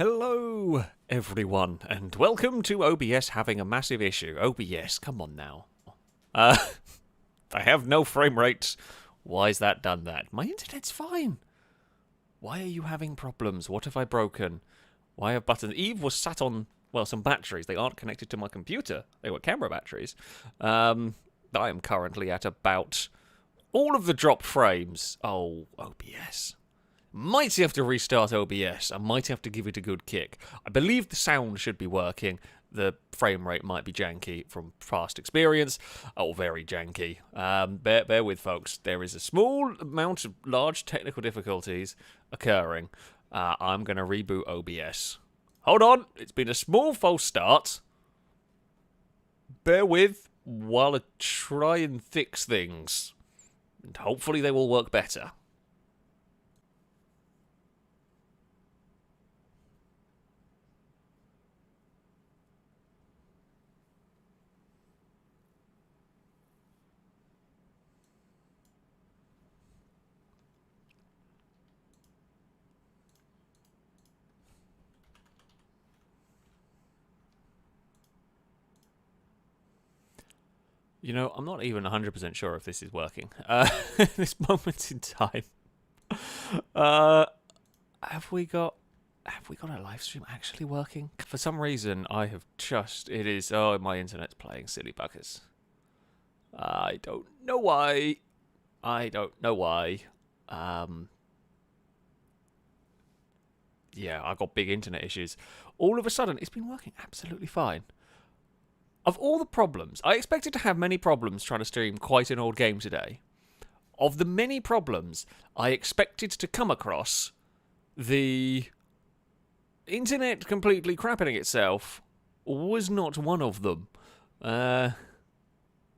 Hello, everyone, and welcome to OBS having a massive issue. OBS, come on now. I have no frame rates. Why's that done that? My internet's fine. Why are you having problems? What have I broken? Why have buttons? Eve was sat on, well, some batteries. They aren't connected to my computer. They were camera batteries. I am currently at about all of the dropped frames. Oh, OBS. Might have to restart OBS. I might have to give it a good kick. I believe the sound should be working. The frame rate might be janky from past experience. Oh, very janky. Bear with, folks. There is a small amount of large technical difficulties occurring. I'm going to reboot OBS. Hold on. It's been a small false start. Bear with while I try and fix things. And hopefully they will work better. You know, I'm not even 100% sure if this is working. At this moment in time. Have we got a live stream actually working? For some reason, I have just... It is... Oh, my internet's playing silly buggers. I don't know why. Yeah, I got big internet issues. All of a sudden, it's been working absolutely fine. Of all the problems, I expected to have many problems trying to stream quite an old game today. Of the many problems I expected to come across, the internet completely crapping itself was not one of them.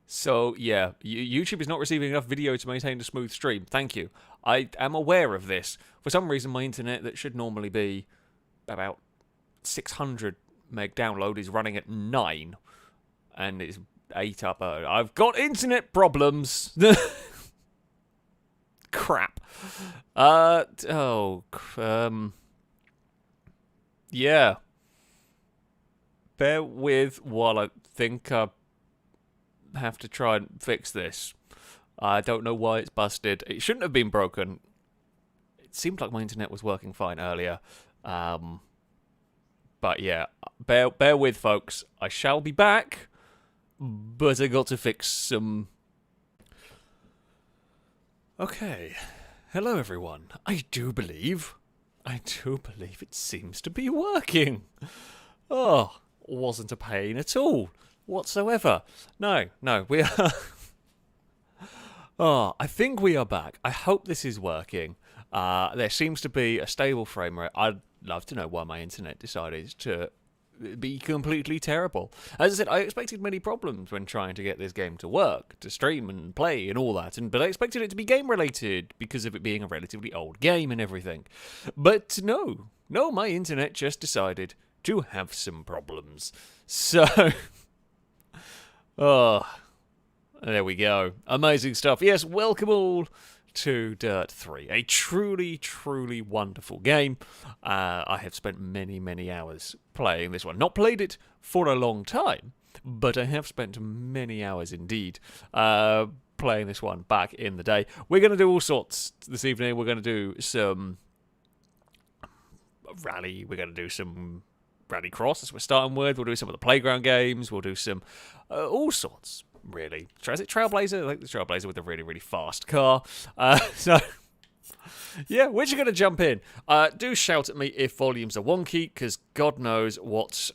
So, yeah, YouTube is not receiving enough video to maintain a smooth stream. Thank you. I am aware of this. For some reason, my internet, that should normally be about 600 meg download, is running at 9. And it's 8 up. I've got internet problems. Crap. Yeah. Bear with while I think I have to try and fix this. I don't know why it's busted. It shouldn't have been broken. It seemed like my internet was working fine earlier. But yeah, bear with, folks. I shall be back. But I got to fix some... Okay. Hello, everyone. I do believe it seems to be working. Oh, wasn't a pain at all. Whatsoever. No, we are... Oh, I think we are back. I hope this is working. There seems to be a stable frame rate. I'd love to know why my internet decided to be completely terrible. As I said, I expected many problems when trying to get this game to work, to stream and play and all that, but I expected it to be game-related because of it being a relatively old game and everything. But no, my internet just decided to have some problems. So, oh, there we go. Amazing stuff. Yes, welcome all to Dirt 3, a truly, truly wonderful game. I have spent many, many hours playing this one. Not played it for a long time, but I have spent many hours indeed playing this one back in the day. We're going to do all sorts this evening. We're going to do some rally. We're going to do some Rallycross, as we're starting with. We'll do some of the playground games. We'll do some all sorts. Really. Is it Trailblazer? I think the Trailblazer with a really, really fast car. So, yeah, we're just going to jump in. Do shout at me if volumes are wonky, because God knows what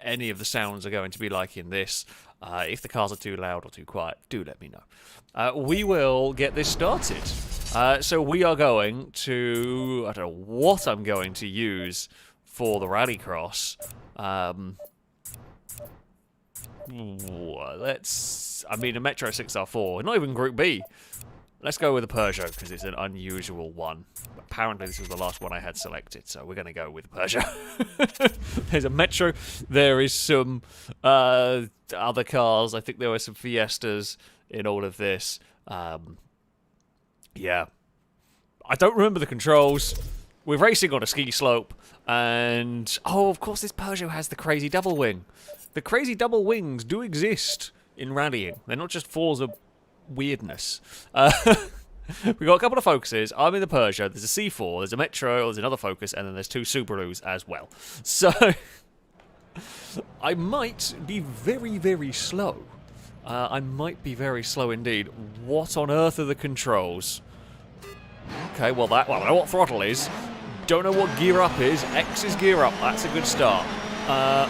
any of the sounds are going to be like in this. If the cars are too loud or too quiet, do let me know. We will get this started. So we are going to... I don't know what I'm going to use for the Rallycross. A Metro 6R4, not even Group B. Let's go with a Peugeot, because it's an unusual one. Apparently this was the last one I had selected, so we're going to go with Peugeot. There's a Metro, there is some other cars, I think there were some Fiestas in all of this. Yeah. I don't remember the controls. we're racing on a ski slope, and oh, of course, this Peugeot has the crazy double wing. The crazy double wings do exist in rallying. They're not just Forza weirdness. We've got a couple of Focuses. I'm in the Peugeot. There's a C4, there's a Metro, there's another Focus, and then there's 2 Subarus as well. So, I might be very, very slow. I might be very slow indeed. What on earth are the controls? Okay, well, I know what throttle is. Don't know what gear up is. X is gear up. That's a good start. I'm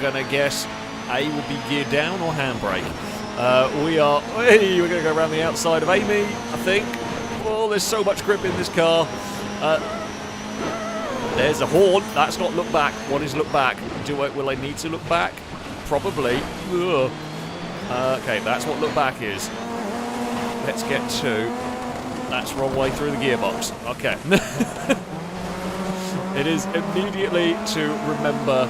going to guess A will be gear down or handbrake. We're going to go around the outside of Amy, I think. Oh, there's so much grip in this car. There's a horn. That's not look back. What is look back? Will I need to look back? Probably. Ugh. Okay, that's what look back is. Let's get to... That's wrong way through the gearbox. Okay. It is immediately to remember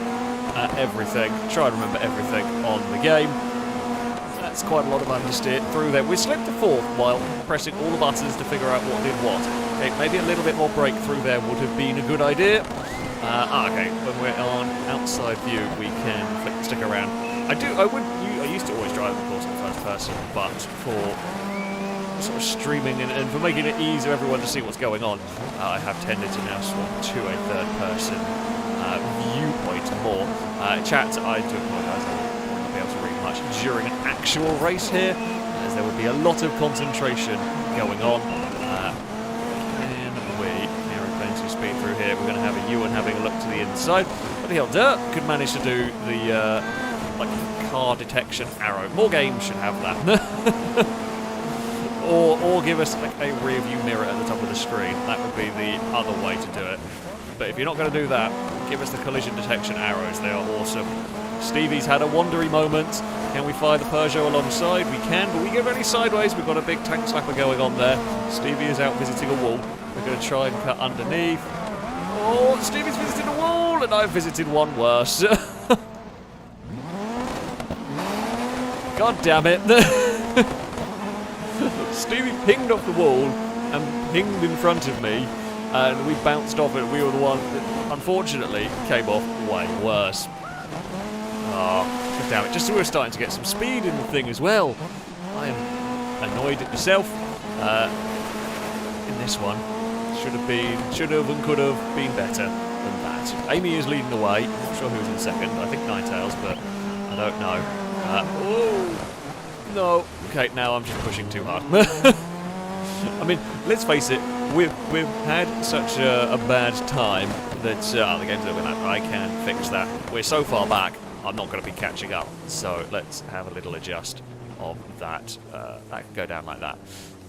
everything. Try and remember everything on the game. That's quite a lot of understeer through there. We slipped to 4th while pressing all the buttons to figure out what did what. Okay, maybe a little bit more brake through there would have been a good idea. Okay, when we're on outside view, we can flick the stick around. I used to always drive, of course, in first person, but for sort of streaming and for making it easier for everyone to see what's going on, I have tended to now swap to a third-person viewpoint more. Chat, I do apologise, I will not be able to read much during an actual race here, as there would be a lot of concentration going on. Can we narrow plenty of speed through here? We're going to have a Ewan having a look to the inside. But the hell, Dirt could manage to do the like car detection arrow. More games should have that. Or give us like a rear view mirror at the top of the screen. That would be the other way to do it. But if you're not going to do that, give us the collision detection arrows. They are awesome. Stevie's had a wandery moment. Can we fire the Peugeot alongside? We can, but we get ready sideways. We've got a big tank slapper going on there. Stevie is out visiting a wall. We're going to try and cut underneath. Oh, Stevie's visited a wall, and I've visited one worse. God damn it. Stevie pinged off the wall and pinged in front of me, and we bounced off it. We were the one that, unfortunately, came off way worse. Oh, God damn it. Just as we were starting to get some speed in the thing as well. I am annoyed at myself. In this one, should have and could have been better than that. Amy is leading the way. I'm not sure who's in second. I think Ninetales, but I don't know. Oh, no. Okay, now I'm just pushing too hard. I mean, let's face it, we've had such a bad time that the game's over that. I can fix that. We're so far back, I'm not going to be catching up. So let's have a little adjust of that. That can go down like that.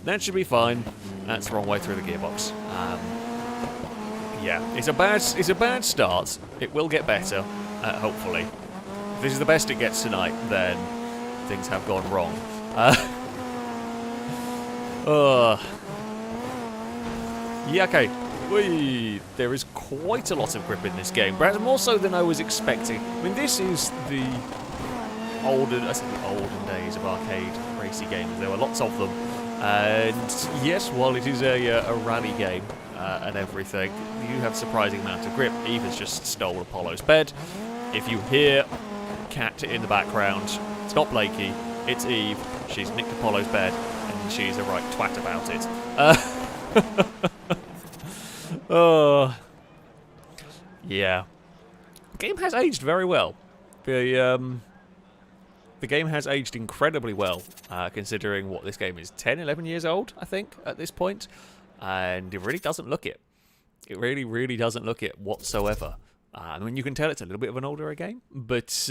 That should be fine. That's the wrong way through the gearbox. Yeah, it's a bad start. It will get better, hopefully. If this is the best it gets tonight, then things have gone wrong. Yeah, okay. There is quite a lot of grip in this game, perhaps more so than I was expecting. I mean, this is the olden days of arcade racy games. There were lots of them, and yes, while it is a rally game and everything, you have a surprising amount of grip. Eve has just stole Apollo's bed. If you hear Cat in the background, it's not Blakey, it's Eve. She's nicked Apollo's bed, and she's a right twat about it. Oh, yeah. The game has aged very well. The game has aged incredibly well, considering what this game is 10, 11 years old, I think, at this point. And it really doesn't look it. It really, really doesn't look it whatsoever. I mean, you can tell it's a little bit of an older game, but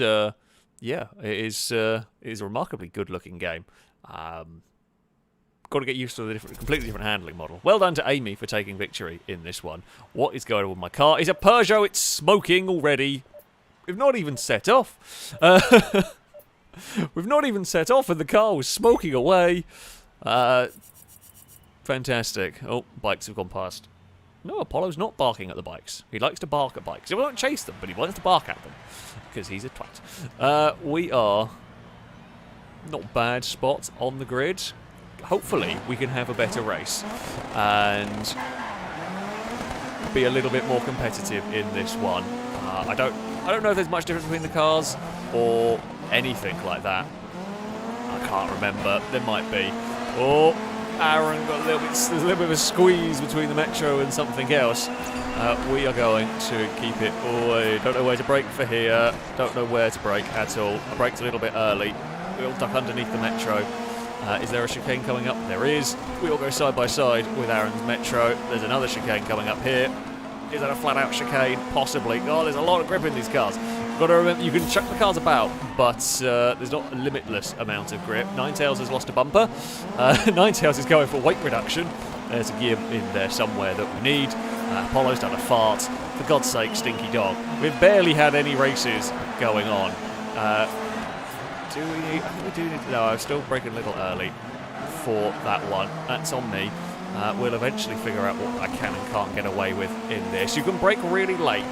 yeah, it is a remarkably good-looking game. Got to get used to the completely different handling model. Well done to Amy for taking victory in this one. What is going on with my car? It's a Peugeot. It's smoking already. We've not even set off. We've not even set off, and the car was smoking away. Fantastic. Oh, bikes have gone past. No, Apollo's not barking at the bikes. He likes to bark at bikes. He won't chase them, but he wants to bark at them. Because he's a twat. We are not bad spots on the grid. Hopefully, we can have a better race. And be a little bit more competitive in this one. I don't know if there's much difference between the cars or anything like that. I can't remember. There might be. Oh, Aaron got there's a little bit of a squeeze between the Metro and something else. We are going to keep it away. Don't know where to brake for here. Don't know where to brake at all. I braked a little bit early. We'll duck underneath the Metro. Is there a chicane coming up? There is. We all go side by side with Aaron's Metro. There's another chicane coming up here. Is that a flat-out chicane? Possibly. Oh, there's a lot of grip in these cars. Got to remember, you can chuck the cars about, but there's not a limitless amount of grip. Ninetails has lost a bumper. Ninetails is going for weight reduction. There's a gear in there somewhere that we need. Apollo's done a fart. For God's sake, stinky dog. We've barely had any races going on. Do we need... I think we do need... No, I'm still braking a little early for that one. That's on me. We'll eventually figure out what I can and can't get away with in this. You can brake really late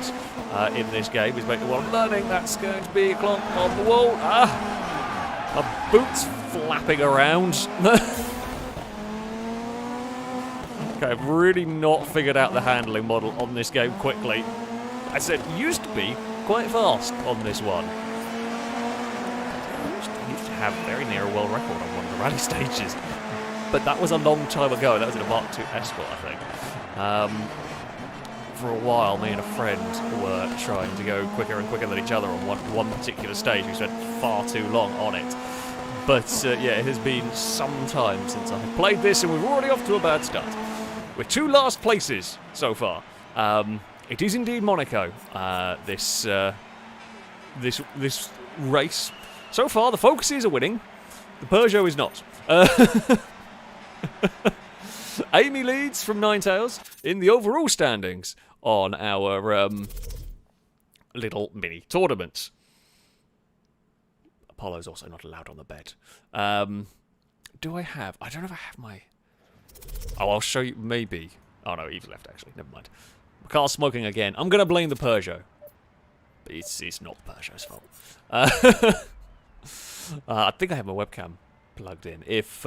in this game, is basically what I'm learning. That's going to be a clonk on the wall. My boot's flapping around. Okay, I've really not figured out the handling model on this game quickly. I said, used to be quite fast on this one. I used to have very near a world record on one of the rally stages. But that was a long time ago. That was in a Mark II Escort, I think. For a while, me and a friend were trying to go quicker and quicker than each other on one particular stage. We spent far too long on it. But yeah, it has been some time since I've played this, and we're already off to a bad start. With 2 last places so far. It is indeed Monaco. This race. So far, the Focuses are winning. The Peugeot is not. Amy leads from Ninetails in the overall standings on our little mini tournament. Apollo's also not allowed on the bed. Do I have... I don't know if I have my... Oh, I'll show you, maybe. Oh no, Eve's left actually, never mind. My car's smoking again. I'm going to blame the Peugeot. But it's not the Peugeot's fault. I think I have my webcam plugged in. If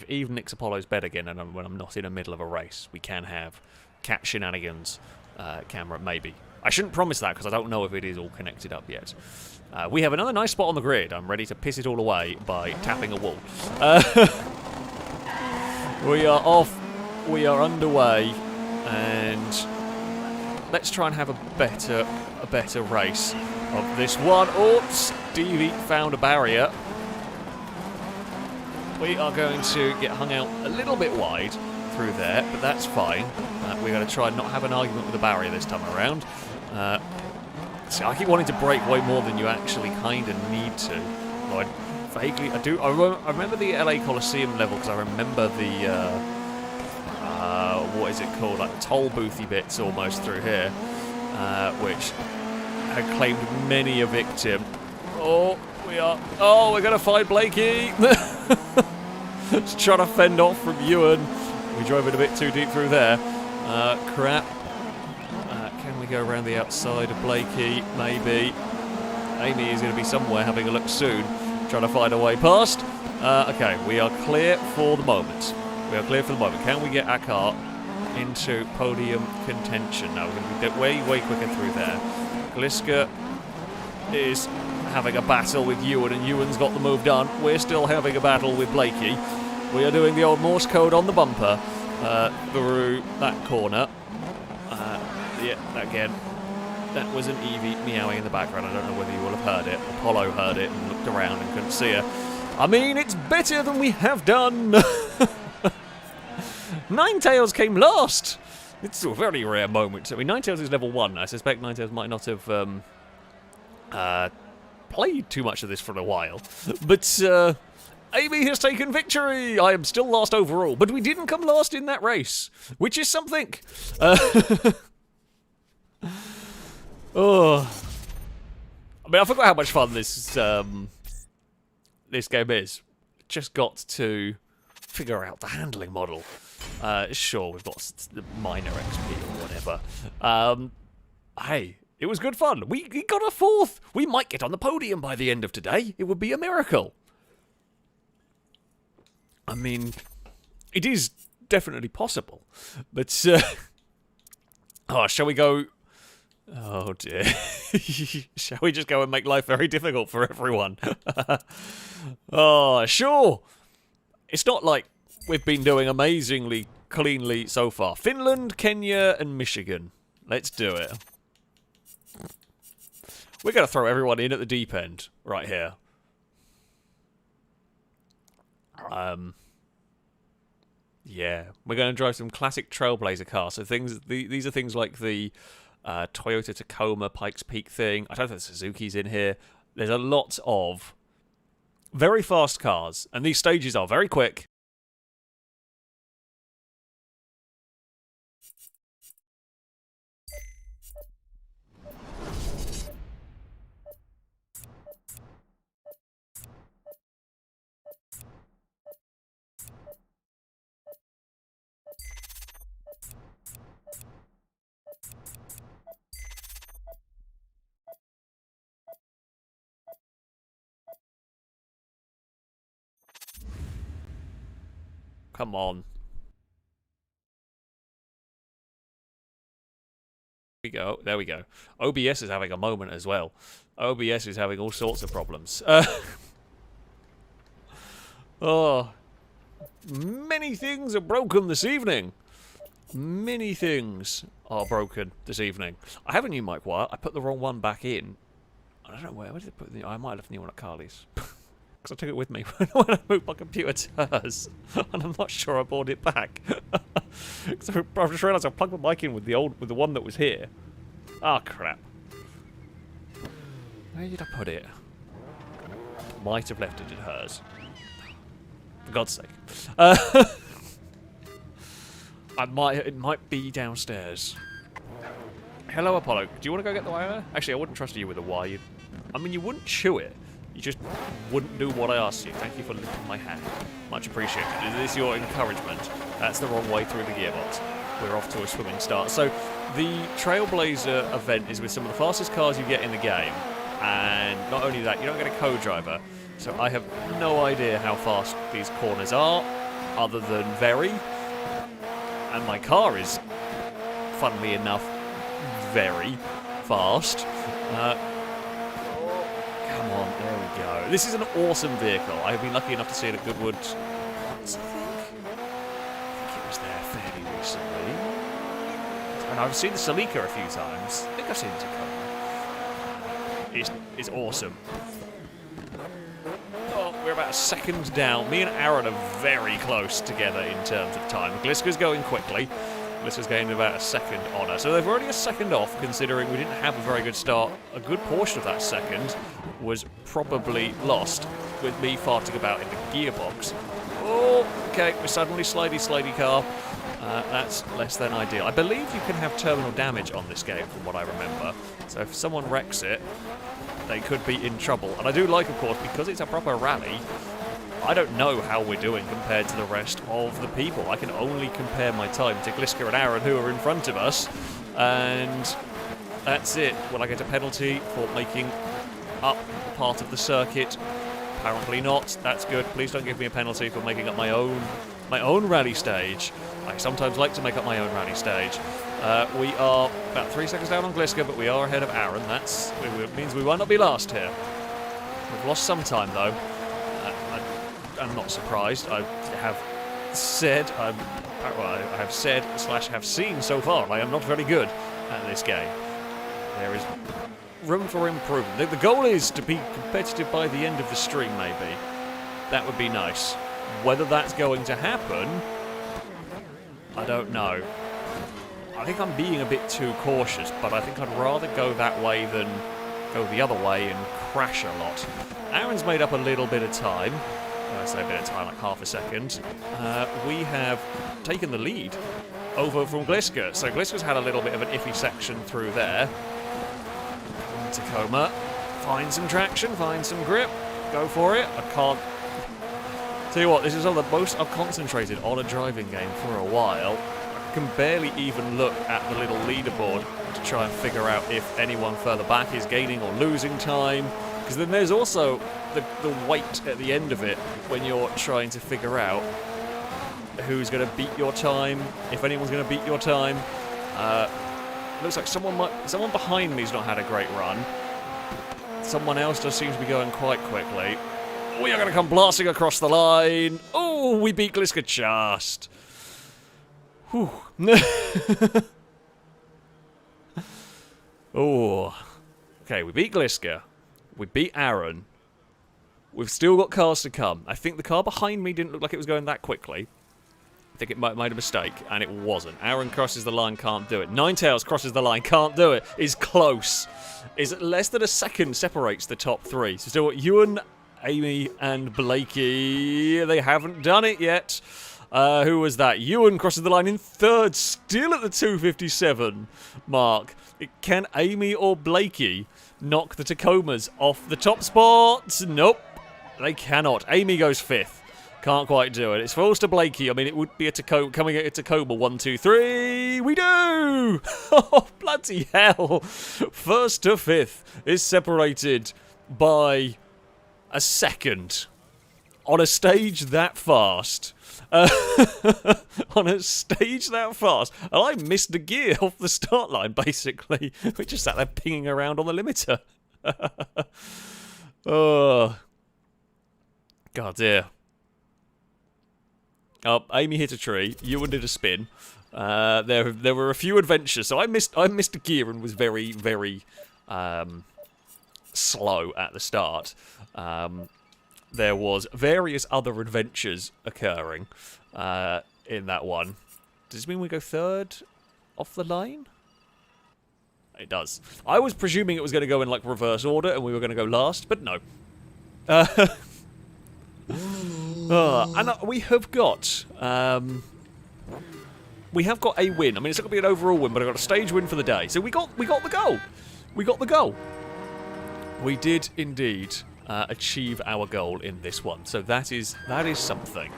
Eve nicks Apollo's bed again and when I'm not in the middle of a race, we can have cat shenanigans camera, maybe. I shouldn't promise that because I don't know if it is all connected up yet. We have another nice spot on the grid. I'm ready to piss it all away by tapping a wall. We are off. We are underway, and let's try and have a better race of this one. Oh, Stevie found a barrier. We are going to get hung out a little bit wide through there, but that's fine. We're going to try and not have an argument with the barrier this time around. See, I keep wanting to brake way more than you actually kind of need to. Well, I remember the LA Coliseum level because I remember the what is it called, like toll boothy bits almost through here, which had claimed many a victim. Oh, we're going to find Blakey. Just trying to fend off from Ewan. We drove it a bit too deep through there. Crap. Can we go around the outside of Blakey? Maybe. Amy is going to be somewhere having a look soon, trying to find a way past. Okay, we are clear for the moment. Can we get our car into podium contention? No, we're going to be way quicker through there. Gliska is having a battle with Ewan, and Ewan's got the move done. We're still having a battle with Blakey. We are doing the old Morse code on the bumper through that corner. Yeah, again, that was an Eevee meowing in the background. I don't know whether you will have heard it. Apollo heard it and looked around and couldn't see her. I mean, it's better than we have done. Ninetails came last. It's a very rare moment. I mean, Ninetails is level 1. I suspect Ninetails might not have played too much of this for a while. But Amy has taken victory. I am still last overall, but we didn't come last in that race, which is something. Oh, I mean, I forgot how much fun this this game is. Just got to figure out the handling model. Sure, we've got the minor XP or whatever. Hey, it was good fun. We got a 4th. We might get on the podium by the end of today. It would be a miracle. I mean, it is definitely possible. But Oh, shall we go... Oh, dear. Shall we just go and make life very difficult for everyone? Oh, sure. It's not like we've been doing amazingly cleanly so far. Finland, Kenya, and Michigan. Let's do it. We're going to throw everyone in at the deep end right here. Yeah, we're going to drive some classic Trailblazer cars. So these are things like the Toyota Tacoma Pikes Peak thing. I don't think Suzuki's in here. There's a lot of very fast cars, and these stages are very quick. Come on. There we go. OBS is having a moment as well. OBS is having all sorts of problems. Oh, many things are broken this evening. Many things are broken this evening. I have a new mic wire. I put the wrong one back in. I don't know where did I put the... I might have left the new one at Carly's. Because I took it with me when I moved my computer to hers. And I'm not sure I brought it back. So I just realised I plugged my mic in with the one that was here. Ah, crap. Where did I put it? Might have left it at hers. For God's sake. It might be downstairs. Hello, Apollo. Do you want to go get the wire? Actually, I wouldn't trust you with a wire. I mean, you wouldn't chew it. You just wouldn't do what I asked you. Thank you for lifting my hand. Much appreciated. Is this your encouragement? That's the wrong way through the gearbox. We're off to a swimming start. So, the Trailblazer event is with some of the fastest cars you get in the game. And not only that, you don't get a co-driver. So I have no idea how fast these corners are, other than very. And my car is, funnily enough, very fast. Come on, there we go. This is an awesome vehicle. I've been lucky enough to see it at Goodwood. I think it was there fairly recently. And I've seen the Celica a few times. I think I've seen the Tacoma. It's awesome. Oh, we're about a second down. Me and Aaron are very close together in terms of time. Gliska's going quickly. Gliska's getting about a second on her. So they've already a second off, considering we didn't have a very good start. A good portion of that second was probably lost with me farting about in the gearbox. Oh, okay, we're suddenly slidey car. That's less than ideal. I believe you can have terminal damage on this game, from what I remember. So if someone wrecks it, they could be in trouble. And I do like, of course, because it's a proper rally, I don't know how we're doing compared to the rest of the people. I can only compare my time to Gliska and Aaron, who are in front of us. And that's it. Will I get a penalty for making up part of the circuit? Apparently not. That's good. Please don't give me a penalty for making up my own rally stage. I sometimes like to make up my own rally stage. We are about 3 seconds down on Gliska, but we are ahead of Aaron. It means we might not be last here. We've lost some time, though. I'm not surprised. I have said / have seen so far I am not very good at this game. There is room for improvement. The goal is to be competitive by the end of the stream, maybe. That would be nice. Whether that's going to happen, I don't know. I think I'm being a bit too cautious, but I think I'd rather go that way than go the other way and crash a lot. Aaron's made up a little bit of time. I say a bit of time, like half a second. We have taken the lead over from Gliska. So Gliska's had a little bit of an iffy section through there. Tacoma, find some traction, find some grip, go for it. I can't... Tell you what, this is one of the most I've concentrated on a driving game for a while. I can barely even look at the little leaderboard to try and figure out if anyone further back is gaining or losing time. Because then there's also the weight at the end of it when you're trying to figure out who's going to beat your time, if anyone's going to beat your time. Looks like someone behind me's not had a great run. Someone else just seems to be going quite quickly. We are going to come blasting across the line. Oh, we beat Gliska just. Whew. Oh. Okay, we beat Gliska. We beat Aaron. We've still got cars to come. I think the car behind me didn't look like it was going that quickly. I think it might have made a mistake, and it wasn't. Aaron crosses the line, can't do it. Ninetales crosses the line, can't do it. Is close. Is less than a second separates the top three. So still got Ewan, Amy, and Blakey. They haven't done it yet. Who was that? Ewan crosses the line in third, still at the 2:57 mark. Can Amy or Blakey knock the Tacomas off the top spot? Nope, they cannot. Amy goes fifth. Can't quite do it. It's falls to Blakey. I mean, it would be a Tacoma, coming at a Tacoma. 1, 2, 3. We do! Oh, bloody hell. First to fifth is separated by a second. On a stage that fast. On a stage that fast. And I missed the gear off the start line, basically. We just sat there pinging around on the limiter. Oh. God dear. Oh, Amy hit a tree. Ewan did a spin. There were a few adventures, so I missed a gear and was very, very slow at the start. There was various other adventures occurring in that one. Does this mean we go third off the line? It does. I was presuming it was going to go in like reverse order and we were going to go last, but no. And we have got a win. I mean, it's not going to be an overall win, but I got a stage win for the day. So we got the goal. We got the goal. We did indeed achieve our goal in this one. So that is something.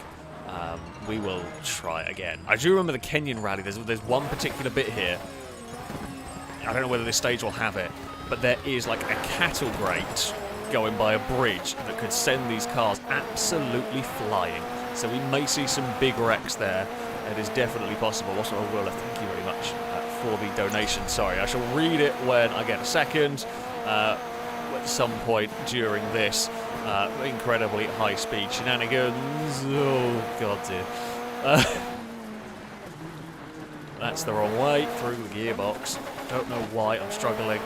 We will try again. I do remember the Kenyan rally. There's one particular bit here. I don't know whether this stage will have it, but there is like a cattle grate going by a bridge that could send these cars absolutely flying. So we may see some big wrecks there. It is definitely possible. Also, Will, thank you very much for the donation. Sorry, I shall read it when I get a second. At some point during this incredibly high-speed shenanigans. Oh, God dear. That's the wrong way through the gearbox. Don't know why I'm struggling.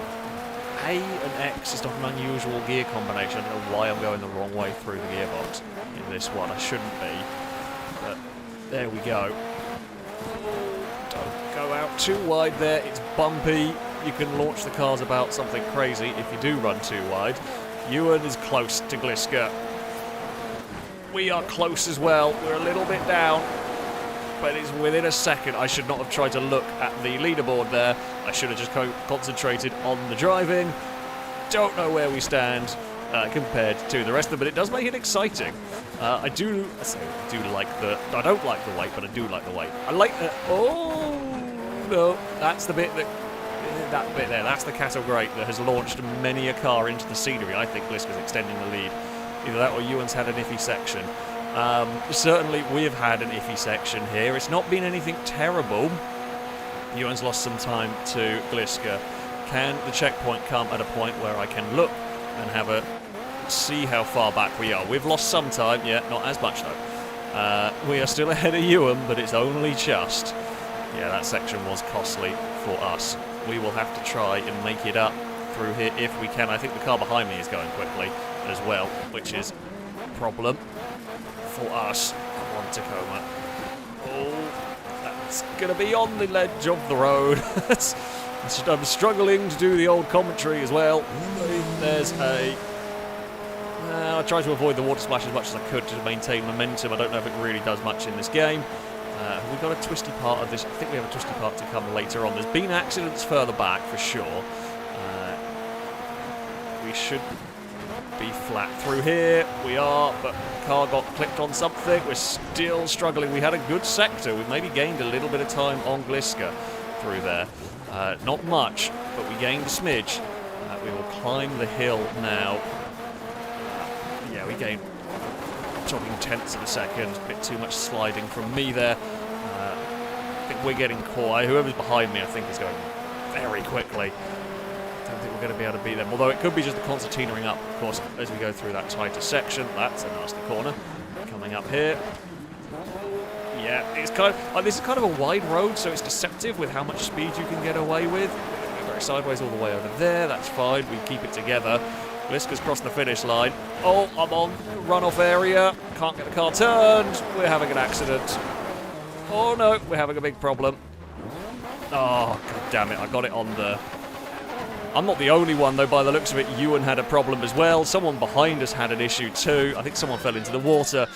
A and X is not an unusual gear combination. I don't know why I'm going the wrong way through the gearbox in this one. I shouldn't be. But there we go. Don't go out too wide there. It's bumpy. You can launch the cars about something crazy if you do run too wide. Ewan is close to Gliska. We are close as well. We're a little bit down. But it's within a second. I should not have tried to look at the leaderboard there. I should have just concentrated on the driving. Don't know where we stand compared to the rest of them, but it does make it exciting. I don't like the weight, but I do like the weight. I like the... Oh, no. That's the bit that... That bit there. That's the cattle grate that has launched many a car into the scenery. I think Gliska's extending the lead. Either that or Ewan's had an iffy section. Certainly we've had an iffy section here. It's not been anything terrible. Ewan's lost some time to Gliska. Can the checkpoint come at a point where I can look and have a see how far back we are? We've lost some time, yeah, not as much though. We are still ahead of Ewan, but it's only just. Yeah, that section was costly for us. We will have to try and make it up through here if we can. I think the car behind me is going quickly as well, which is a problem for us. Come on, Tacoma. Oh, that's going to be on the ledge of the road. I'm struggling to do the old commentary as well. There's a... I tried to avoid the water splash as much as I could to maintain momentum. I don't know if it really does much in this game. We've got a twisty part of this. I think we have a twisty part to come later on. There's been accidents further back for sure. We should be flat through here. We are, but the car got clipped on something. We're still struggling. We had a good sector. We maybe gained a little bit of time on Gliska through there. Not much, but we gained a smidge. We will climb the hill now. Yeah, we gained talking tenths of a second. A bit too much sliding from me there. I think we're getting caught. Whoever's behind me, I think, is going very quickly. I don't think we're going to be able to beat them. Although it could be just the concertinaing up, of course, as we go through that tighter section. That's a nasty corner. Coming up here. Yeah, it's kind of, this is kind of a wide road, so it's deceptive with how much speed you can get away with. We're very sideways all the way over there. That's fine. We keep it together. Liska's crossed the finish line. Oh, I'm on runoff area. Can't get the car turned. We're having an accident. Oh no, we're having a big problem. Oh, god damn it. I got it on the... I'm not the only one, though, by the looks of it. Ewan had a problem as well. Someone behind us had an issue too. I think someone fell into the water.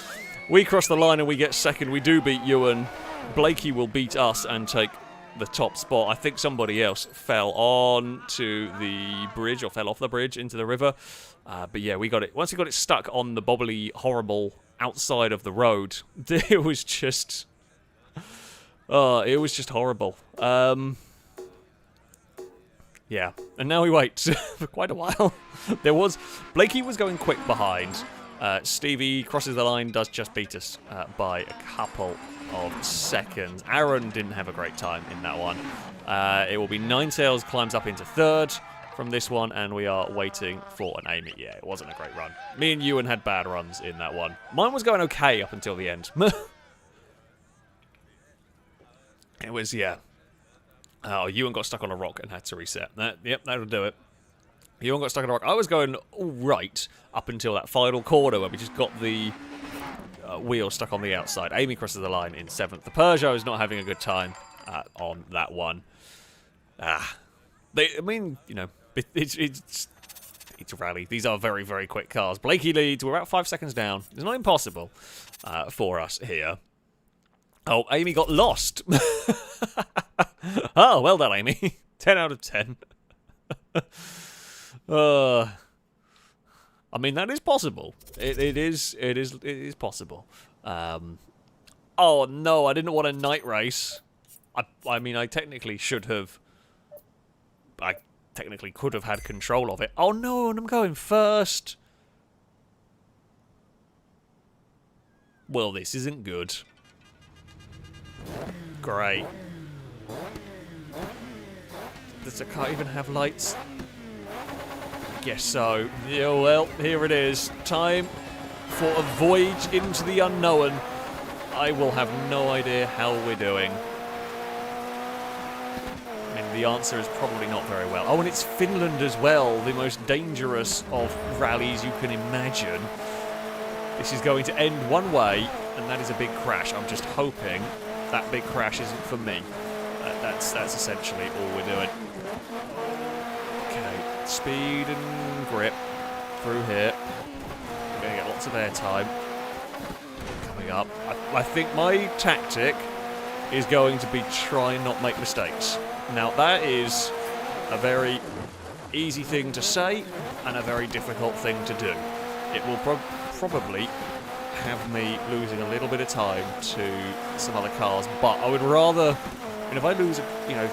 We cross the line and we get second. We do beat Ewan. Blakey will beat us and take the top spot. I think somebody else fell on to the bridge or fell off the bridge into the river. But yeah, we got it. Once we got it stuck on the bobbly, horrible outside of the road, it was just... Oh, it was just horrible. Yeah, and now we wait for quite a while. Blakey was going quick behind. Stevie crosses the line, does just beat us by a couple of seconds. Aaron didn't have a great time in that one. It will be Ninetails climbs up into third from this one, and we are waiting for an Amy. Yeah, it wasn't a great run. Me and Ewan had bad runs in that one. Mine was going okay up until the end. It was, yeah. Oh, Ewan got stuck on a rock and had to reset. Yep, that'll do it. Ewan got stuck on a rock. I was going all right up until that final corner where we just got the wheel stuck on the outside. Amy crosses the line in 7th. The Peugeot is not having a good time on that one. I mean, you know, it's a rally. These are very, very quick cars. Blakey leads. We're about 5 seconds down. It's not impossible for us here. Oh, Amy got lost. Oh, well done, Amy. 10 out of 10. I mean, that is possible. It is possible. Oh no, I didn't want a night race. I mean, I technically should have. I technically could have had control of it. Oh no, and I'm going first. Well, this isn't good. Great. Does the car even have lights? Guess so. Yeah, well, here it is. Time for a voyage into the unknown. I will have no idea how we're doing. I mean, the answer is probably not very well. Oh, and it's Finland as well, the most dangerous of rallies you can imagine. This is going to end one way, and that is a big crash. I'm just hoping that big crash isn't for me. That's essentially all we're doing. Okay, speed and grip through here. We're going to get lots of air time coming up. I think my tactic is going to be try and not make mistakes. Now that is a very easy thing to say and a very difficult thing to do. It will probably have me losing a little bit of time to some other cars, but I would rather... I mean, if I lose,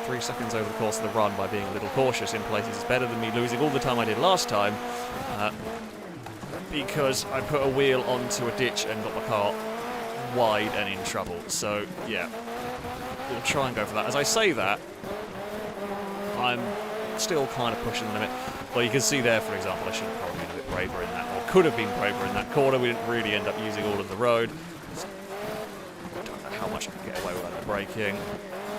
3 seconds over the course of the run by being a little cautious in places, it's better than me losing all the time I did last time, because I put a wheel onto a ditch and got my car wide and in trouble. So, yeah, we'll try and go for that. As I say that, I'm still kind of pushing the limit. Well, you can see there, for example, I should have probably been a bit braver in that, or could have been braver in that corner. We didn't really end up using all of the road. Don't know how much I can get away without the braking.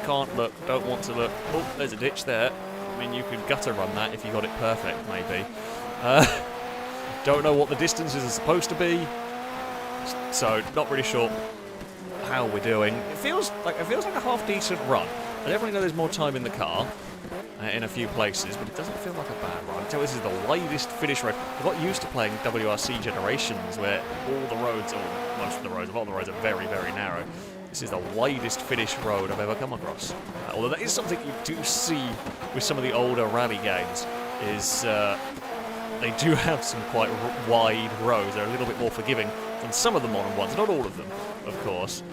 Can't look, don't want to look. Oh, there's a ditch there. I mean, you could gutter run that if you got it perfect, maybe. Don't know what the distances are supposed to be, so not really sure how we're doing. It feels like a half-decent run. I definitely know there's more time in the car in a few places, but it doesn't feel like a bad run. So this is the widest finish road. I got used to playing WRC Generations, where all the roads, or most of the roads, a lot of the roads are very, very narrow. This is the widest finish road I've ever come across. Although that is something you do see with some of the older rally games, is they do have some quite wide roads. They're a little bit more forgiving than some of the modern ones. Not all of them, of course.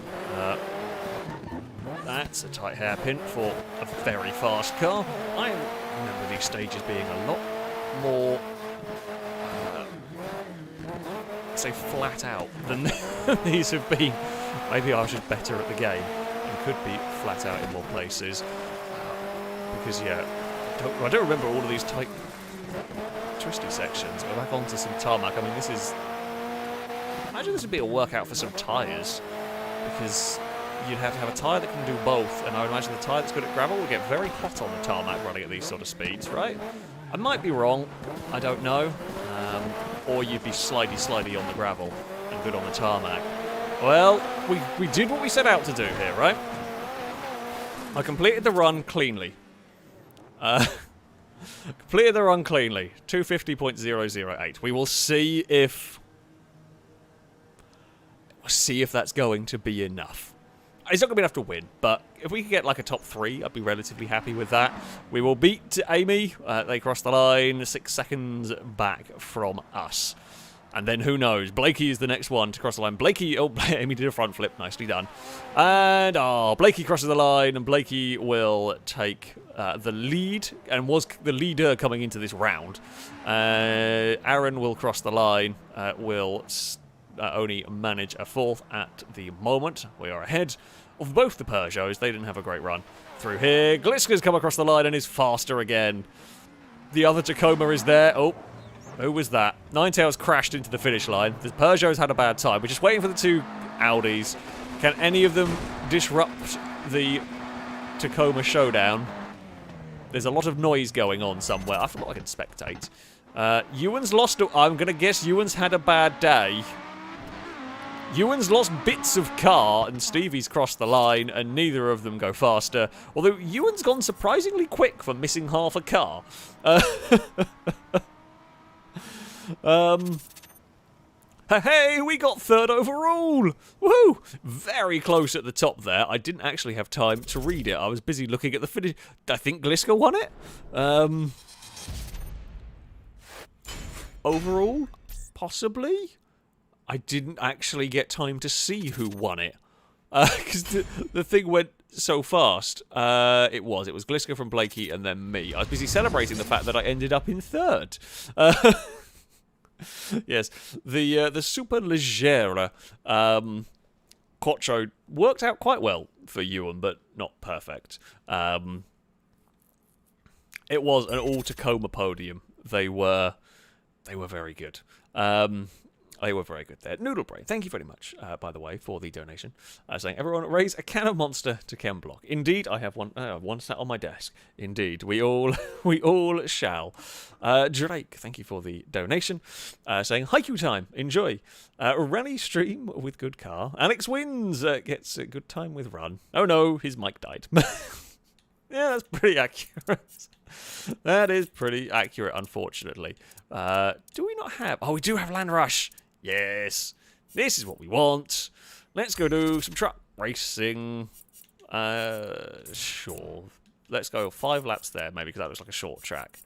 That's a tight hairpin for a very fast car. I remember these stages being a lot more, say, flat out than these have been. Maybe I was just better at the game and could be flat out in more places. Because, yeah, I don't remember all of these tight, twisty sections. We're back onto some tarmac. I mean, this is... Imagine this would be a workout for some tyres, because you'd have to have a tyre that can do both, and I would imagine the tyre that's good at gravel will get very hot on the tarmac running at these sort of speeds, right? I might be wrong, I don't know. Or you'd be slidey on the gravel and good on the tarmac. Well, we did what we set out to do here, right? I completed the run cleanly. Completed the run cleanly. 250.008. We will see if... We'll see if that's going to be enough. It's not going to be enough to win, but if we could get like a top 3, I'd be relatively happy with that. We will beat Amy. They crossed the line 6 seconds back from us. And then who knows? Blakey is the next one to cross the line. Blakey, oh, Amy did a front flip. Nicely done. And, Blakey crosses the line, and Blakey will take the lead, and was the leader coming into this round. Aaron will cross the line, will only manage a 4th at the moment. We are ahead of both the Peugeots. They didn't have a great run through here. Gliska's come across the line and is faster again. The other Tacoma is there. Oh, who was that? Ninetails crashed into the finish line. The Peugeots had a bad time. We're just waiting for the 2 Audis. Can any of them disrupt the Tacoma showdown? There's a lot of noise going on somewhere. I forgot I can spectate. Ewan's lost... I'm going to guess Ewan's had a bad day. Ewan's lost bits of car, and Stevie's crossed the line, and neither of them go faster. Although Ewan's gone surprisingly quick for missing half a car. Hey, we got 3rd overall! Woohoo! Very close at the top there. I didn't actually have time to read it. I was busy looking at the finish. I think Gliska won it? Overall? Possibly? I didn't actually get time to see who won it. Because the thing went so fast. It was Gliska from Blakey and then me. I was busy celebrating the fact that I ended up in 3rd. Yes, the Super Legere Quattro worked out quite well for Ewan, but not perfect. It was an all-Tacoma podium. They were very good. They were very good there. Noodlebrain, thank you very much, by the way, for the donation. Saying, everyone raise a can of Monster to Chem Block. Indeed, I have one sat on my desk. Indeed, we all shall. Drake, thank you for the donation. Saying, haiku time, enjoy. Rally stream with good car. Alex wins, gets a good time with run. Oh no, his mic died. Yeah, that's pretty accurate. That is pretty accurate, unfortunately. Do we not have... Oh, we do have Land Rush. Yes. This is what we want. Let's go do some truck racing. Sure. Let's go 5 laps there, maybe, because that looks like a short track.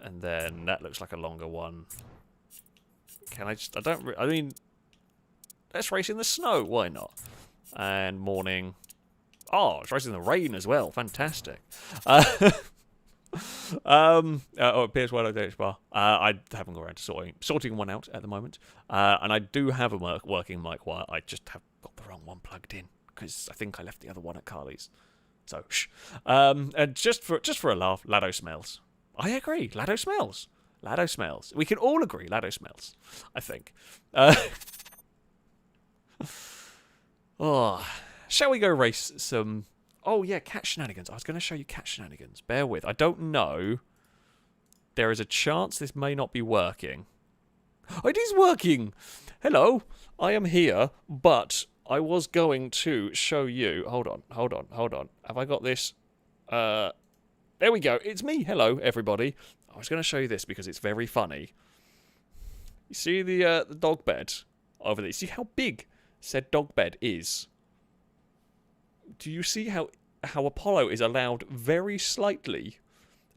And then that looks like a longer one. Can I just... I mean... Let's race in the snow. Why not? And morning... Oh, it's racing in the rain as well. Fantastic. It appears well at the bar. I haven't got around to sorting one out at the moment. And I do have a working mic wire. I just have got the wrong one plugged in because I think I left the other one at Carly's. So, shh. And just for a laugh, Lado smells. I agree. Lado smells. Lado smells. We can all agree Lado smells, I think. Shall we go race some... Oh, yeah, cat shenanigans. I was going to show you cat shenanigans. Bear with. I don't know. There is a chance this may not be working. Oh, it is working! Hello. I am here, but I was going to show you... Hold on. Have I got this? There we go. It's me. Hello, everybody. I was going to show you this because it's very funny. You see the dog bed over there? You see how big said dog bed is? Do you see how Apollo is allowed very slightly,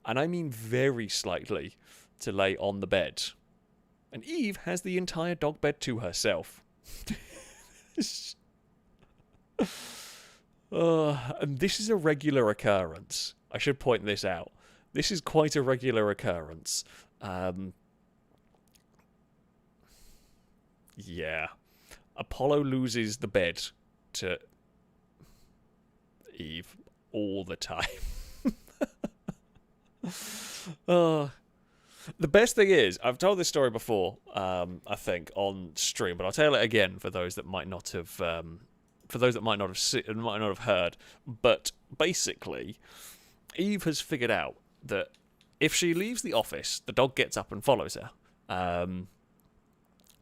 and I mean very slightly, to lay on the bed? And Eve has the entire dog bed to herself. And this is a regular occurrence. I should point this out. This is quite a regular occurrence. Yeah. Apollo loses the bed to Eve all the time. Oh. The best thing is, I've told this story before, I think, on stream, but I'll tell it again for those that might not have, might not have heard. But basically, Eve has figured out that if she leaves the office, the dog gets up and follows her,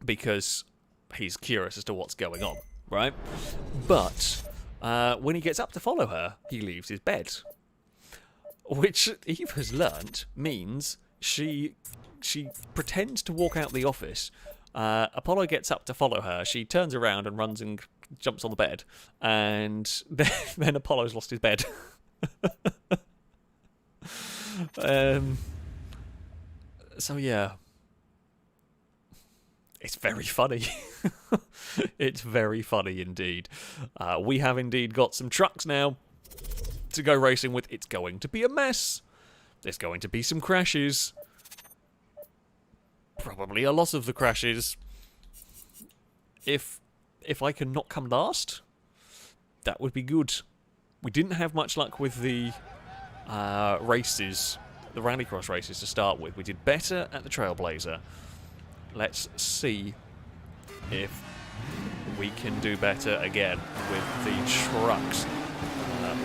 because he's curious as to what's going on, right? But when he gets up to follow her, he leaves his bed, which Eve has learnt means she pretends to walk out the office. Apollo gets up to follow her. She turns around and runs and jumps on the bed, and then Apollo's lost his bed. So yeah, it's very funny. It's very funny indeed. We have indeed got some trucks now to go racing with. It's going to be a mess. There's going to be some crashes. Probably a lot of the crashes. If I can not come last, that would be good. We didn't have much luck with the races, the Rallycross races to start with. We did better at the Trailblazer. Let's see if we can do better again with the trucks.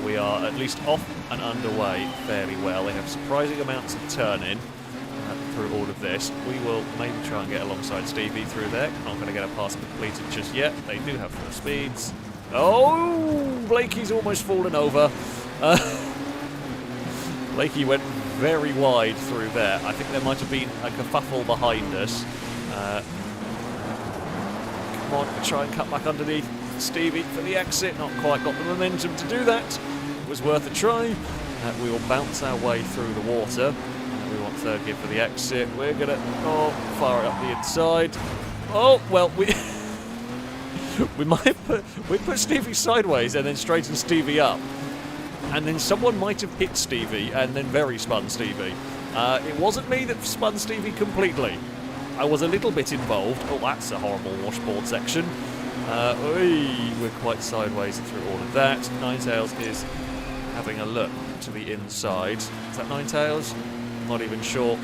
We are at least off and underway fairly well. They have surprising amounts of turning through all of this. We will maybe try and get alongside Stevie through there. Not going to get a pass completed just yet. They do have full speeds. Oh, Blakey's almost fallen over. Blakey went very wide through there. I think there might have been a kerfuffle behind us. Come on, try and cut back underneath Stevie for the exit. Not quite got the momentum to do that. It was worth a try. We will bounce our way through the water. We want third gear for the exit. We're going to fire it up the inside. Oh, well, we we put Stevie sideways and then straighten Stevie up. And then someone might have hit Stevie and then very spun Stevie. It wasn't me that spun Stevie completely. I was a little bit involved. Oh, that's a horrible washboard section. We're quite sideways through all of that. Ninetails is having a look to the inside. Is that Ninetails? Not even sure.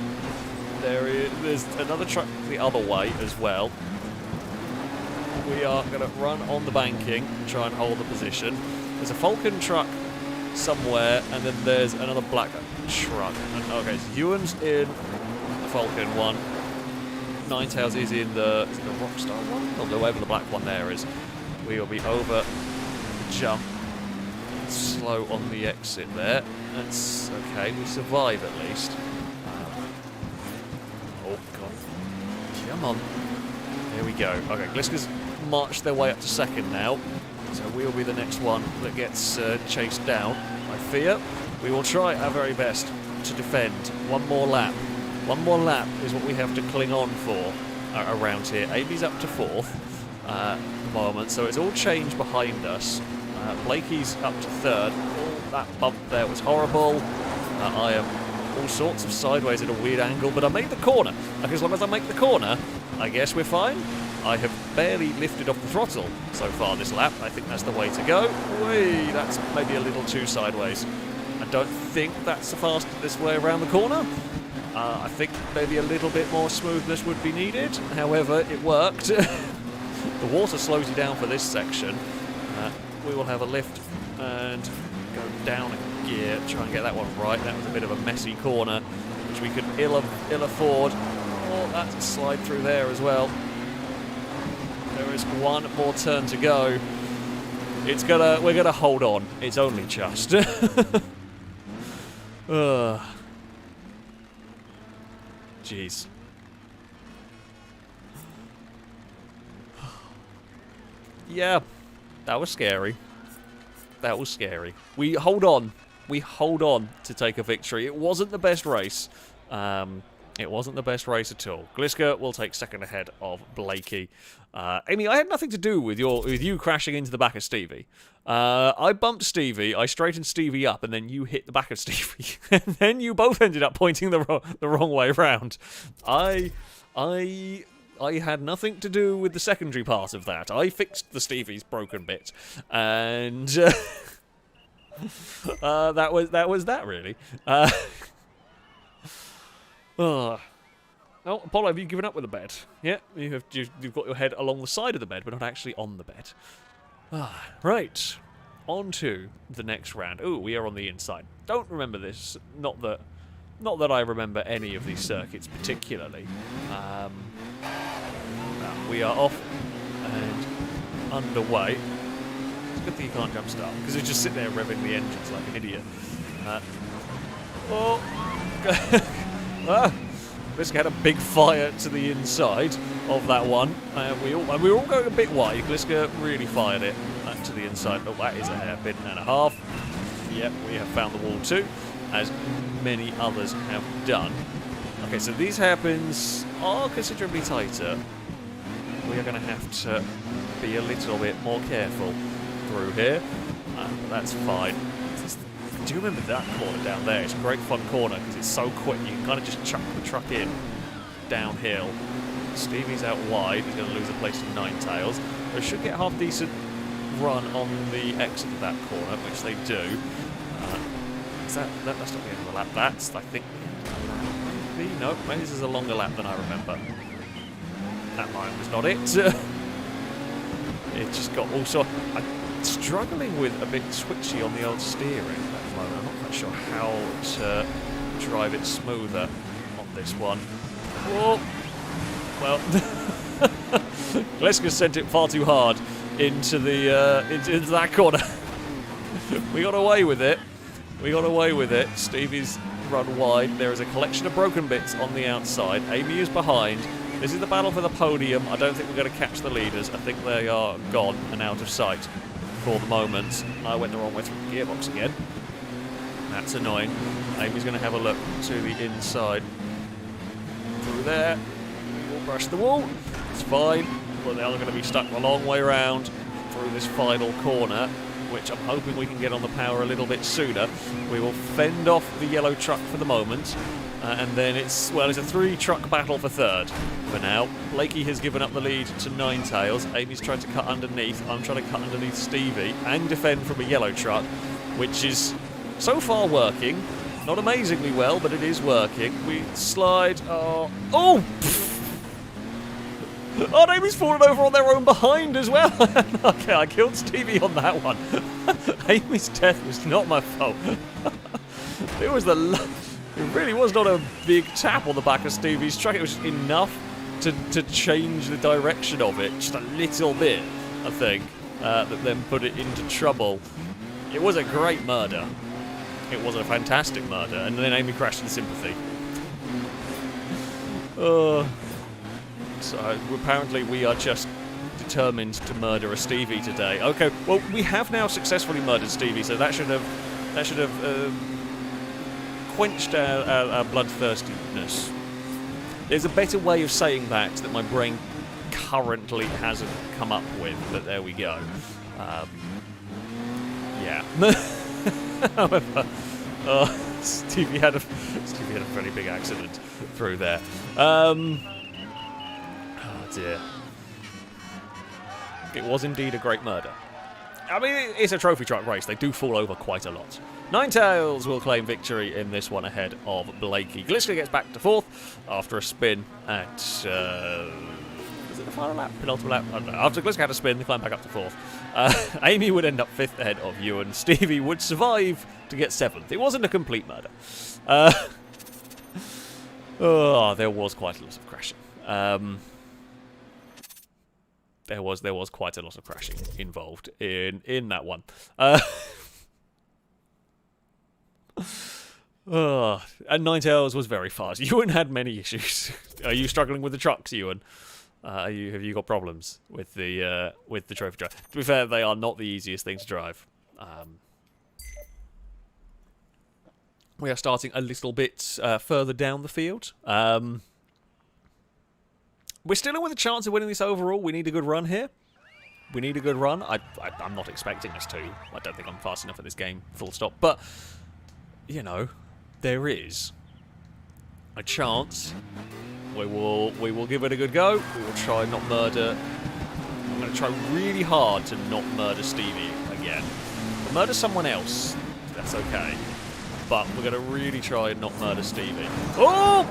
There's another truck the other way as well. We are going to run on the banking and try and hold the position. There's a Falcon truck somewhere, and then there's another black truck. And, okay, so Ewan's in the Falcon one. Ninetails is in the Rockstar one? Or whatever the black one there is. We will be over the jump. Slow on the exit there. That's okay, we survive at least. Oh, God. Come on. There we go. Okay, Gliska's marched their way up to second now. So we'll be the next one that gets chased down, I fear. We will try our very best to defend. One more lap. One more lap is what we have to cling on for around here. AB's up to fourth at the moment, so it's all changed behind us. Blakey's up to third. Oh, that bump there was horrible. I am all sorts of sideways at a weird angle, but I made the corner. Like, as long as I make the corner, I guess we're fine. I have barely lifted off the throttle so far this lap. I think that's the way to go. Whee, that's maybe a little too sideways. I don't think that's the fastest way around the corner. I think maybe a little bit more smoothness would be needed. However, it worked. The water slows you down for this section. We will have a lift and go down a gear, try and get that one right. That was a bit of a messy corner, which we could ill afford. Oh, that's a slide through there as well. There is one more turn to go. We're gonna hold on. It's only just. Jeez. Yeah, that was scary. That was scary. We hold on. We hold on to take a victory. It wasn't the best race. It wasn't the best race at all. Gliska will take second ahead of Blakey. Amy, I had nothing to do with you crashing into the back of Stevie. I bumped Stevie, I straightened Stevie up, and then you hit the back of Stevie. And then you both ended up pointing the wrong way around. I had nothing to do with the secondary part of that. I fixed the Stevie's broken bit, and that was that really. Oh, Apollo, have you given up with the bed? Yeah, you've got your head along the side of the bed, but not actually on the bed. Right. On to the next round. Ooh, we are on the inside. Don't remember this. Not that I remember any of these circuits particularly. We are off and underway. It's a good thing you can't jump start, because you just sit there revving the engines like an idiot. Gliska had a big fire to the inside of that one. We were all going a bit wide. Gliska really fired it to the inside. Oh, that is a hairpin and a half. Yep, we have found the wall too, as many others have done. Okay, so these hairpins are considerably tighter. We are going to have to be a little bit more careful through here, but that's fine. Do you remember that corner down there? It's a great fun corner because it's so quick. You can kind of just chuck the truck in downhill. Stevie's out wide. He's going to lose a place to Nine Tails. They should get a half decent run on the exit of that corner, which they do. That's not the end of the lap. That's, I think, maybe. No, maybe this is a longer lap than I remember. That line was not it. It just got also. I'm struggling with a bit twitchy on the old steering at the moment. I'm not quite sure how to drive it smoother on this one. Whoa! Well, Gliska sent it far too hard into the into that corner. We got away with it. We got away with it. Stevie's run wide. There is a collection of broken bits on the outside. Amy is behind. This is the battle for the podium. I don't think we're going to catch the leaders. I think they are gone and out of sight for the moment. I went the wrong way through the gearbox again. That's annoying. Amy's going to have a look to the inside. Through there. We'll brush the wall. It's fine. But now they're going to be stuck a long way around through this final corner, which I'm hoping we can get on the power a little bit sooner. We will fend off the yellow truck for the moment. And then it's a 3-truck battle for third for now. Blakey has given up the lead to Nine Tails. Amy's trying to cut underneath. I'm trying to cut underneath Stevie and defend from a yellow truck, which is so far working. Not amazingly well, but it is working. We slide. Oh! Oh, Amy's fallen over on their own behind as well. Okay, I killed Stevie on that one. Amy's death was not my fault. It was It really was not a big tap on the back of Stevie's truck. It was enough to change the direction of it, just a little bit, I think, that then put it into trouble. It was a great murder. It was a fantastic murder, and then Amy crashed in sympathy. So apparently we are just determined to murder a Stevie today. Okay, well, we have now successfully murdered Stevie, so that should have quenched our bloodthirstiness. There's a better way of saying that my brain currently hasn't come up with, but there we go. Yeah. However, Stevie had a pretty big accident through there. Oh dear. It was indeed a great murder. I mean, it's a trophy truck race. They do fall over quite a lot. Nine Tails will claim victory in this one ahead of Blakey. Gliska gets back to fourth after a spin at... is it the final lap? Penultimate lap? I don't know. After Gliska had a spin, they climb back up to fourth. Amy would end up fifth ahead of Ewan. Stevie would survive to get seventh. It wasn't a complete murder. There was quite a lot of crashing. There was quite a lot of crashing involved in that one. And Nine Tails was very fast. Ewan had many issues. Are you struggling with the trucks, Ewan? Have you got problems with the trophy truck? To be fair, they are not the easiest thing to drive. We are starting a little bit further down the field. We're still in with a chance of winning this overall. We need a good run here. We need a good run. I'm not expecting us to. I don't think I'm fast enough at this game, full stop. But, you know, there is a chance. We will give it a good go. We will try and not murder. I'm going to try really hard to not murder Stevie again. If I murder someone else, that's okay. But we're going to really try and not murder Stevie. Oh!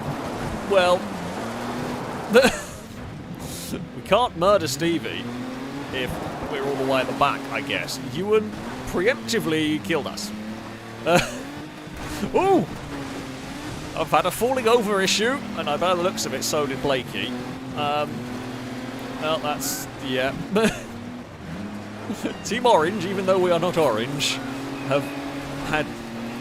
Well, we can't murder Stevie if we're all the way at the back, I guess. Ewan preemptively killed us. Ooh! I've had a falling over issue, and by the looks of it, so did Blakey. Well, that's... yeah. Team Orange, even though we are not orange, have had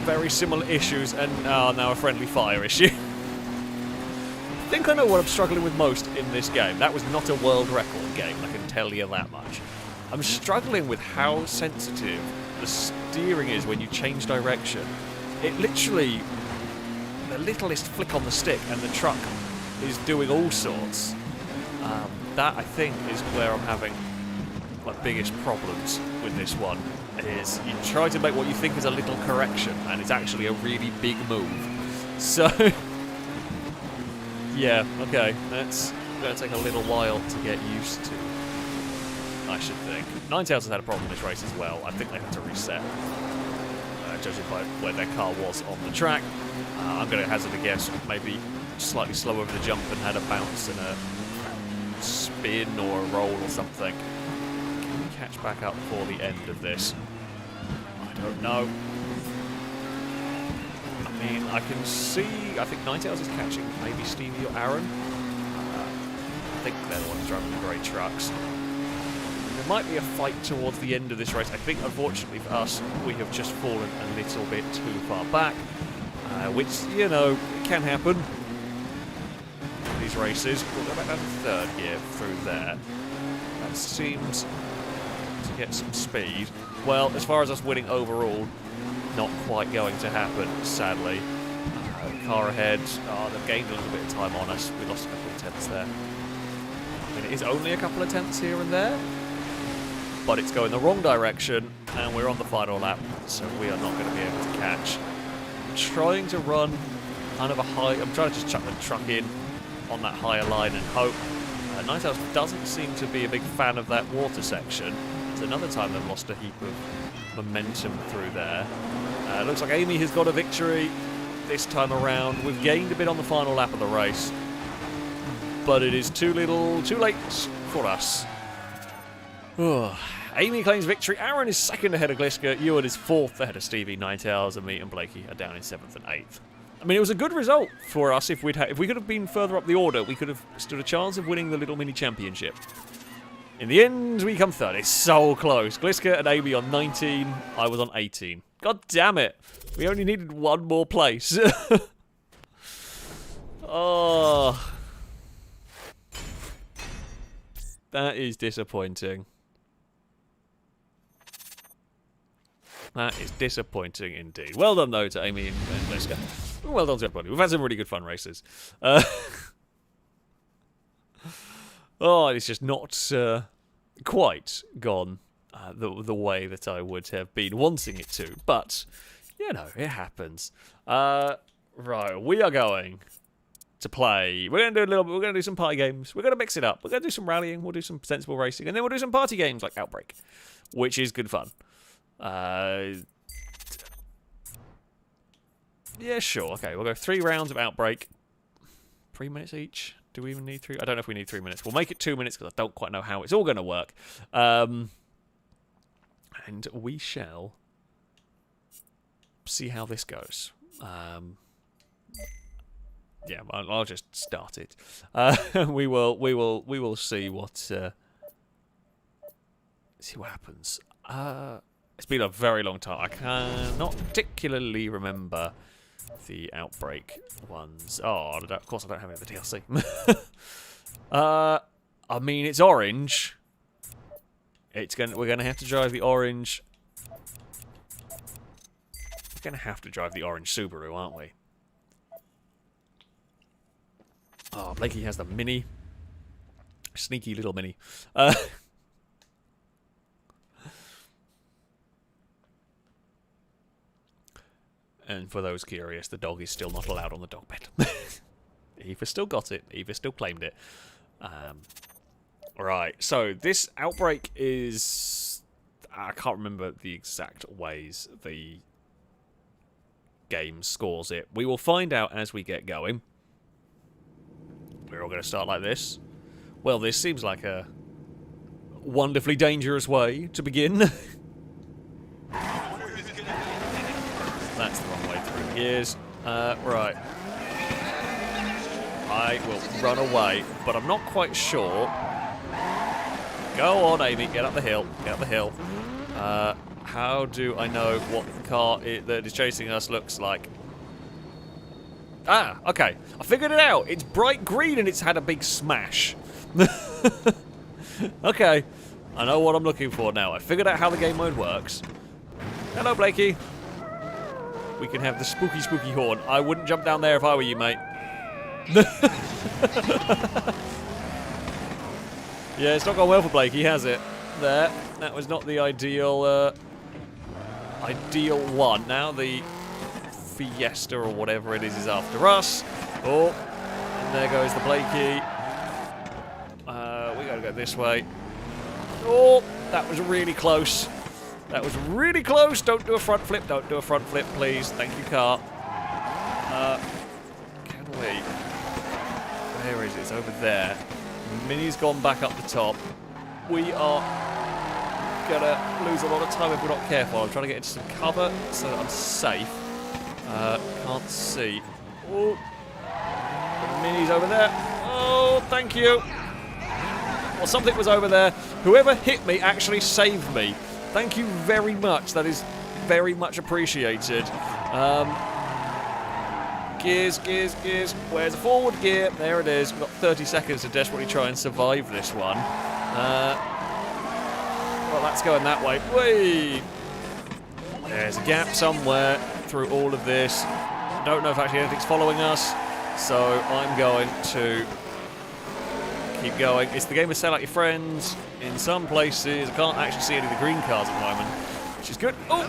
very similar issues and are now a friendly fire issue. I think I know what I'm struggling with most in this game. That was not a world record game, I can tell you that much. I'm struggling with how sensitive the steering is when you change direction. It literally... the littlest flick on the stick and the truck is doing all sorts. That, I think, is where I'm having my biggest problems with this one, is you try to make what you think is a little correction, and it's actually a really big move. So, yeah, okay, that's going to take a little while to get used to, I should think. Ninetales has had a problem in this race as well. I think they had to reset, judging by where their car was on the track. I'm going to hazard a guess, maybe slightly slow over the jump and had a bounce and a spin or a roll or something. Can we catch back up before the end of this? I don't know. I mean, I can see... I think Ninetales is catching maybe Stevie or Aaron. I think they're the ones driving the grey trucks. There might be a fight towards the end of this race. I think, unfortunately for us, we have just fallen a little bit too far back. Which, you know, can happen in these races. We'll go back down to third gear through there. That seems to get some speed. Well, as far as us winning overall, not quite going to happen, sadly. Car ahead. Oh, they've gained a little bit of time on us. We lost a couple of tenths there. I mean, it is only a couple of tenths here and there, but it's going the wrong direction, and we're on the final lap, so we are not going to be able to catch. Trying to run kind of a high... I'm trying to just chuck the truck in on that higher line and hope. Ninetales doesn't seem to be a big fan of that water section. It's another time they've lost a heap of momentum through there. Looks like Amy has got a victory this time around. We've gained a bit on the final lap of the race, but it is too late for us. Amy claims victory. Aaron is second ahead of Gliska. Ewan is fourth ahead of Stevie. Ninetales and me and Blakey are down in seventh and eighth. I mean, it was a good result for us. If we could have been further up the order, we could have stood a chance of winning the little mini championship. In the end, we come third. It's so close. Gliska and Amy on 19. I was on 18. God damn it. We only needed one more place. Oh. That is disappointing. That is disappointing indeed. Well done, though, to Amy and Gliska. Well done to everybody. We've had some really good fun races. Oh, it's just not quite gone the way that I would have been wanting it to. But, you know, it happens. Right, we are going to play. We're going to do a little bit. We're going to do some party games. We're going to mix it up. We're going to do some rallying. We'll do some sensible racing. And then we'll do some party games like Outbreak, which is good fun. Yeah, sure. Okay, we'll go 3 rounds of Outbreak. 3 minutes each. Do we even need 3? I don't know if we need 3 minutes. We'll make it 2 minutes because I don't quite know how it's all going to work. And we shall see how this goes. Yeah, I'll just start it. We will see what happens. It's been a very long time. I cannot particularly remember the Outbreak ones. Oh, of course I don't have any of the DLC. I mean, it's orange. We're gonna have to drive the orange. We're gonna have to drive the orange Subaru, aren't we? Oh, Blakey has the Mini. Sneaky little Mini. And for those curious, the dog is still not allowed on the dog bed. Eva still got it. Eva still claimed it. Right, so this Outbreak is... I can't remember the exact ways the game scores it. We will find out as we get going. We're all going to start like this. Well, this seems like a wonderfully dangerous way to begin. That's the wrong way through. Gears. Right. I will run away, but I'm not quite sure. Go on, Amy. Get up the hill. Get up the hill. How do I know what the car that is chasing us looks like? Ah, okay. I figured it out. It's bright green and it's had a big smash. Okay. I know what I'm looking for now. I figured out how the game mode works. Hello, Blakey. We can have the spooky, spooky horn. I wouldn't jump down there if I were you, mate. Yeah, it's not gone well for Blakey, has it? There. That was not the ideal, ideal one. Now the Fiesta or whatever it is after us. Oh, and there goes the Blakey. We gotta go this way. Oh, that was really close. That was really close. Don't do a front flip. Don't do a front flip, please. Thank you, car. Can we? Where is it? It's over there. Mini's gone back up the top. We are gonna lose a lot of time if we're not careful. I'm trying to get into some cover so that I'm safe. Can't see. Oh, the Mini's over there. Oh, thank you. Well, something was over there. Whoever hit me actually saved me. Thank you very much. That is very much appreciated. Gears, gears, gears. Where's the forward gear? There it is. We've got 30 seconds to desperately try and survive this one. Well, that's going that way. Whee! There's a gap somewhere through all of this. I don't know if actually anything's following us, so I'm going to keep going. It's the game of Sell Out Your Friends. In some places, I can't actually see any of the green cars at the moment, which is good. Oh!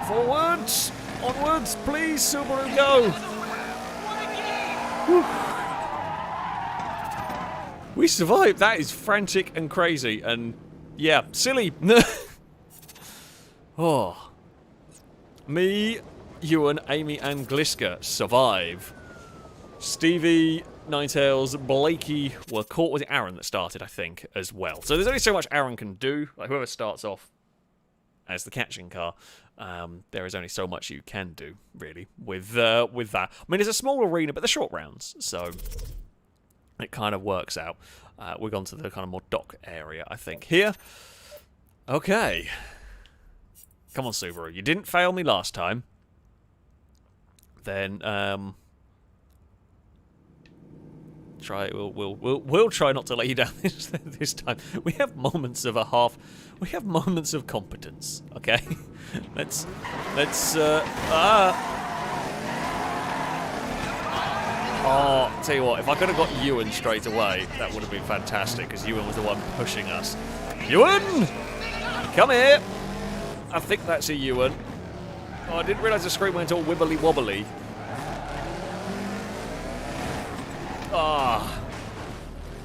Whoa! Forwards! Onwards, please, Subaru, go! Whew. We survived. That is frantic and crazy, and yeah, silly. Oh, me, Ewan, Amy, and Gliska survive. Stevie, Ninetales, Blakey were caught. Was it Aaron that started? I think as well. So there's only so much Aaron can do. Like whoever starts off as the catching car. There is only so much you can do, really, with that. I mean, it's a small arena, but they're short rounds, so it kind of works out. We've gone to the kind of more dock area, I think. Here. Okay. Come on, Subaru. You didn't fail me last time. Then, we'll try not to let you down this time. We have moments of we have moments of competence, okay? let's Oh, tell you what, if I could have got Ewan straight away, that would have been fantastic, because Ewan was the one pushing us. Ewan! Come here! I think that's a Ewan. Oh, I didn't realise the screen went all wibbly wobbly. Ah.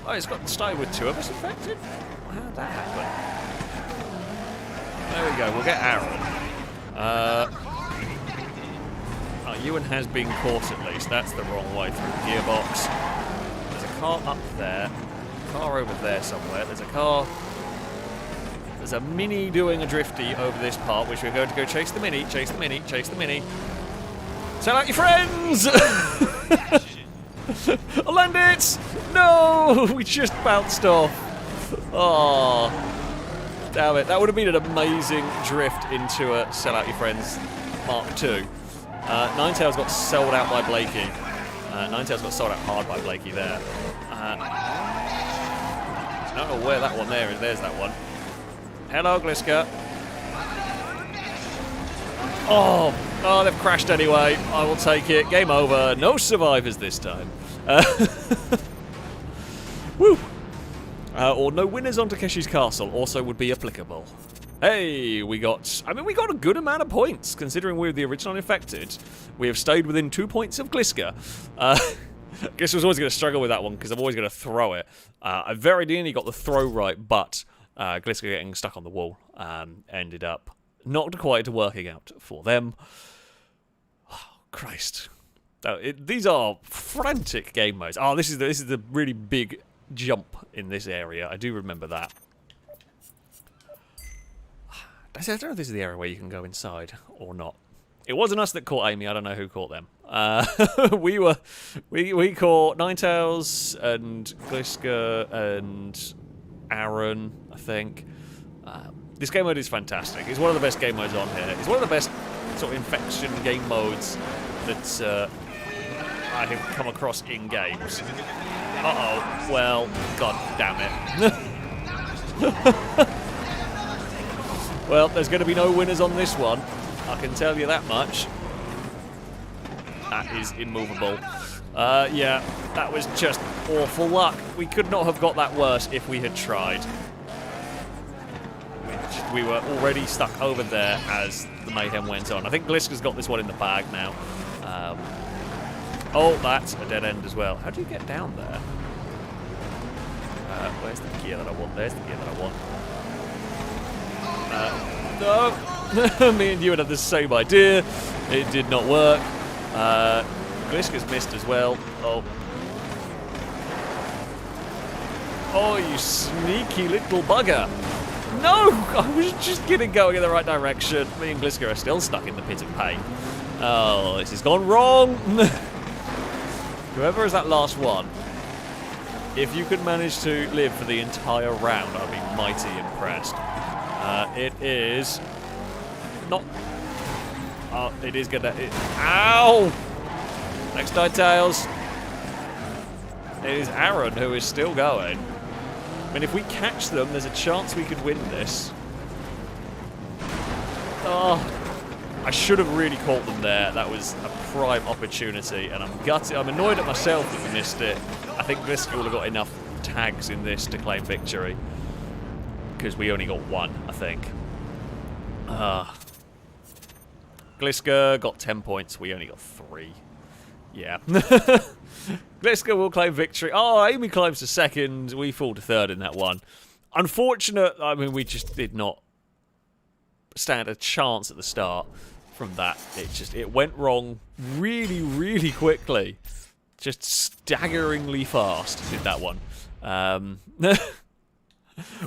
Oh, it's got started with two of us infected? How did that happen? There we go, we'll get Aaron. Oh, Ewan has been caught at least. That's the wrong way through the gearbox. There's a car up there. A car over there somewhere. There's a car. There's a Mini doing a drifty over this part, which we're going to go chase the Mini, chase the Mini, chase the Mini. Sell out your friends! I'll land it! No! We just bounced off. Oh. Damn it. That would have been an amazing drift into a Sell Out Your Friends Mark II. Ninetales got sold out by Blakey. Ninetales got sold out hard by Blakey there. I don't know where that one there is. There's that one. Hello, Gliska. Oh, they've crashed anyway. I will take it. Game over. No survivors this time. Woo! Or no winners on Takeshi's Castle also would be applicable. Hey, we got a good amount of points, considering we're the original infected. We have stayed within 2 points of Gliska. I guess I was always going to struggle with that one, because I'm always going to throw it. I very nearly got the throw right, but Gliska getting stuck on the wall ended up not quite working out for them. Oh, Christ. These are frantic game modes. Oh, this is the really big jump in this area. I do remember that. I don't know if this is the area where you can go inside or not. It wasn't us that caught Amy. I don't know who caught them. We caught Ninetales and Gliska and Aaron, I think. This game mode is fantastic. It's one of the best game modes on here. It's one of the best sort of infection game modes that I have come across in games. Uh-oh. Well, god damn it. Well, there's going to be no winners on this one. I can tell you that much. That is immovable. Yeah, that was just awful luck. We could not have got that worse if we had tried. We were already stuck over there as the mayhem went on. I think Gliska's got this one in the bag now. Oh, that's a dead end as well. How do you get down there? Where's the gear that I want? There's the gear that I want. No! Me and you had the same idea. It did not work. Gliska's missed as well. Oh. Oh, you sneaky little bugger. No! I was just going in the right direction. Me and Gliska are still stuck in the pit of pain. Oh, this has gone wrong. Whoever is that last one, if you could manage to live for the entire round, I'd be mighty impressed. It is not. Oh, it is gonna. Ow! Next Ninetales. It is Aaron who is still going. I mean, if we catch them, there's a chance we could win this. Oh, I should have really caught them there. That was a prime opportunity, and I'm gutted. I'm annoyed at myself that we missed it. I think Gliska will have got enough tags in this to claim victory. Because we only got one, I think. Gliska got 10 points. We only got 3. Yeah. Gliska will claim victory. Oh, Amy climbs to second. We fall to third in that one. Unfortunate. I mean, we just did not stand a chance at the start from that. It went wrong really, really quickly. Just staggeringly fast did that one.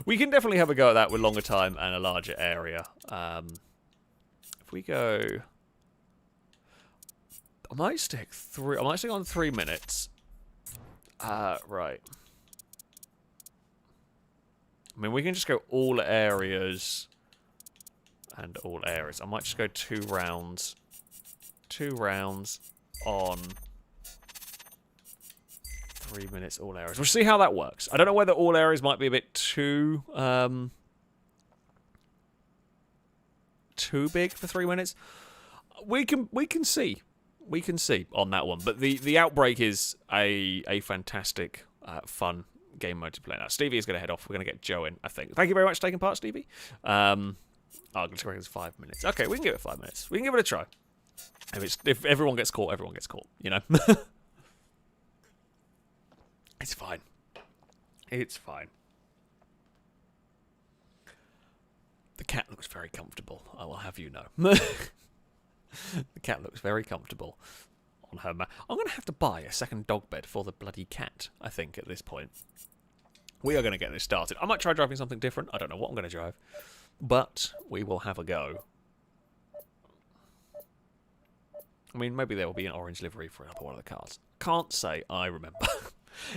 We can definitely have a go at that with longer time and a larger area. If we go, I might stick on 3 minutes. Right. I mean, we can just go all areas and all areas. I might just go 2 rounds. 2 rounds on 3 minutes, all areas. We'll see how that works. I don't know whether all areas might be a bit too big for 3 minutes. We can see. We can see on that one. But the Outbreak is a fantastic, fun game mode to play. Now, Stevie is going to head off. We're going to get Joe in, I think. Thank you very much for taking part, Stevie. Let's go 5 minutes. Okay, we can give it 5 minutes. We can give it a try. If everyone gets caught, everyone gets caught, you know? It's fine. It's fine. The cat looks very comfortable, I will have you know. The cat looks very comfortable on her mat. I'm going to have to buy a second dog bed for the bloody cat, I think, at this point. We are going to get this started. I might try driving something different. I don't know what I'm going to drive. But we will have a go. I mean, maybe there will be an orange livery for another one of the cars. Can't say I remember.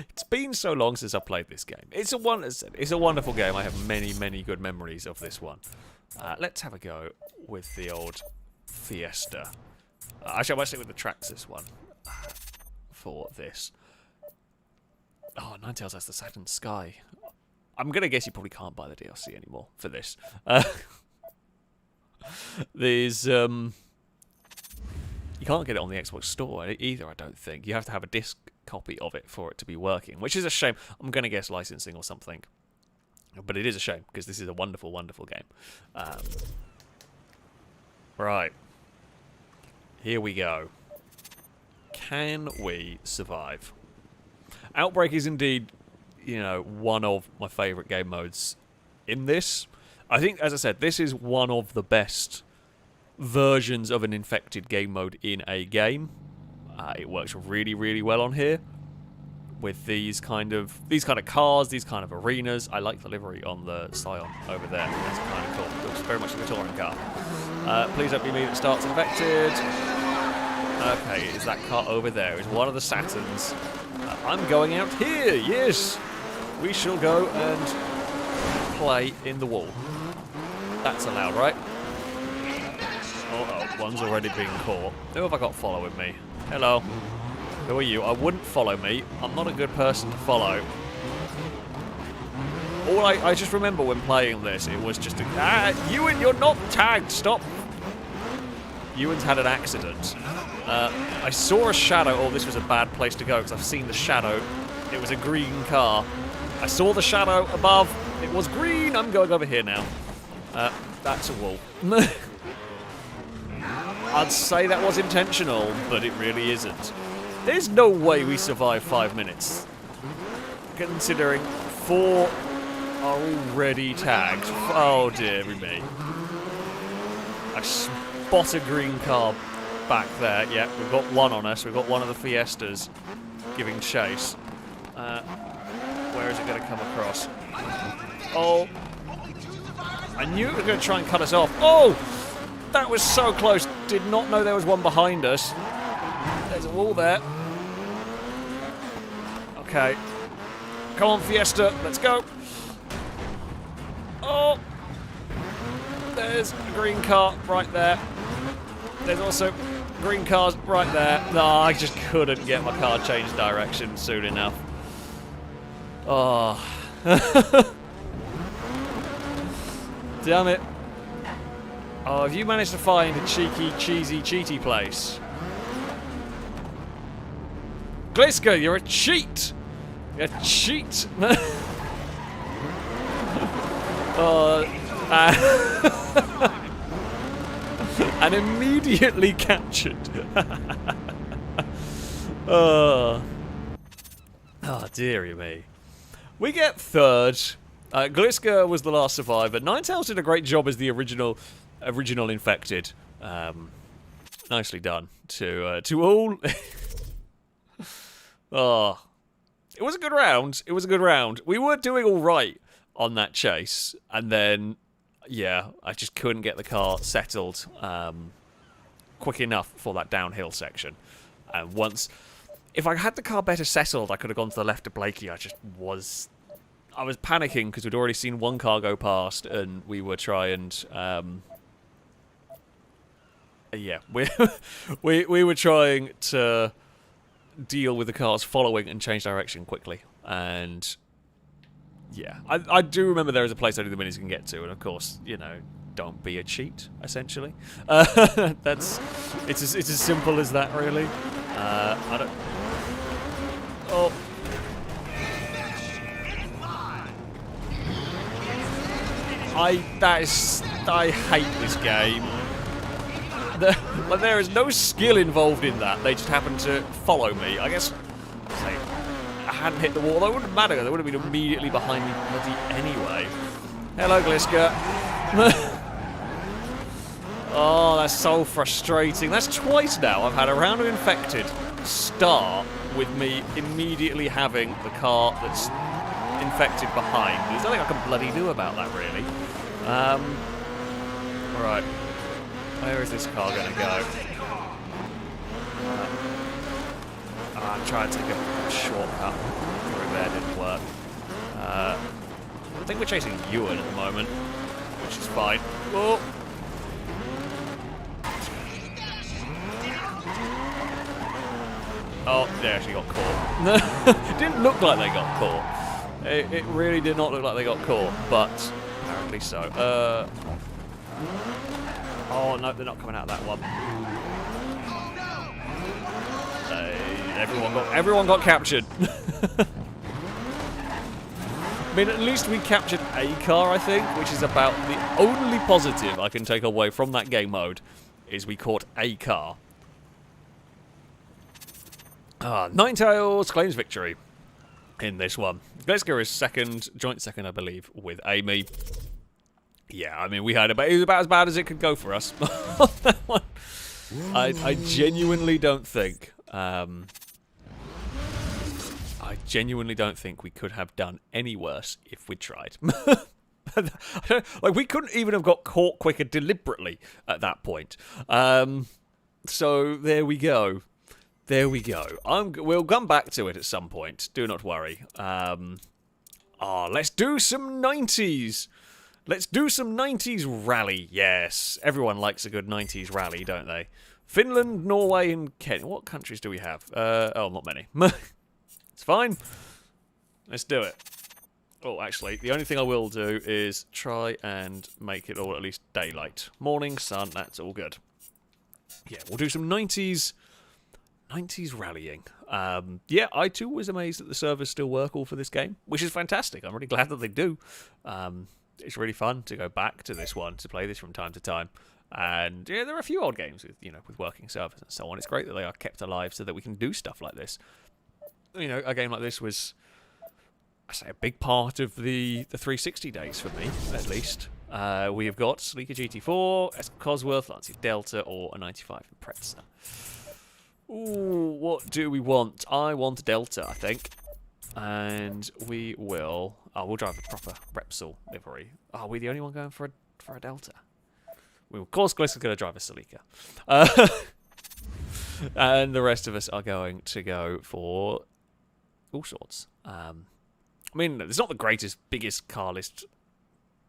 It's been so long since I played this game. It's a wonderful game. I have many, many good memories of this one. Let's have a go with the old Fiesta. Actually, I might stick with the Traxxas one for this. Oh, Ninetales has the Saturn Sky. I'm going to guess you probably can't buy the DLC anymore for this. There's... You can't get it on the Xbox Store either, I don't think. You have to have a disc copy of it for it to be working, which is a shame. I'm going to guess licensing or something. But it is a shame, because this is a wonderful, wonderful game. Right. Here we go. Can we survive? Outbreak is indeed, you know, one of my favourite game modes in this. I think, as I said, this is one of the best versions of an infected game mode in a game. It works really, really well on here with these kind of cars, these kind of arenas. I like the livery on the Scion over there. That's kind of cool. It looks very much like a touring car. Please don't be me that starts infected. Okay, is that car over there? Is one of the Saturns. I'm going out here. Yes, we shall go and play in the wall. That's allowed, right? Oh, one's already been caught. Who have I got following me? Hello. Who are you? I wouldn't follow me. I'm not a good person to follow. All I just remember when playing this, it was just Ewan, you're not tagged. Stop. Ewan's had an accident. I saw a shadow. Oh, this was a bad place to go because I've seen the shadow. It was a green car. I saw the shadow above. It was green. I'm going over here now. That's a wall. I'd say that was intentional, but it really isn't. There's no way we survive 5 minutes. Considering 4 are already tagged. Oh dear me. I spot a green car back there. Yeah, we've got one on us. We've got one of the Fiestas giving chase. Where is it going to come across? Oh. I knew it was going to try and cut us off. Oh! That was so close. Did not know there was one behind us. There's a wall there. Okay. Come on, Fiesta. Let's go. Oh! There's a green car right there. There's also green cars right there. No, I just couldn't get my car changed direction soon enough. Oh. Damn it. Oh, have you managed to find a cheeky, cheesy, cheaty place? Gliska, you're a cheat! You're a cheat! And immediately captured. Oh, dearie me. We get third. Gliska was the last survivor. Ninetales did a great job as the original infected. Nicely done to all. Oh, it was a good round. It was a good round. We were doing all right on that chase, and then yeah, I just couldn't get the car settled quick enough for that downhill section. And if I had the car better settled, I could have gone to the left of Blakey. I was panicking because we'd already seen one car go past, and we were trying. Yeah, we were trying to deal with the cars following and change direction quickly. And yeah, I do remember there is a place only the minis can get to, and of course, you know, don't be a cheat. Essentially, it's as simple as that, really. I don't. Oh. I hate this game. There is no skill involved in that. They just happen to follow me. I guess say I hadn't hit the wall. That wouldn't matter. They would have been immediately behind me bloody anyway. Hello, Gliska. Oh, that's so frustrating. That's twice now I've had a round of infected start with me immediately having the car that's infected behind. There's nothing I can bloody do about that, really. Right. Where is this car going to go? I'm trying to take a shortcut through there. Didn't work. I think we're chasing Ewan at the moment, which is fine. Oh. Oh, they actually got caught. Didn't look like they got caught. It really did not look like they got caught, but apparently so. Oh no, they're not coming out of that one. Everyone got captured. I mean, at least we captured a car, I think, which is about the only positive I can take away from that game mode, is we caught a car. Ninetales claims victory in this one. Gliska is second, joint second, I believe, with Amy. Yeah, I mean, it was about as bad as it could go for us on that one. I genuinely don't think I genuinely don't think we could have done any worse if we tried. Like, we couldn't even have got caught quicker deliberately at that point. So there we go. There we go. We'll come back to it at some point. Do not worry. Let's do some 90s. Let's do some 90s rally. Yes, everyone likes a good 90s rally, don't they? Finland, Norway, and Kenya. What countries do we have? Not many. It's fine. Let's do it. Oh, actually, the only thing I will do is try and make it all at least daylight. Morning, sun, that's all good. Yeah, we'll do some 90s rallying. Yeah, I too was amazed that the servers still work all for this game, which is fantastic. I'm really glad that they do. It's really fun to go back to this one, to play this from time to time. And yeah, there are a few old games with, with working servers and so on. It's great that they are kept alive so that we can do stuff like this. A game like this was, I say, a big part of the 360 days for me, at least. We have got Celica GT4, Cosworth, Lancia Delta, or a 95 Impreza. Ooh, what do we want? I want a Delta, I think. And we will... we'll drive a proper Repsol livery. Are we the only one going for a Delta? We will, of course, going to drive a Celica. And the rest of us are going to go for all sorts. I mean, it's not the greatest, biggest car list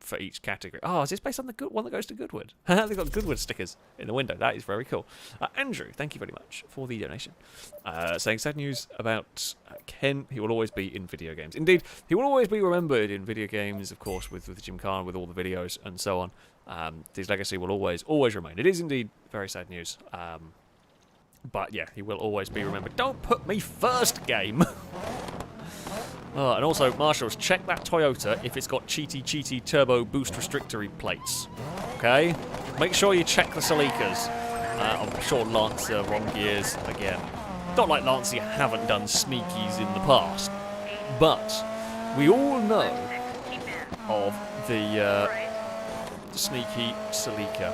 for each category. Oh, is this based on the one that goes to Goodwood? They've got Goodwood stickers in the window. That is very cool. Andrew, thank you very much for the donation. Saying sad news about Ken. He will always be in video games. Indeed, he will always be remembered in video games, of course, with Gymkhana, with all the videos and so on. His legacy will always remain. It is indeed very sad news. But yeah, he will always be remembered. Don't put me first, game! And also, marshals, check that Toyota if it's got cheaty turbo boost restrictory plates. Okay? Make sure you check the Celicas. I'm sure Lancia wrong gears again. Not like Lancia haven't done sneakies in the past, but we all know of the sneaky Celica.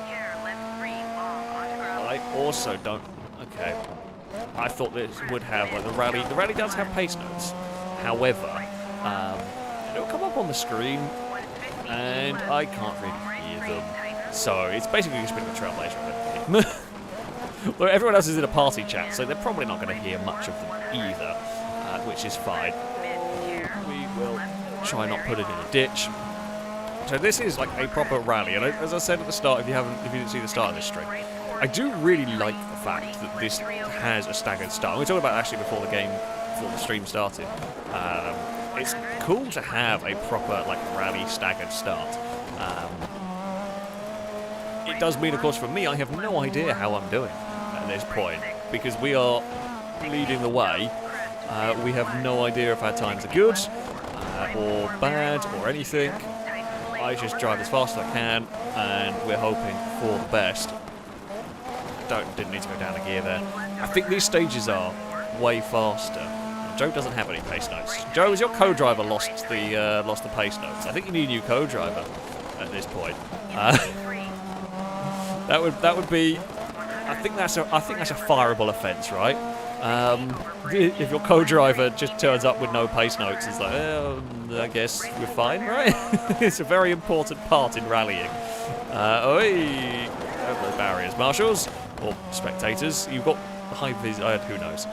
I also don't... Okay. I thought this would have, like, the rally. The rally does have pace notes. However, it'll come up on the screen, and I can't really hear them. So it's basically just a bit of a Trailblazer, I think. Well, everyone else is in a party chat, so they're probably not going to hear much of them either, which is fine. We will try not put it in a ditch. So this is like a proper rally, and as I said at the start, if you didn't see the start of this stream, I do really like the fact that this has a staggered start. We talked about actually before the stream started. It's cool to have a proper rally staggered start. It does mean, of course, for me, I have no idea how I'm doing at this point because we are leading the way. We have no idea if our times are good or bad or anything. I just drive as fast as I can, and we're hoping for the best. Didn't need to go down a gear there. I think these stages are way faster. Joe doesn't have any pace notes. Joe, has your co-driver lost the pace notes? I think you need a new co-driver at this point. That would be. I think that's a fireable offence, right? If your co-driver just turns up with no pace notes, it's like, I guess we're fine, right? It's a very important part in rallying. Over those barriers, marshals or spectators. You've got high vis. Who knows?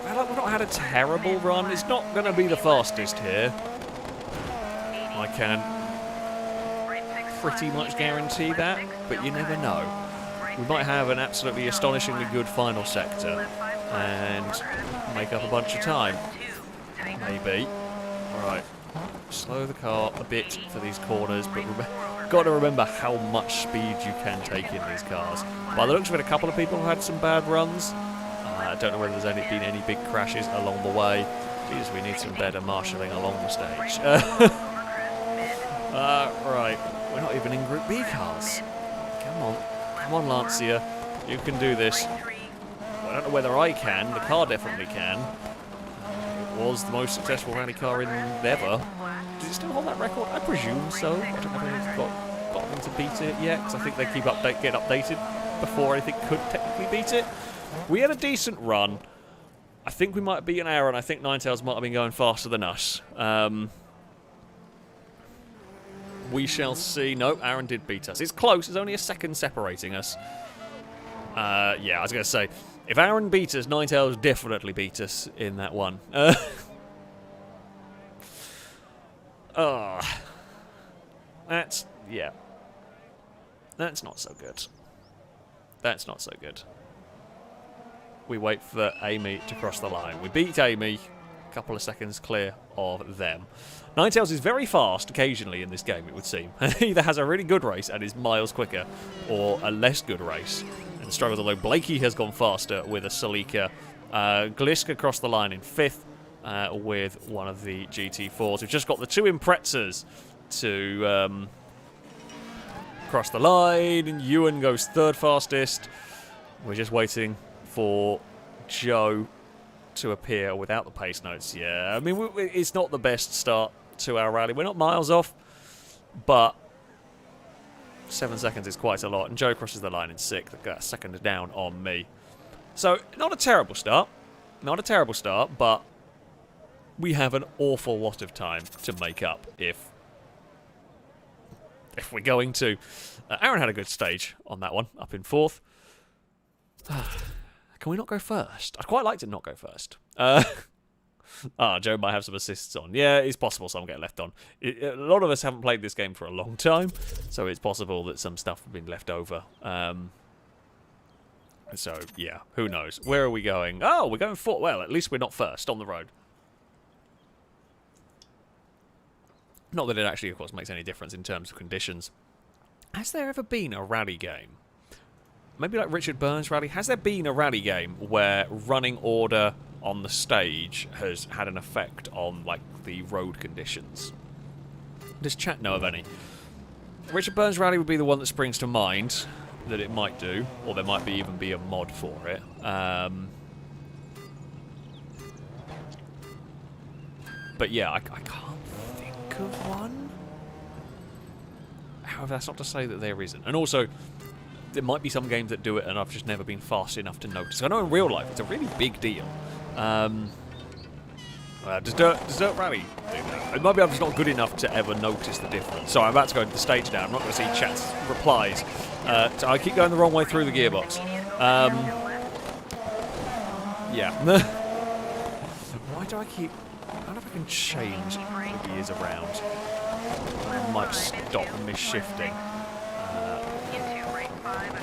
We've not had a terrible run. It's not going to be the fastest here. I can pretty much guarantee that, but you never know. We might have an absolutely astonishingly good final sector and make up a bunch of time. Maybe. Alright. Slow the car a bit for these corners, but got to remember how much speed you can take in these cars. By the looks of it, a couple of people have had some bad runs. I don't know whether there's been any big crashes along the way. Jesus, we need some better marshalling along the stage. Right. We're not even in Group B cars. Come on, Lancia. You can do this. I don't know whether I can. The car definitely can. It was the most successful rally car in ever. Does it still hold that record? I presume so. I don't know if it's got them to beat it yet, because I think they get updated before anything could technically beat it. We had a decent run. I think we might have beaten Aaron. I think Ninetales might have been going faster than us. We shall see. No, Aaron did beat us. It's close. There's only a second separating us. Yeah, I was going to say, if Aaron beat us, Ninetales definitely beat us in that one. That's, yeah. That's not so good. That's not so good. We wait for Amy to cross the line. We beat Amy, a couple of seconds clear of them. Ninetales is very fast occasionally in this game, it would seem. He either has a really good race and is miles quicker, or a less good race and struggles, although Blakey has gone faster with a Salika. Glisk across the line in 5th with one of the GT4s. We've just got the 2 Imprezas to cross the line, and Ewan goes 3rd fastest. We're just waiting for Joe to appear without the pace notes. Yeah, I mean, it's not the best start to our rally. We're not miles off, but 7 seconds is quite a lot. And Joe crosses the line in 6th, got a second down on me. So, not a terrible start. Not a terrible start, but we have an awful lot of time to make up if we're going to. Aaron had a good stage on that one, up in 4th. Can we not go first? I'd quite like to not go first. Joe might have some assists on. Yeah, it's possible some get left on. A lot of us haven't played this game for a long time, so it's possible that some stuff has been left over. So, yeah, who knows? Where are we going? Oh, we're going 4th. Well, at least we're not first on the road. Not that it actually, of course, makes any difference in terms of conditions. Has there ever been a rally game? Maybe like Richard Burns' rally? Has there been a rally game where running order on the stage has had an effect on, like, the road conditions? Does chat know of any? Richard Burns' rally would be the one that springs to mind that it might do, or there might even be a mod for it. But yeah, I can't think of one. However, that's not to say that there isn't. And also, there might be some games that do it and I've just never been fast enough to notice. I know in real life it's a really big deal. Does Dirt Rally do that? Maybe I'm just not good enough to ever notice the difference. So I'm about to go to the stage now. I'm not going to see chat's replies. So I keep going the wrong way through the gearbox. Yeah. Why do I keep... I don't know if I can change the gears around. I might stop mis-shifting.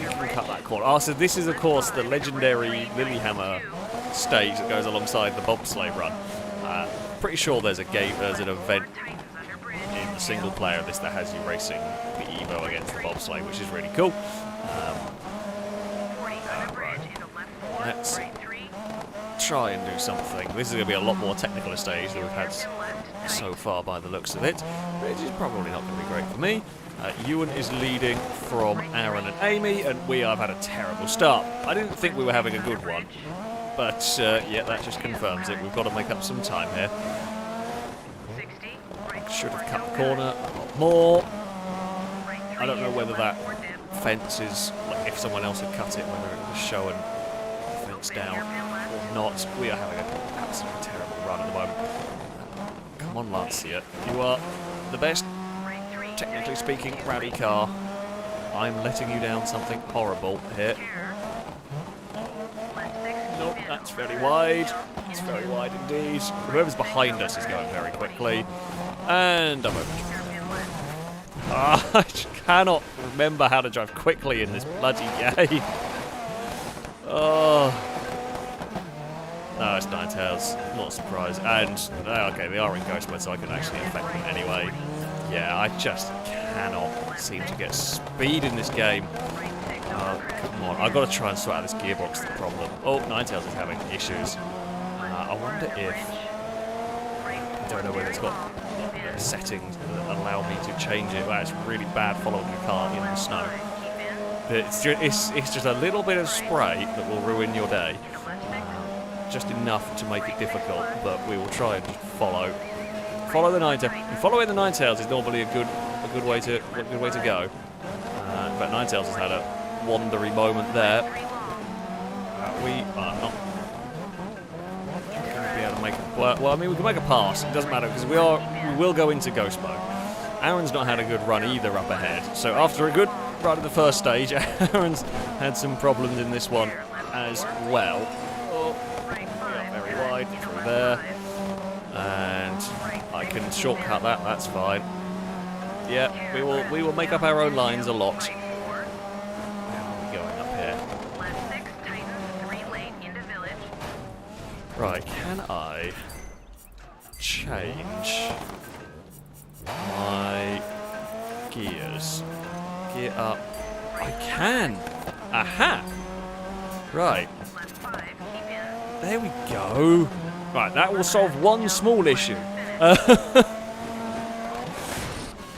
You can cut that corner. Oh, so this is, of course, the legendary Lilyhammer stage that goes alongside the bobsleigh run. Pretty sure there's an event in the single player of this that has you racing the Evo against the bobsleigh, which is really cool. Right. Let's try and do something. This is going to be a lot more technical a stage than we've had so far by the looks of it, which is probably not going to be great for me. Ewan is leading from Aaron and Amy, and we have had a terrible start. I didn't think we were having a good one, but yeah, that just confirms it. We've got to make up some time here. Should have cut the corner a lot more. I don't know whether that fence is, like, if someone else had cut it, whether it was showing the fence down or not. We are having an absolutely terrible run at the moment. Come on, Lancia. You are the best, technically speaking, rally car. I'm letting you down something horrible here. Nope, that's very wide. It's very wide indeed. Whoever's behind us is going very quickly. And I'm over. I just cannot remember how to drive quickly in this bloody game. Oh. No, it's Ninetales. Not surprised. And, okay, they are in ghost mode, so I can actually affect them anyway. Yeah, I just cannot seem to get speed in this game. Oh, come on. I've got to try and sort out this gearbox, the problem. Oh, Ninetales is having issues. I wonder if... I don't know whether it's got settings that allow me to change it. Well, it's really bad following a car in the snow. It's just a little bit of spray that will ruin your day. Just enough to make it difficult, but we will try and just follow the Ninetales. Following the Ninetales is normally a good way to go. But Ninetales has had a wandery moment there. We but not going to be able to make it. Well, I mean, we can make a pass. It doesn't matter because we will go into ghost mode. Aaron's not had a good run either up ahead. So after a good run at the first stage, Aaron's had some problems in this one as well. Oh, very wide through there, and I can shortcut that. That's fine. Yeah, we will make up our own lines a lot. How are we going up here? Right, can I change my gears? Gear up. I can! Aha! Right. There we go. Right, that will solve one small issue.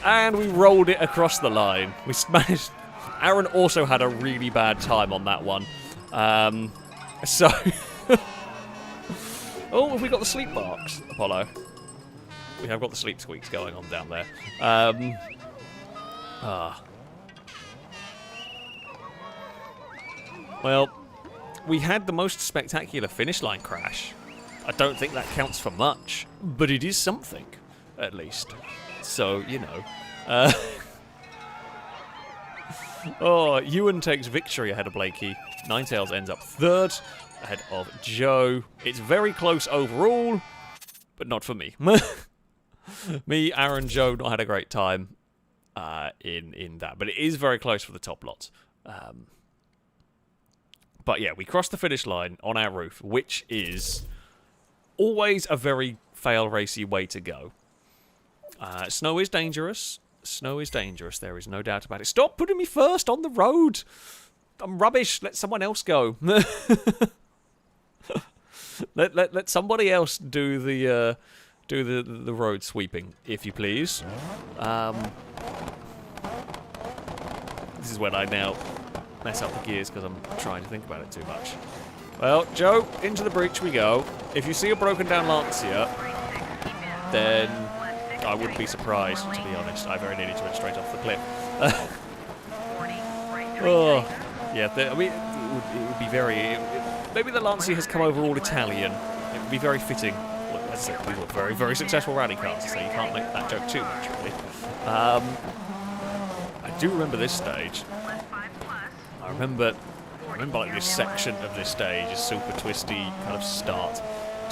And we rolled it across the line. We managed. Aaron also had a really bad time on that one. So. Oh, have we got the sleep barks, Apollo? We have got the sleep squeaks going on down there. Well, we had the most spectacular finish line crash. I don't think that counts for much, but it is something, at least. So, you know. Oh, Ewan takes victory ahead of Blakey. Ninetales ends up third, ahead of Joe. It's very close overall, but not for me. Me, Aaron, Joe not had a great time in that, but it is very close for the top lot. But yeah, we crossed the finish line on our roof, which is always a very fail-racy way to go. Snow is dangerous. Snow is dangerous. There is no doubt about it. Stop putting me first on the road. I'm rubbish. Let someone else go. let somebody else do the road sweeping, if you please. This is when I now mess up the gears because I'm trying to think about it too much. Well, Joe, into the breach we go. If you see a broken down Lancia, then I wouldn't be surprised, to be honest. I very nearly went straight off the cliff. Oh, yeah. I mean, it would be very. Maybe the Lancia has come over all Italian. It would be very fitting. Look, as I said, these were very, very successful rally cars, so you can't make that joke too much, really. I do remember this stage. I remember like this section of this stage, a super twisty kind of start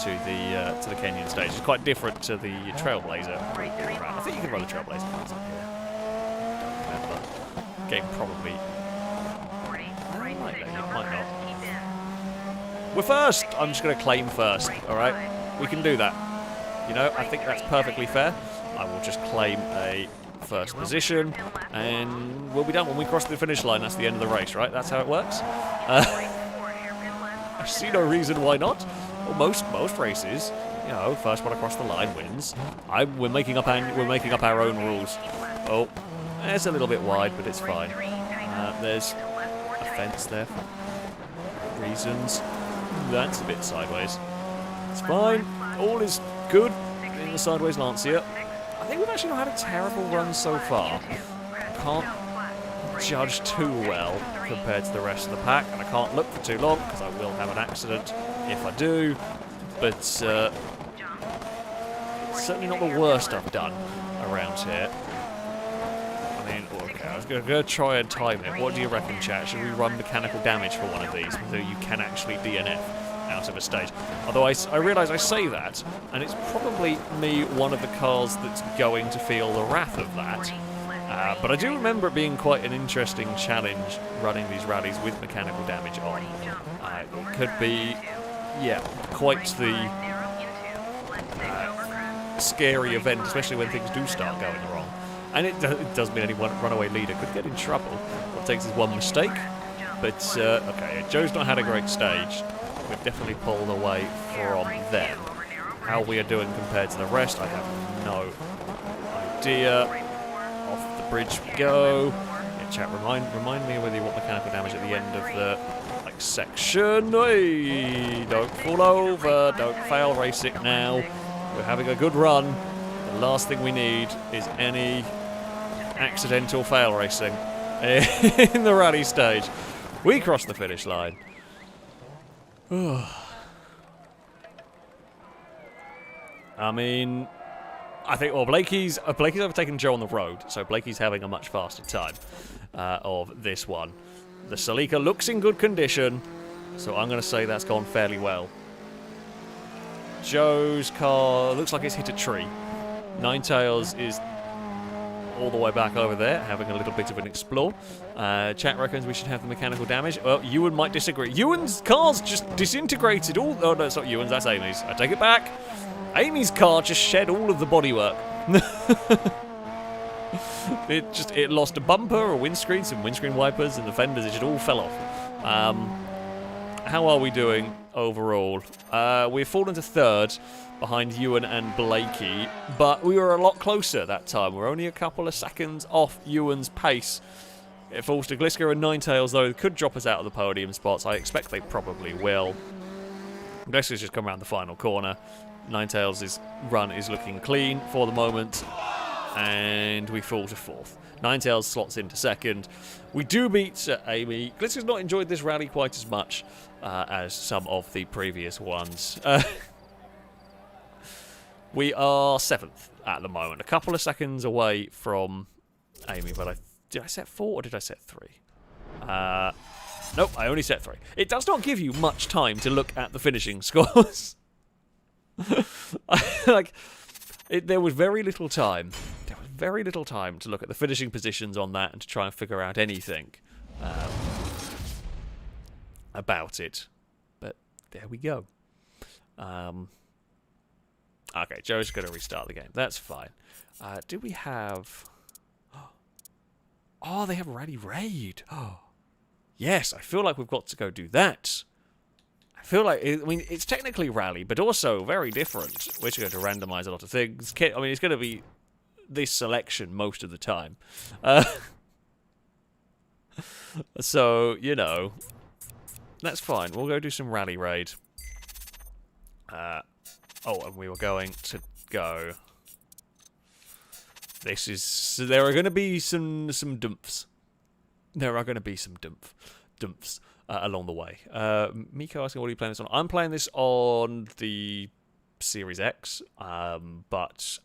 to the Kenyan stage. It's quite different to the Trailblazer. I think you can run the Trailblazer cars up here. Don't remember. Game probably. It might not. We're first. I'm just going to claim first. All right, we can do that. You know, I think that's perfectly fair. I will just claim a first position, and we'll be done when we cross the finish line. That's the end of the race, right? That's how it works. I see no reason why not. Well, most races, you know, first one across the line wins. We're making up our own rules. Oh, it's a little bit wide, but it's fine. There's a fence there for reasons. That's a bit sideways. It's fine. All is good in the sideways Lancia. I think we've actually not had a terrible run so far. I can't judge too well compared to the rest of the pack, and I can't look for too long because I will have an accident if I do. But it's certainly not the worst I've done around here. I mean, okay, I was going to try and time it. What do you reckon, chat? Should we run mechanical damage for one of these so you can actually DNF out of a stage? Although I realise I say that, and it's probably me, one of the cars that's going to feel the wrath of that. But I do remember it being quite an interesting challenge running these rallies with mechanical damage on. It could be, yeah, quite the scary event, especially when things do start going wrong. And it does mean any runaway leader could get in trouble. What it takes is one mistake. But, okay, Joe's not had a great stage. We've definitely pulled away from them. How we are doing compared to the rest, I have no idea. Off the bridge we go. Yeah, chat, remind me whether you want mechanical damage at the end of the section. Hey, don't fall over, don't fail race it now. We're having a good run. The last thing we need is any accidental fail racing in the rally stage. We cross the finish line. I mean, I think, well, Blakey's overtaken Joe on the road, so Blakey's having a much faster time of this one. The Celica looks in good condition, so I'm going to say that's gone fairly well. Joe's car looks like it's hit a tree. Ninetails is all the way back over there, having a little bit of an explore. Chat reckons we should have the mechanical damage. Well, Ewan might disagree. Ewan's car's just disintegrated all... Oh, no, it's not Ewan's, that's Amy's. I take it back. Amy's car just shed all of the bodywork. It lost a bumper, a windscreen, some windscreen wipers, and the fenders. It just all fell off. How are we doing overall? We've fallen to third behind Ewan and Blakey, but we were a lot closer that time. We're only a couple of seconds off Ewan's pace. It falls to Gliska and Ninetails, though. They could drop us out of the podium spots. I expect they probably will. Gliska's just come around the final corner. Ninetails' run is looking clean for the moment, and we fall to fourth. Ninetails slots into second. We do beat Amy. Gliska's not enjoyed this rally quite as much as some of the previous ones. We are seventh at the moment, a couple of seconds away from Amy, but did I set 4 or did I set 3? Nope, I only set 3. It does not give you much time to look at the finishing scores. There was very little time. There was very little time to look at the finishing positions on that and to try and figure out anything about it. But there we go. Okay, Joe's going to restart the game. That's fine. Do we have... Oh, they have Rally Raid. Oh, yes, I feel like we've got to go do that. I feel like... I mean, it's technically Rally, but also very different. We're just going to randomise a lot of things. I mean, it's going to be this selection most of the time. So, you know, that's fine. We'll go do some Rally Raid. Oh, and we were going to go... This is... There are going to be some dumps. There are going to be some dumps along the way. Miko asking, what are you playing this on? I'm playing this on the Series X, but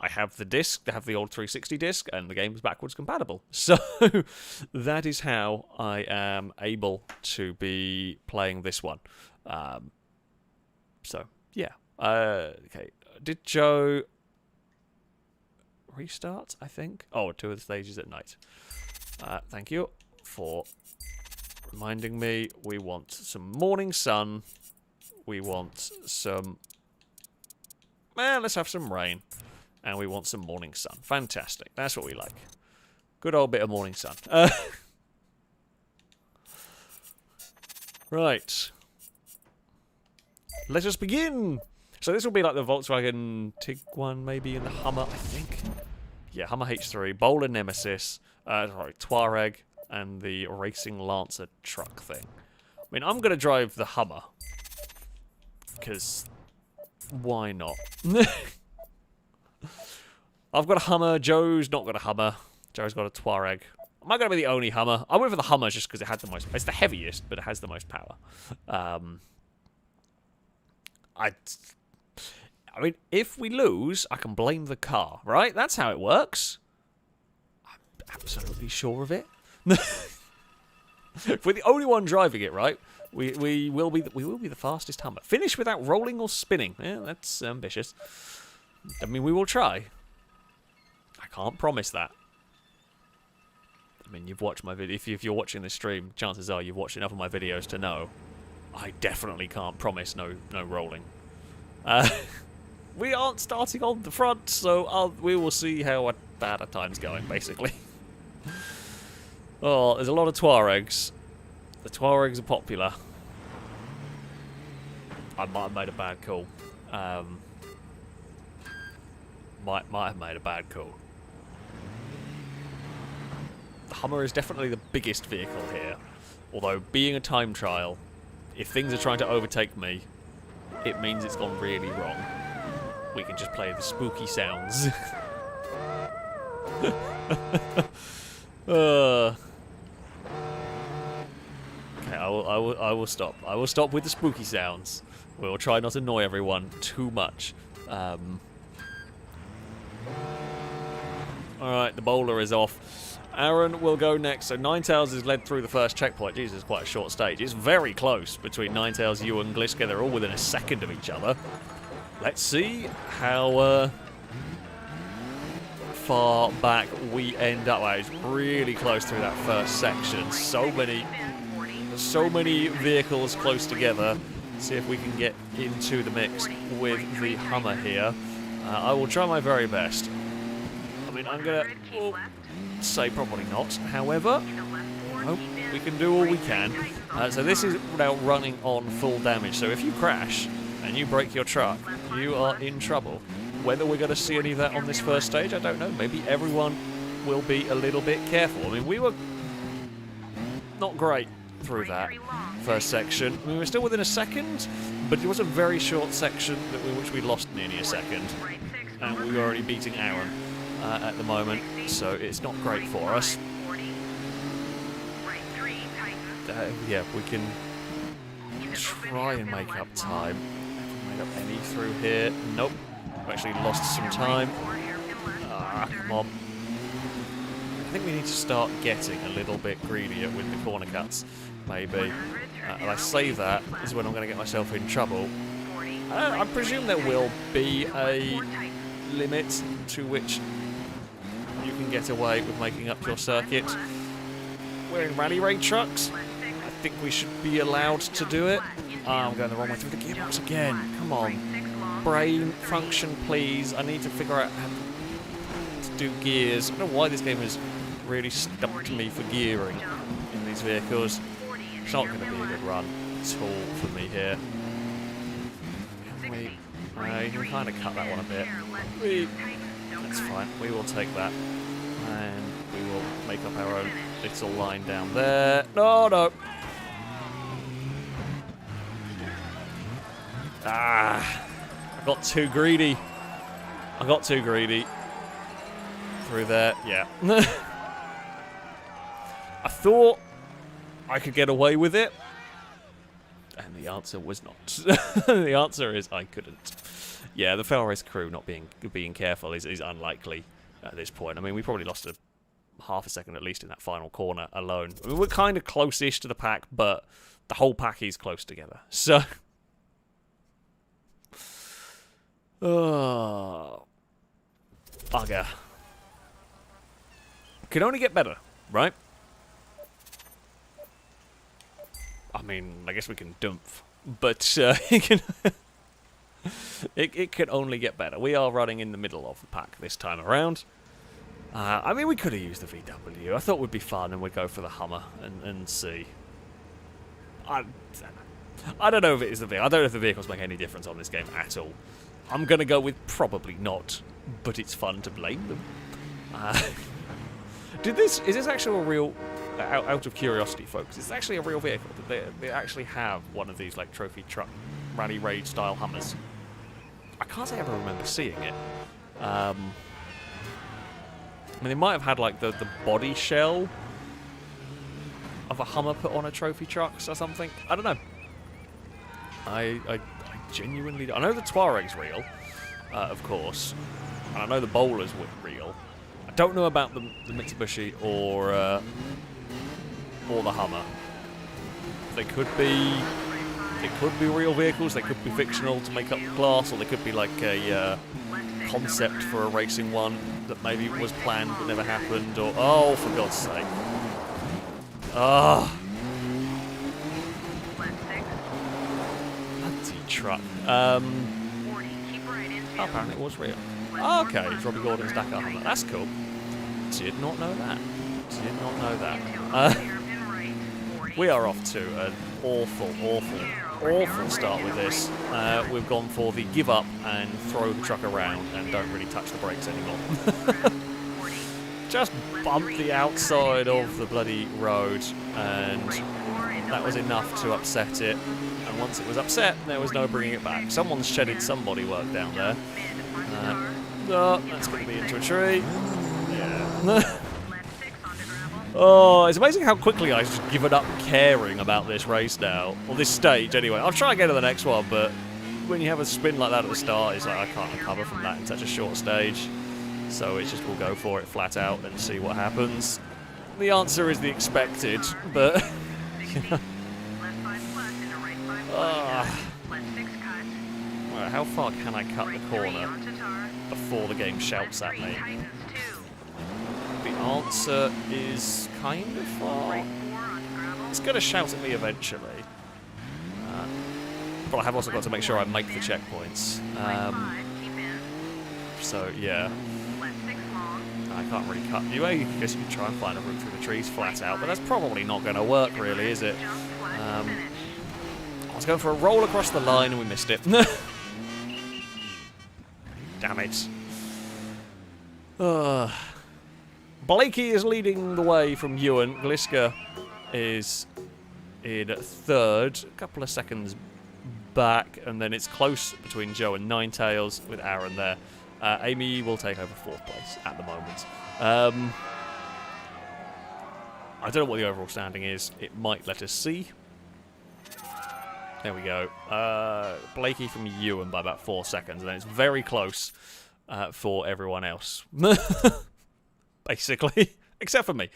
I have the disc, I have the old 360 disc, and the game is backwards compatible. So that is how I am able to be playing this one. So, yeah. Okay. Did Joe restart, I think? Oh, 2 of the stages at night. Thank you for reminding me. We want some morning sun. We want some... Well, let's have some rain. And we want some morning sun. Fantastic. That's what we like. Good old bit of morning sun. Right. Let us begin. So this will be like the Volkswagen Tiguan, maybe, and the Hummer, I think. Yeah, Hummer H3, Bowler Nemesis, sorry, Touareg, and the Racing Lancer truck thing. I mean, I'm going to drive the Hummer. Because, why not? I've got a Hummer, Joe's not got a Hummer. Joe's got a Touareg. Am I going to be the only Hummer? I went for the Hummer just because it had the most... It's the heaviest, but it has the most power. I mean, if we lose, I can blame the car, right? That's how it works. I'm absolutely sure of it. If we're the only one driving it, right? We will be the fastest Hummer. Finish without rolling or spinning. Yeah, that's ambitious. I mean, we will try. I can't promise that. I mean, you've watched my video. If you're watching this stream, chances are you've watched enough of my videos to know I definitely can't promise no rolling. We aren't starting on the front, so we will see how bad our time's going, basically. Oh, there's a lot of Touaregs. The Touaregs are popular. I might have made a bad call. Might have made a bad call. The Hummer is definitely the biggest vehicle here. Although, being a time trial, if things are trying to overtake me, it means it's gone really wrong. We can just play the spooky sounds. Okay, I will stop. I will stop with the spooky sounds. We'll try not to annoy everyone too much. Alright, the bowler is off. Aaron will go next. So Ninetales is led through the first checkpoint. Jesus, it's quite a short stage. It's very close between Ninetales, you and Gliska. They're all within a second of each other. Let's see how far back we end up. Wow, it's really close through that first section. So many vehicles close together. See if we can get into the mix with the Hummer here. I will try my very best. I mean, I'm gonna say probably not. However, we can do all we can. So this is without running on full damage. So if you crash and you break your truck, you are in trouble. Whether we're going to see any of that on this first stage, I don't know. Maybe everyone will be a little bit careful. I mean, we were not great through that first section. I mean, we were still within a second, but it was a very short section which we lost nearly a second. And we were already beating Aaron at the moment, so it's not great for us. Yeah, we can try and make up time. Made up any through here? Nope. We've actually lost some time. Come on. I think we need to start getting a little bit greedier with the corner cuts, maybe. And I say that is when I'm going to get myself in trouble. I presume there will be a limit to which you can get away with making up your circuit. We're in rally raid trucks. I think we should be allowed to do it. I'm going the wrong way through the gearbox again. Come on. Brain function, please. I need to figure out how to do gears. I don't know why this game has really stumped me for gearing in these vehicles. It's not going to be a good run at all for me here. Can we... you can kind of cut that one a bit. That's fine. We will take that. And we will make up our own little line down there. No, no. I got too greedy. I got too greedy. Through there, yeah. I thought I could get away with it. And the answer was not. The answer is I couldn't. Yeah, the FailRace crew not being careful is unlikely at this point. I mean, we probably lost half a second at least in that final corner alone. I mean, we're kind of close-ish to the pack, but the whole pack is close together. So... oh, bugger. Can only get better, right? I mean, I guess we can dump, but it can it can only get better. We are running in the middle of the pack this time around. I mean, we could have used the VW. I thought it would be fun, and we'd go for the Hummer and see. I don't know if it is the vehicle. I don't know if the vehicles make any difference on this game at all. I'm going to go with probably not, but it's fun to blame them. Is this actually a real, out of curiosity, folks, is this actually a real vehicle? Did they actually have one of these, like, trophy truck, rally raid style Hummers? I can't say I ever remember seeing it. I mean, they might have had, like, the body shell of a Hummer put on a trophy truck or something. I don't know. I genuinely... I know the Tuareg's real, of course, and I know the Bowler's real. I don't know about the Mitsubishi or the Hummer. They could be real vehicles, they could be fictional to make up the class, or they could be like a concept for a racing one that maybe was planned but never happened, or... oh, for God's sake. Ah. Truck. Apparently it was real. Oh, okay, it's Robbie Gordon's Dakar Hummer. That's cool. Did not know that. Did not know that. We are off to an awful start with this. We've gone for the give up and throw the truck around and don't really touch the brakes anymore. Just bumped the outside of the bloody road, and that was enough to upset it. And once it was upset, there was no bringing it back. Someone's shedded some bodywork down there. Oh, that's going to be into a tree. Yeah. Oh, it's amazing how quickly I've just given up caring about this race now. Or this stage, anyway. I'll try again to the next one, but when you have a spin like that at the start, it's like I can't recover from that in such a short stage. So it's just we'll go for it flat out and see what happens. The answer is the expected, but... Right, how far can I cut the corner before the game shouts at me? The answer is kind of far. It's going to shout at me eventually. But I have also got to make sure I make the checkpoints. So, yeah. I can't really cut you. I guess you can try and find a route through the trees flat out, but that's probably not going to work, really, is it? I was going for a roll across the line and we missed it. Damn it. Blakey is leading the way from Ewan. Gliska is in third, a couple of seconds back, and then it's close between Joe and Ninetails with Aaron there. Amy will take over fourth place at the moment. I don't know what the overall standing is. It might let us see. There we go. Blakey from Ewan by about 4 seconds, and then it's very close for everyone else. Basically. Except for me.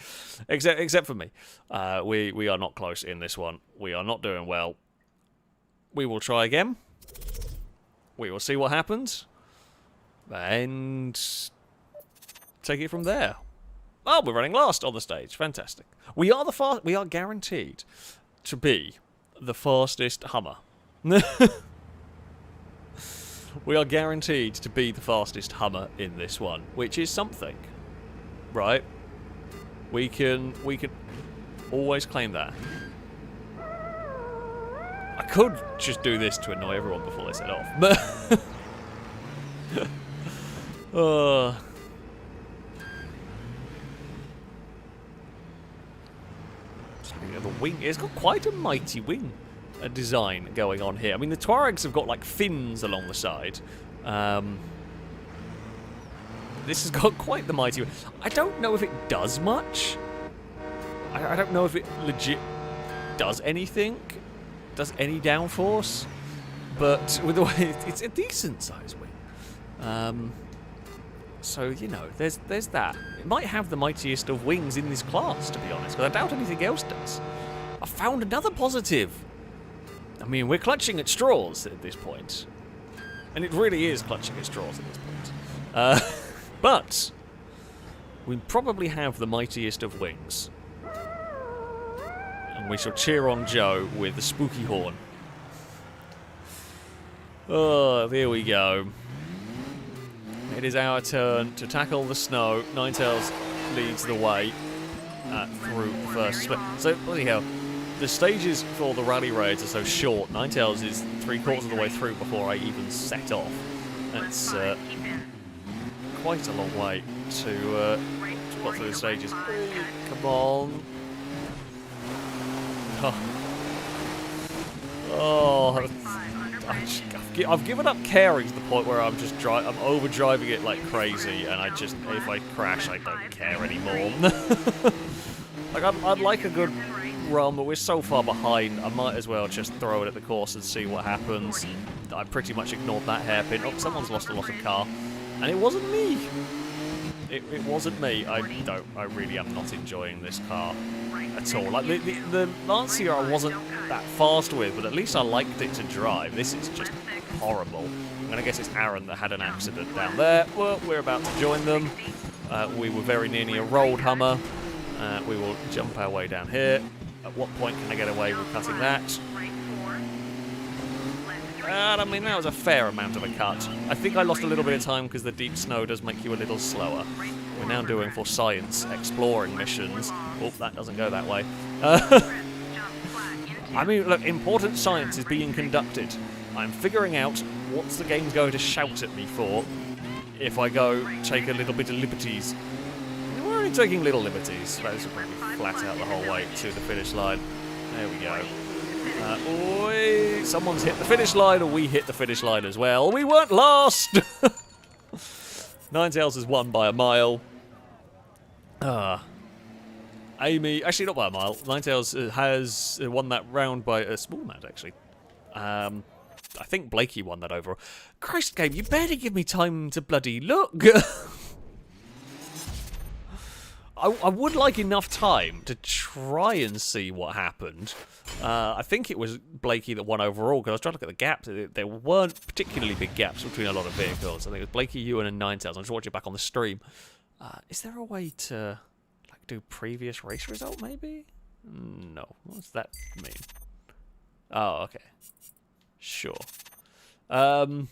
Except for me. We are not close in this one. We are not doing well. We will try again. We will see what happens. And take it from there. Oh, we're running last on the stage. Fantastic. We are guaranteed to be the fastest Hummer. We are guaranteed to be the fastest Hummer in this one, which is something, right? We can always claim that. I could just do this to annoy everyone before they set off, but the wing, it's got quite a mighty wing design going on here. I mean, the Tuaregs have got like fins along the side. This has got quite the mighty wing. I don't know if it does much. I don't know if it legit does anything, does any downforce, but with the way it's a decent sized wing. So, you know, there's that. It might have the mightiest of wings in this class, to be honest, but I doubt anything else does. I found another positive. I mean, we're clutching at straws at this point. And it really is clutching at straws at this point. But we probably have the mightiest of wings. And we shall cheer on Joe with the spooky horn. Oh, there we go. It is our turn to tackle the snow. Ninetails leads the way through the first split. So, bloody hell, the stages for the rally raids are so short. Ninetails is 3/4 of the way through before I even set off. That's quite a long way to got through the stages. Come on. Oh, I've given up caring to the point where I'm just I'm overdriving it like crazy, and if I crash, I don't care anymore. Like I'd like a good run, but we're so far behind. I might as well just throw it at the course and see what happens. I pretty much ignored that hairpin. Oh, someone's lost a lot of car, and it wasn't me. It wasn't me. I really am not enjoying this car at all. Like the Lancia I wasn't that fast with, but at least I liked it to drive. This is just horrible. And I guess it's Aaron that had an accident down there. Well, we're about to join them. We were very nearly a rolled Hummer. We will jump our way down here. At what point can I get away with cutting that? I mean, that was a fair amount of a cut. I think I lost a little bit of time because the deep snow does make you a little slower. We're now doing for science exploring missions. Oh, that doesn't go that way. I mean, look, important science is being conducted. I'm figuring out what's the game's going to shout at me for if I go take a little bit of liberties. We're only taking little liberties. Those will probably flat out the whole way to the finish line. There we go. Someone's hit the finish line, or we hit the finish line as well. We weren't last! Ninetails has won by a mile. Amy, actually not by a mile. Ninetales has won that round by a small amount, actually. I think Blakey won that overall. Christ, game, you better give me time to bloody look. I would like enough time to try and see what happened. I think it was Blakey that won overall, because I was trying to look at the gaps. There weren't particularly big gaps between a lot of vehicles. I think it was Blakey, Ewan, and Ninetales. I'm just watching it back on the stream. Is there a way to like do previous race result, maybe? No. What does that mean? Oh, okay. Sure. Oh,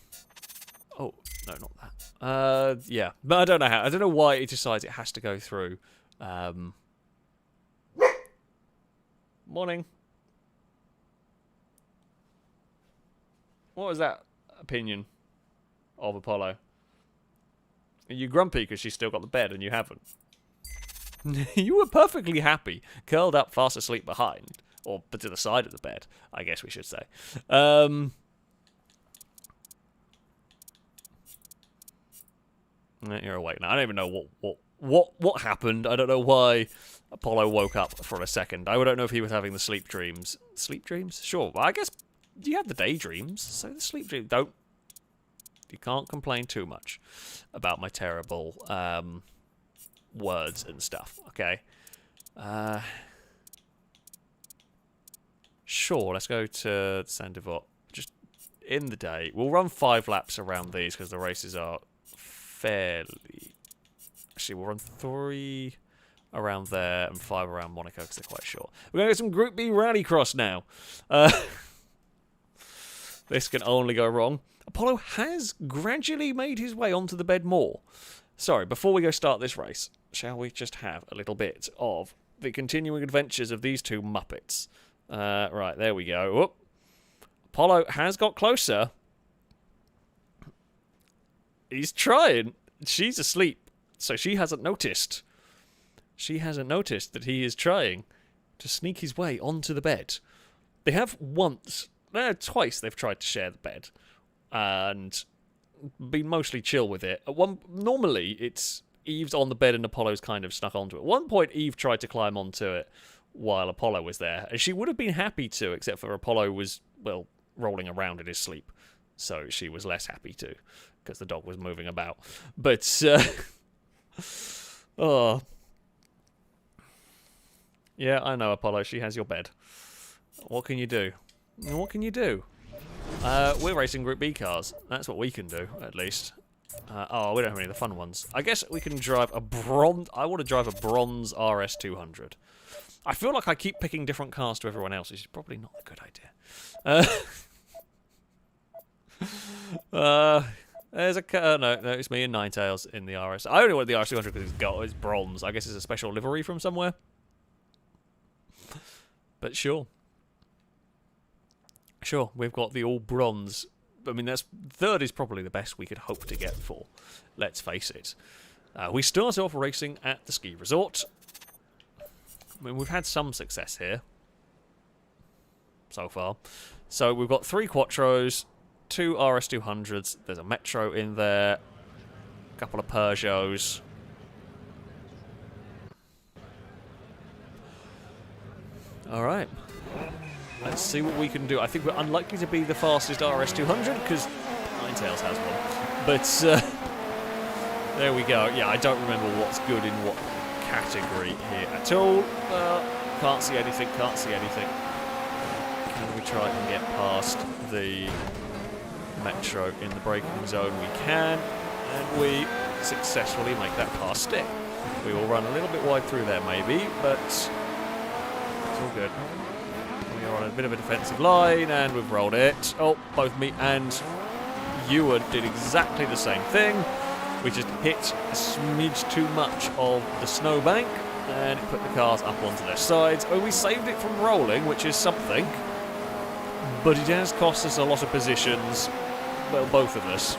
no, not that. Yeah. But I don't know how. I don't know why it decides it has to go through. Morning. What was that opinion of Apollo? Are you grumpy because she's still got the bed and you haven't? You were perfectly happy, curled up, fast asleep behind. Or to the side of the bed, I guess we should say. You're awake now. I don't even know what happened. I don't know why Apollo woke up for a second. I don't know if he was having the sleep dreams. Sleep dreams? Sure. Well, I guess you had the daydreams, so the sleep dreams you can't complain too much about my terrible words and stuff, okay? Sure, let's go to Sandivot. Just in the day. We'll run 5 laps around these because the races are fairly... Actually, we'll run 3 around there and 5 around Monaco because they're quite short. We're going to get some Group B Rallycross now. This can only go wrong. Apollo has gradually made his way onto the bed more. Sorry, before we go start this race, shall we just have a little bit of the continuing adventures of these two Muppets? Right, there we go. Whoop. Apollo has got closer. He's trying. She's asleep, so she hasn't noticed. She hasn't noticed that he is trying to sneak his way onto the bed. They have twice they've tried to share the bed and been mostly chill with it. Normally, it's Eve's on the bed and Apollo's kind of snuck onto it. At one point, Eve tried to climb onto it while Apollo was there, and she would have been happy to, except for Apollo was, well, rolling around in his sleep, so she was less happy to, because the dog was moving about. But, oh. Yeah, I know, Apollo, she has your bed. What can you do? What can you do? We're racing Group B cars. That's what we can do, at least. Oh, we don't have any of the fun ones. I guess we can drive a bronze... I want to drive a bronze RS200. I feel like I keep picking different cars to everyone else, which is probably not a good idea. There's a car... no, it's me and Ninetales in the RS. I only want the RS200 because it's bronze. I guess it's a special livery from somewhere. But sure. Sure, we've got the all bronze. I mean, third is probably the best we could hope to get for. Let's face it. We start off racing at the ski resort. I mean, we've had some success here so far. So we've got 3 Quattros, 2 RS200s. There's a Metro in there, a couple of Peugeots. All right. Let's see what we can do. I think we're unlikely to be the fastest RS200 because Ninetales has one. But there we go. Yeah, I don't remember what's good in what category here at all. Can't see anything, can't see anything. Can we try and get past the Metro in the braking zone? We can, and we successfully make that pass stick. We will run a little bit wide through there maybe, but it's all good. We are on a bit of a defensive line, and we've rolled it. Oh, both me and Ewan did exactly the same thing. We just hit a smidge too much of the snowbank, and it put the cars up onto their sides. Oh, we saved it from rolling, which is something, but it has cost us a lot of positions. Well, both of us.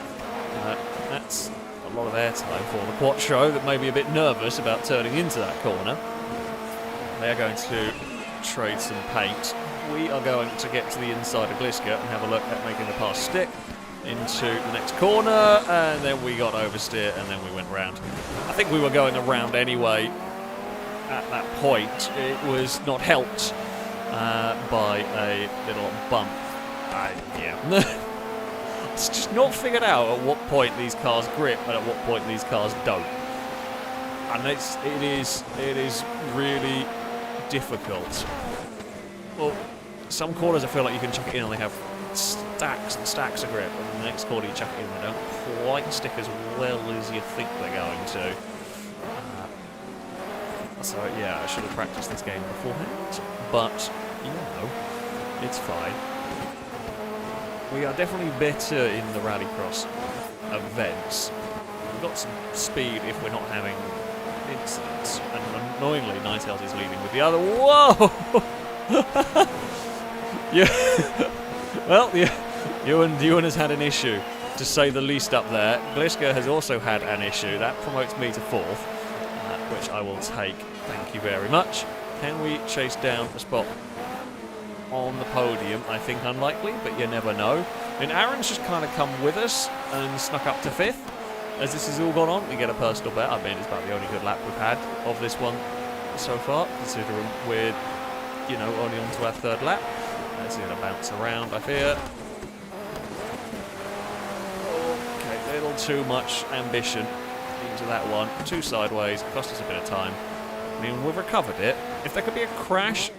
That's a lot of airtime for the Quattro that may be a bit nervous about turning into that corner. They are going to trade some paint. We are going to get to the inside of Gliska and have a look at making the pass stick into the next corner, and then we got oversteer and then we went round. I think we were going around anyway. at that point, it was not helped by a little bump. Yeah. It's just not figured out at what point these cars grip and at what point these cars don't. And it is really difficult. Well, some corners I feel like you can chuck it in and they have stacks and stacks of grip, and the next corner you chuck it in, they don't quite stick as well as you think they're going to. So yeah, I should have practiced this game beforehand, but you know, it's fine. We are definitely better in the Rallycross events. We've got some speed if we're not having incidents, and annoyingly, Ninetales is leading with the other. Whoa! Yeah. Well, Ewan has had an issue, to say the least, up there. Gliska has also had an issue. That promotes me to 4th, which I will take. Thank you very much. Can we chase down a spot on the podium? I think unlikely, but you never know. And Aaron's just kind of come with us and snuck up to 5th. As this has all gone on, we get a personal bet. I mean, it's about the only good lap we've had of this one so far, considering we're, you know, only on to our 3rd lap. It's going to bounce around, I fear. Okay, a little too much ambition into that one. Too sideways, cost us a bit of time. I mean, we've recovered it. If there could be a crash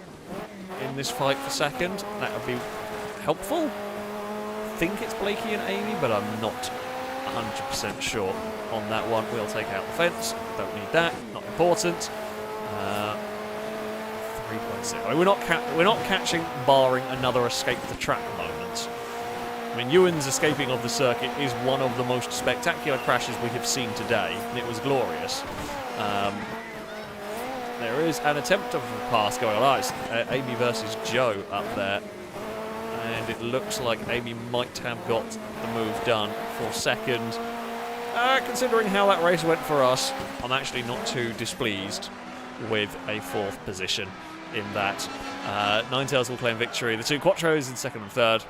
in this fight for 2nd, that would be helpful. I think it's Blakey and Amy, but I'm not 100% sure on that one. We'll take out the fence. Don't need that. Not important. 3.6. I mean, we're not catching, barring another escape the track moment. I mean, Ewan's escaping of the circuit is one of the most spectacular crashes we have seen today, and it was glorious. There is an attempt of a pass going on. It's Amy versus Joe up there, and it looks like Amy might have got the move done for 2nd. Considering how that race went for us, I'm actually not too displeased with a 4th position in that. Ninetales will claim victory. The 2 Quattros in 2nd and 3rd.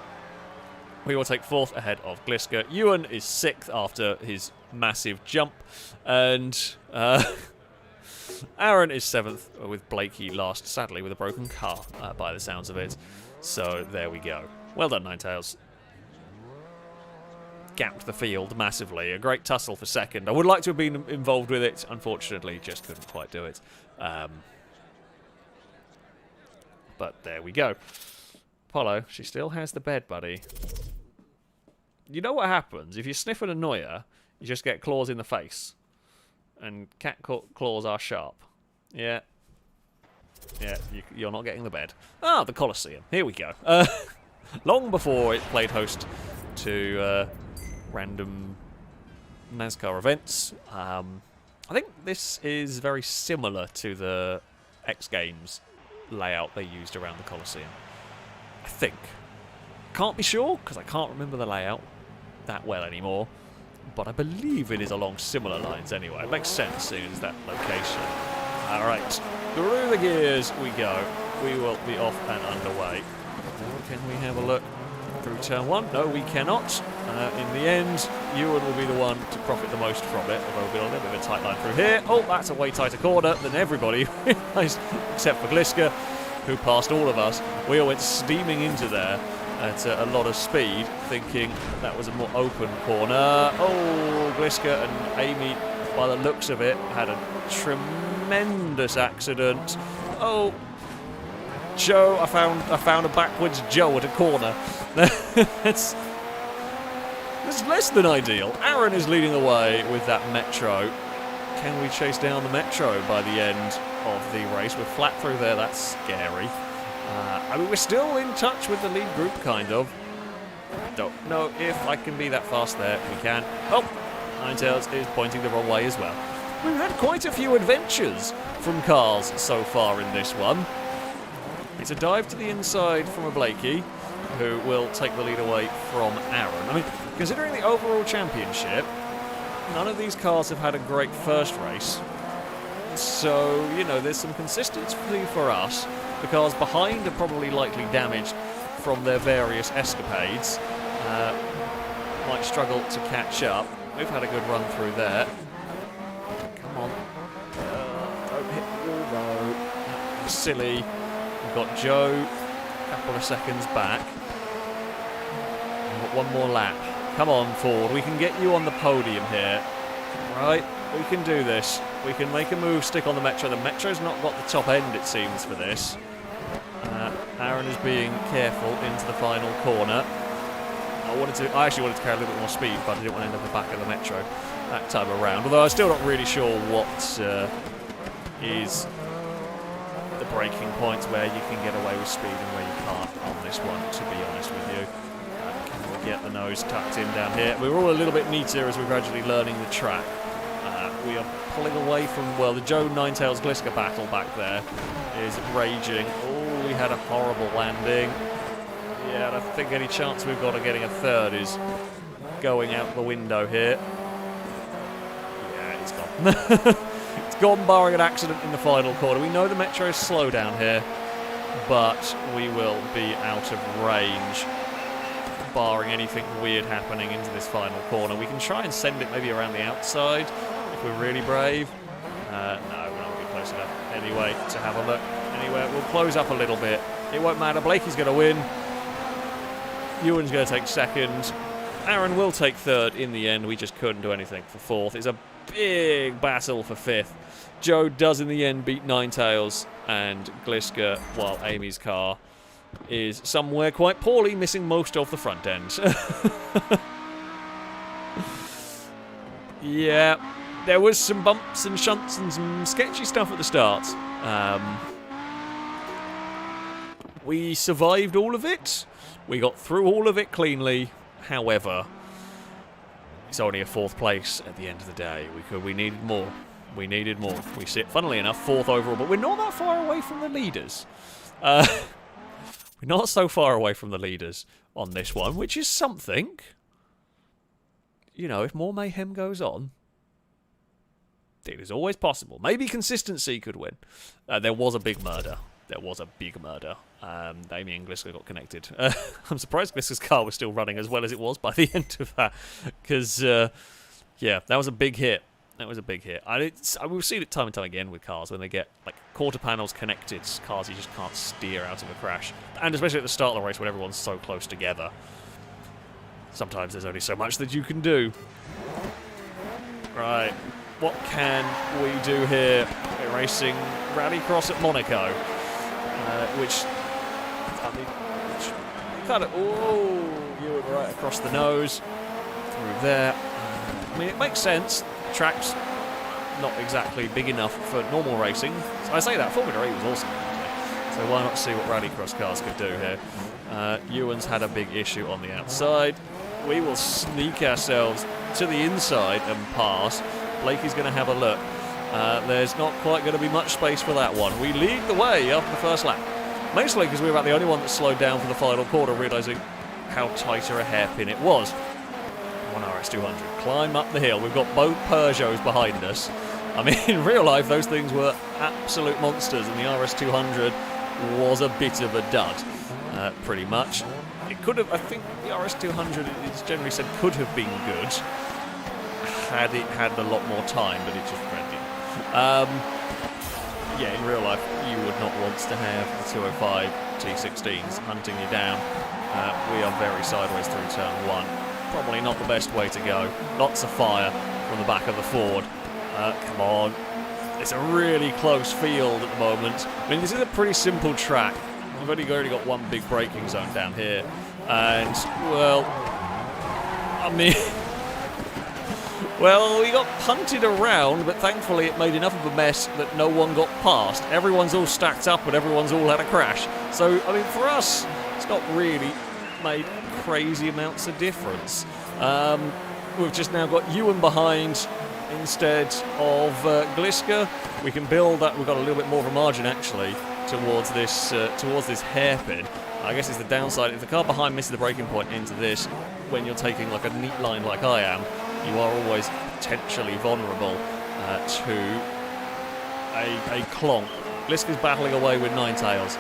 We will take 4th ahead of Gliska. Ewan is 6th after his massive jump, and Aaron is 7th with Blakey last, sadly, with a broken car by the sounds of it. So there we go. Well done, Ninetales. Gapped the field massively. A great tussle for 2nd. I would like to have been involved with it. Unfortunately, just couldn't quite do it. But there we go. Apollo, she still has the bed, buddy. You know what happens? If you sniff an annoyer, you just get claws in the face. And cat claws are sharp. Yeah. Yeah, you're not getting the bed. Ah, the Colosseum. Here we go. Long before it played host to random NASCAR events. I think this is very similar to the X Games layout they used around the Colosseum. I think. Can't be sure, because I can't remember the layout that well anymore. But I believe it is along similar lines anyway. It makes sense, seeing as that location. Alright, through the gears we go. We will be off and underway. Can we have a look through turn 1? No, we cannot. In the end, Ewan will be the one to profit the most from it, although we'll be on a little bit of a tight line through here. Oh, that's a way tighter corner than everybody realised, except for Gliska, who passed all of us. We all went steaming into there at a lot of speed, thinking that was a more open corner. Oh, Gliska and Amy, by the looks of it, had a tremendous accident. Oh, Joe, I found a backwards Joe at a corner. It's less than ideal. Aaron is leading the way with that Metro. Can we chase down the Metro by the end of the race? We're flat through there. That's scary. I mean, we're still in touch with the lead group, kind of. Don't know if I can be that fast there. We can. Oh, Ninetales is pointing the wrong way as well. We've had quite a few adventures from cars so far in this one. It's a dive to the inside from a Blakey, who will take the lead away from Aaron. I mean, considering the overall championship, none of these cars have had a great first race. So, you know, there's some consistency for us. The cars behind are probably likely damaged from their various escapades. Might struggle to catch up. We've had a good run through there. Come on. Don't hit the wall, silly. We've got Joe a couple of seconds back. We've got one more lap. Come on, Ford. We can get you on the podium here. Right? We can do this. We can make a move, stick on the Metro. The Metro's not got the top end, it seems, for this. Aaron is being careful into the final corner. I actually wanted to carry a little bit more speed, but I didn't want to end up the back of the Metro that time around. Although I'm still not really sure what is the breaking points where you can get away with speed and where you can't on this one, to be honest with you. Can we get the nose tucked in down here? We're all a little bit neater as we're gradually learning the track. We are pulling away from, well, the Joe Ninetails Gliska battle back there is raging. Oh, we had a horrible landing. Yeah, I don't think any chance we've got of getting a third is going out the window here. Yeah, it's gone. It's gone, barring an accident in the final corner. We know the Metro is slow down here, but we will be out of range, barring anything weird happening into this final corner. We can try and send it maybe around the outside if we're really brave. No, we're not really close enough anyway to have a look. Anyway, we'll close up a little bit. It won't matter. Blakey's going to win. Ewan's going to take second. Aaron will take third in the end. We just couldn't do anything for fourth. It's a big battle for fifth. Joe does in the end beat Ninetails and Gliska, while Amy's car is somewhere quite poorly, missing most of the front end. Yeah, there was some bumps and shunts and some sketchy stuff at the start. We survived all of it. We got through all of it cleanly. However, it's only a fourth place at the end of the day. We needed more. We needed more. We sit, funnily enough, fourth overall, but we're not that far away from the leaders. We're not so far away from the leaders on this one, which is something. You know, if more mayhem goes on, it is always possible. Maybe consistency could win. There was a big murder. There was a big murder. Amy and Gliska got connected. I'm surprised Gliska's car was still running as well as it was by the end of that. Because, yeah, that was a big hit. That was a big hit. We've seen it time and time again with cars when they get like quarter panels connected. Cars you just can't steer out of a crash. And especially at the start of the race when everyone's so close together. Sometimes there's only so much that you can do. Right. What can we do here? We're racing Rallycross at Monaco. Which kind of, you were right across the nose, through there. I mean, it makes sense. The track's not exactly big enough for normal racing. So I say that, Formula E was awesome. So why not see what Rallycross cars could do here? Ewan's had a big issue on the outside. We will sneak ourselves to the inside and pass. Blakey's going to have a look. There's not quite going to be much space for that one. We lead the way after the first lap. Mostly because we were about the only one that slowed down for the final quarter, realising how tighter a hairpin it was. One RS200. Climb up the hill. We've got both Peugeots behind us. I mean, in real life, those things were absolute monsters, and the RS200 was a bit of a dud, pretty much. It could have, I think the RS200, it's generally said, could have been good had it had a lot more time, but it just ran in. Yeah, in real life, you would not want to have the 205 T16s hunting you down. We are very sideways through turn one. Probably not the best way to go. Lots of fire from the back of the Ford. Come on. It's a really close field at the moment. I mean, this is a pretty simple track. We've only got one big braking zone down here. And, well, I mean... Well, we got punted around, but thankfully it made enough of a mess that no one got past. Everyone's all stacked up and everyone's all had a crash. So, I mean, for us, it's not really made crazy amounts of difference. We've just now got Ewan behind instead of Gliska. We can build that. We've got a little bit more of a margin, actually, towards this hairpin. I guess it's the downside. If the car behind misses the braking point into this, when you're taking like a neat line like I am, you are always potentially vulnerable to a clonk. Gliska's battling away with Ninetails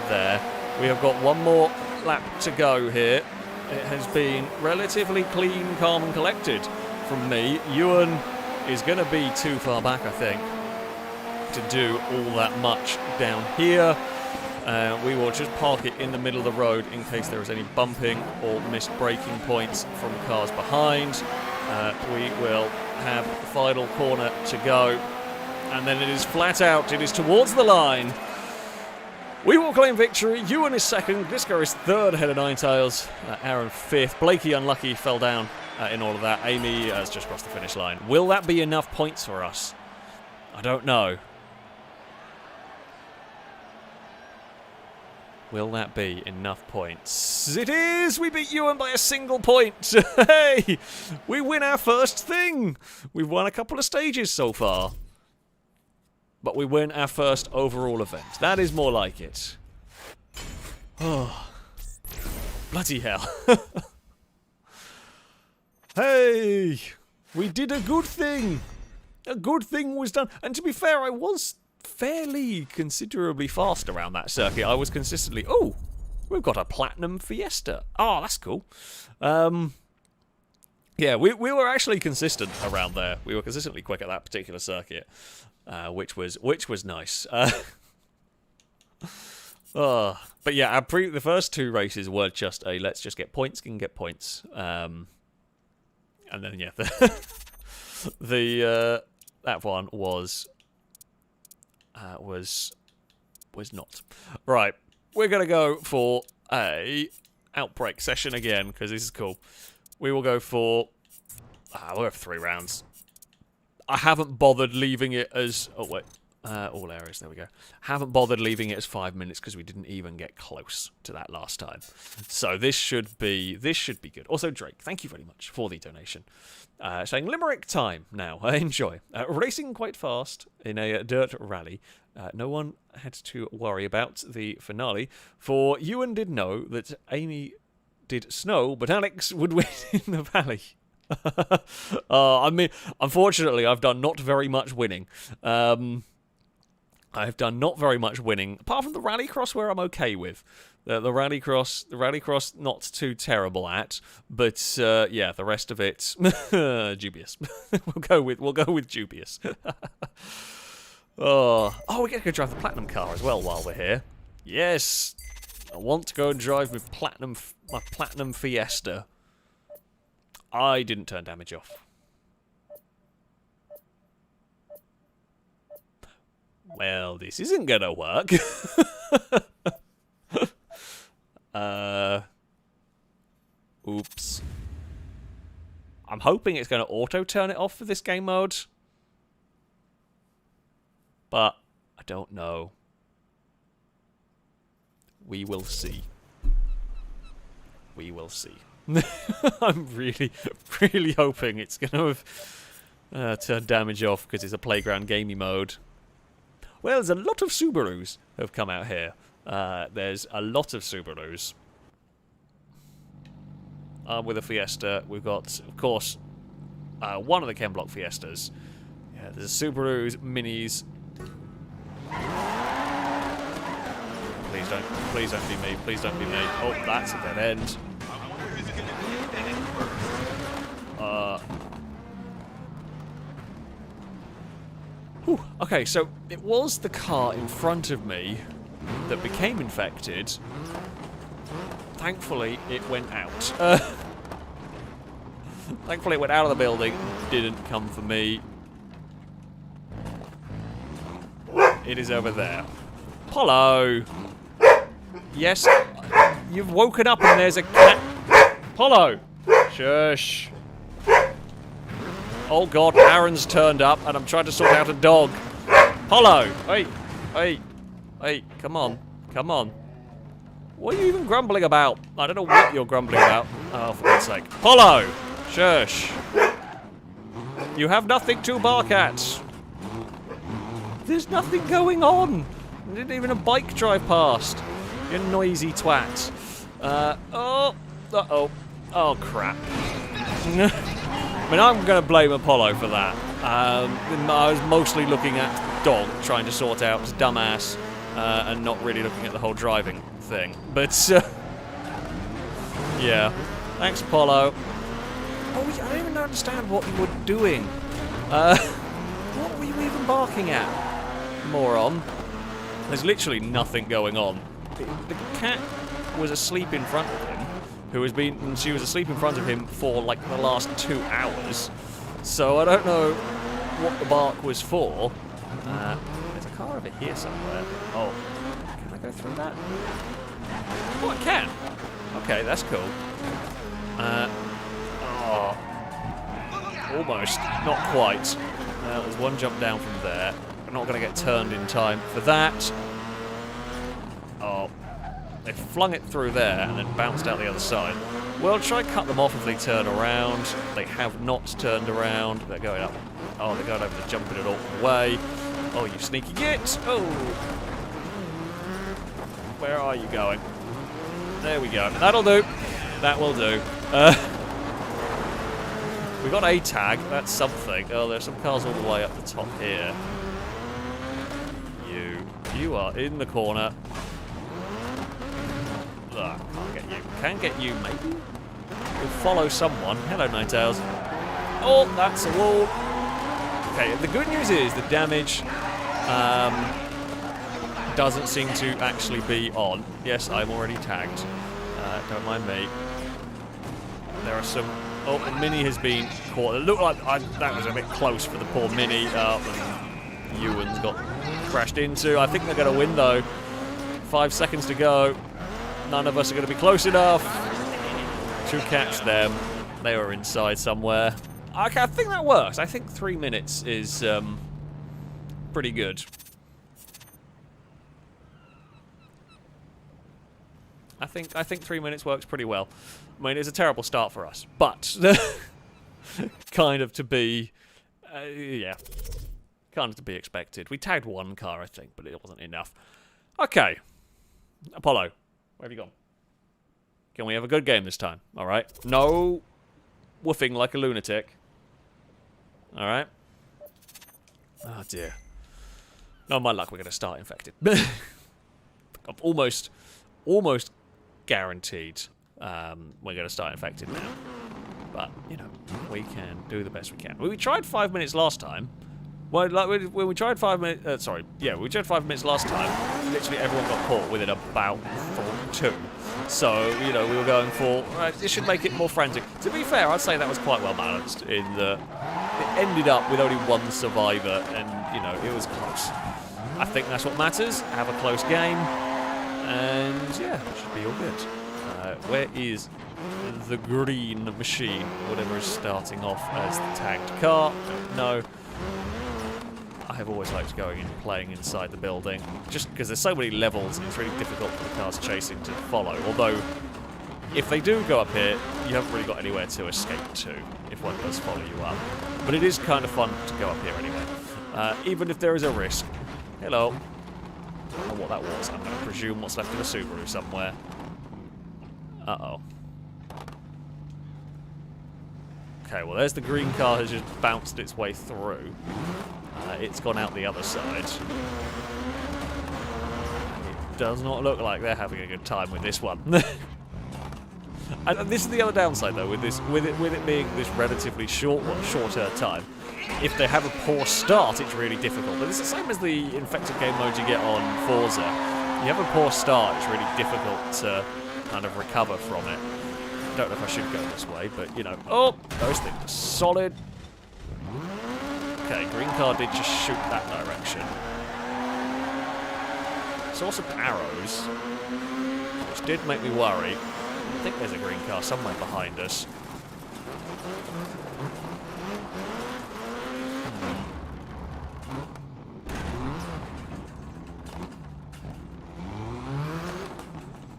there. We have got one more lap to go here. It has been relatively clean, calm and collected from me. Ewan is going to be too far back, I think. to do all that much down here. We will just park it in the middle of the road in case there is any bumping or missed braking points from cars behind. We will have the final corner to go, and then it is flat out. It is towards the line. We will claim victory. Ewan is second. Disco is third ahead of Ninetails. Aaron fifth. Blakey unlucky, fell down in all of that. Amy has just crossed the finish line. Will that be enough points for us? I don't know. Will that be enough points? It is! We beat Ewan by a single point! Hey! We win our first thing! We've won a couple of stages so far. But we win our first overall event. That is more like it. Oh. Bloody hell. Hey! We did a good thing! A good thing was done. And to be fair, I was fairly considerably fast around that circuit. I was consistently... Oh! We've got a Platinum Fiesta. Oh, that's cool. Yeah, we were actually consistent around there. We were consistently quick at that particular circuit, which was nice. But yeah, the first two races were just a let's just get points, can get points. And then yeah, that one was not. Right, we're gonna go for a Outbreak session again because this is cool. We will go for we'll have 3 rounds. I haven't bothered leaving it as all areas. There we go. Haven't bothered leaving it as 5 minutes because we didn't even get close to that last time. So this should be good. Also, Drake, thank you very much for the donation. Saying Limerick time now. Enjoy. Racing quite fast in a dirt rally. No one had to worry about the finale, for Ewan did know that Amy did snow, but Alex would win in the valley. I mean, unfortunately, I've done not very much winning. I've done not very much winning, apart from the Rallycross, where I'm okay with. The Rallycross, not too terrible at, but yeah, the rest of it, dubious. we'll go with dubious. Oh, we get to go drive the Platinum car as well while we're here. Yes, I want to go and drive my Platinum Fiesta. I didn't turn damage off. Well, this isn't gonna work. Oops. I'm hoping it's gonna auto turn it off for this game mode. But I don't know. We will see. We will see. I'm really, really hoping it's going to turn damage off because it's a playground gamey mode. Well, there's a lot of Subarus have come out here. There's a lot of Subarus. With a Fiesta, we've got, of course, one of the Ken Block Fiestas. Yeah, there's Subarus, Minis. Please don't be me. Please don't be me. Oh, that's a dead end. Whew. Okay, so it was the car in front of me that became infected. Thankfully, it went out. Thankfully, it went out of the building. Didn't come for me. It is over there. Polo! Yes, you've woken up and there's a cat. Polo! Shush. Oh god, Aaron's turned up and I'm trying to sort out a dog. Polo! Hey, come on. Come on. What are you even grumbling about? I don't know what you're grumbling about. Oh, for God's sake. Polo! Shush. You have nothing to bark at. There's nothing going on. Didn't even a bike drive past. You noisy twat. Oh, crap. I mean, I'm going to blame Apollo for that. I was mostly looking at the dog, trying to sort out his dumbass, and not really looking at the whole driving thing. But, yeah. Thanks, Apollo. Oh, I don't even understand what you were doing. What were you even barking at? moron. There's literally nothing going on. The cat was asleep in front of him, she was asleep in front of him for like the last 2 hours. So I don't know what the bark was for. There's a car over here somewhere. Oh, can I go through that? Oh, I can. Okay, that's cool. Oh, almost, not quite. There's one jump down from there. I'm not going to get turned in time for that. Oh, they flung it through there and then bounced out the other side. Well, try and cut them off if they turn around. They have not turned around. They're going up. Oh, they're going over the jump in an awkward way. Oh, you sneaky git. Oh. Where are you going? There we go. That'll do. That will do. We got a tag. That's something. Oh, there's some cars all the way up the top here. You are in the corner. Ugh, can't get you. Can get you, maybe? We'll follow someone. Hello, Ninetales. Oh, that's a wall. Okay, the good news is the damage doesn't seem to actually be on. Yes, I'm already tagged. Don't mind me. There are some... Oh, the Mini has been caught. It looked like that was a bit close for the poor Mini. And Ewan's got crashed into. I think they're going to win, though. 5 seconds to go. None of us are going to be close enough to catch them. They were inside somewhere. Okay, I think that works. I think 3 minutes is pretty good. I think 3 minutes works pretty well. I mean, it's a terrible start for us, but kind of to be, yeah, kind of to be expected. We tagged one car, I think, but it wasn't enough. Okay, Apollo, where have you gone? Can we have a good game this time? All right, no woofing like a lunatic. All right. Oh dear. No, my luck, we're going to start infected. I'm almost guaranteed we're going to start infected now. But, you know, we can do the best we can. We tried 5 minutes last time. Well, like, when we tried 5 minutes... we tried 5 minutes last time. Literally everyone got caught within about 2. So, you know, we were going for... it should make it more frantic. To be fair, I'd say that was quite well balanced in the... It ended up with only one survivor, and, you know, it was close. I think that's what matters. Have a close game. And, yeah, it should be all good. Where is the green machine? Whatever is starting off as the tagged car. No. I have always liked going and playing inside the building, just because there's so many levels and it's really difficult for the cars chasing to follow. Although, if they do go up here, you haven't really got anywhere to escape to, if one does follow you up. But it is kind of fun to go up here anyway, even if there is a risk. Hello. I don't know what that was. I'm going to presume what's left of a Subaru somewhere. Uh-oh. Okay, well, there's the green car has just bounced its way through. It's gone out the other side. It does not look like they're having a good time with this one. And this is the other downside, though, with it being this relatively shorter time. If they have a poor start, it's really difficult. But it's the same as the infected game mode you get on Forza. You have a poor start, it's really difficult to kind of recover from it. I don't know if I should go this way, but, you know. Oh, those things are solid. Okay, green car did just shoot that direction. Saw some arrows, which did make me worry. I think there's a green car somewhere behind us.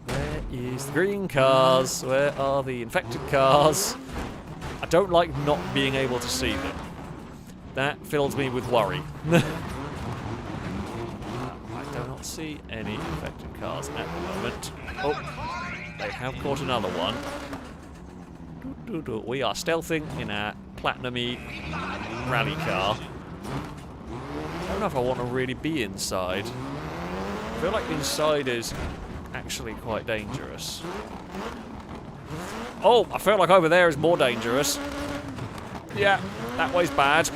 Where is the green cars? Where are the infected cars? I don't like not being able to see them. That fills me with worry. I do not see any infected cars at the moment. Oh, they have caught another one. We are stealthing in our platinum-y rally car. I don't know if I want to really be inside. I feel like inside is actually quite dangerous. Oh, I feel like over there is more dangerous. Yeah, that way's bad.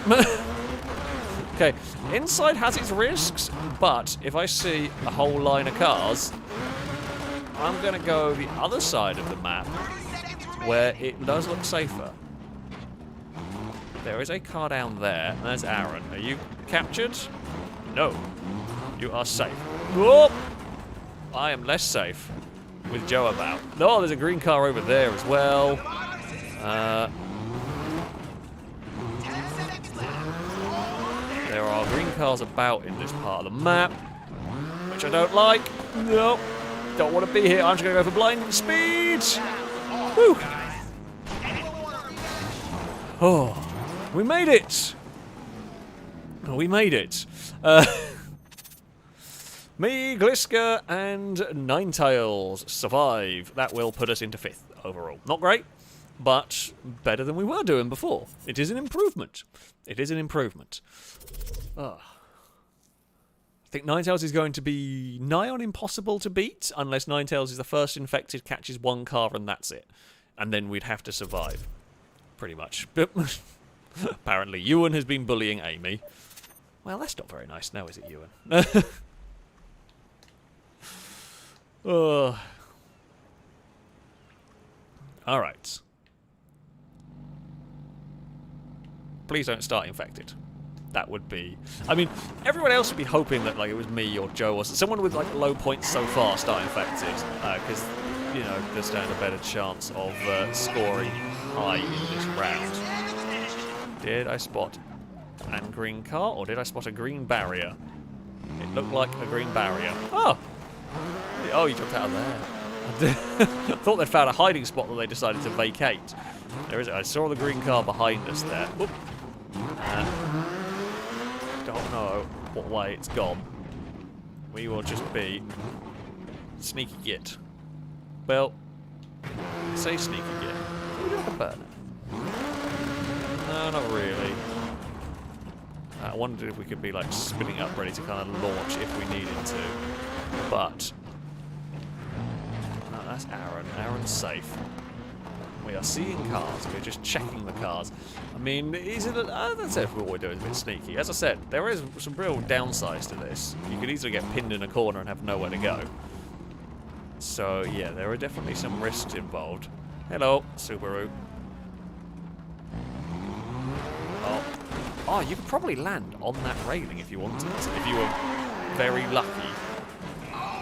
Okay, inside has its risks, but if I see a whole line of cars, I'm going to go the other side of the map, where it does look safer. There is a car down there, and there's Aaron. Are you captured? No. You are safe. Whoop! I am less safe with Joe about. No, there's a green car over there as well. There are green cars about in this part of the map, which I don't like. No, don't want to be here. I'm just going to go for blind speed. Woo! Oh, we made it. We made it. Me, Gliska, and Ninetails survive. That will put us into 5th overall. Not great, but better than we were doing before. It is an improvement. It is an improvement. I think Ninetails is going to be nigh on impossible to beat, unless Ninetails is the first infected, catches one car, and that's it. And then we'd have to survive. Pretty much. Apparently, Ewan has been bullying Amy. Well, that's not very nice now, is it, Ewan? Alright. Please don't start infected. That would be... I mean, everyone else would be hoping that like it was me or Joe or someone with like low points so far start infected. Because, you know, they stand a better chance of scoring high in this round. Did I spot a green car or did I spot a green barrier? It looked like a green barrier. Oh! Oh, you jumped out of there. I thought they'd found a hiding spot that they decided to vacate. There is. I saw the green car behind us there. Oop. Don't know what way it's gone. We will just be sneaky git. Well, say sneaky git. Can we do like a burner? No, not really. I wondered if we could be like spinning up ready to kind of launch if we needed to. But no, that's Aaron. Aaron's safe. We are seeing cars. We're just checking the cars. I mean, is it? That's it. What we're doing is a bit sneaky. As I said, there is some real downsides to this. You could easily get pinned in a corner and have nowhere to go. So yeah, there are definitely some risks involved. Hello, Subaru. Oh, you could probably land on that railing if you wanted. If you were very lucky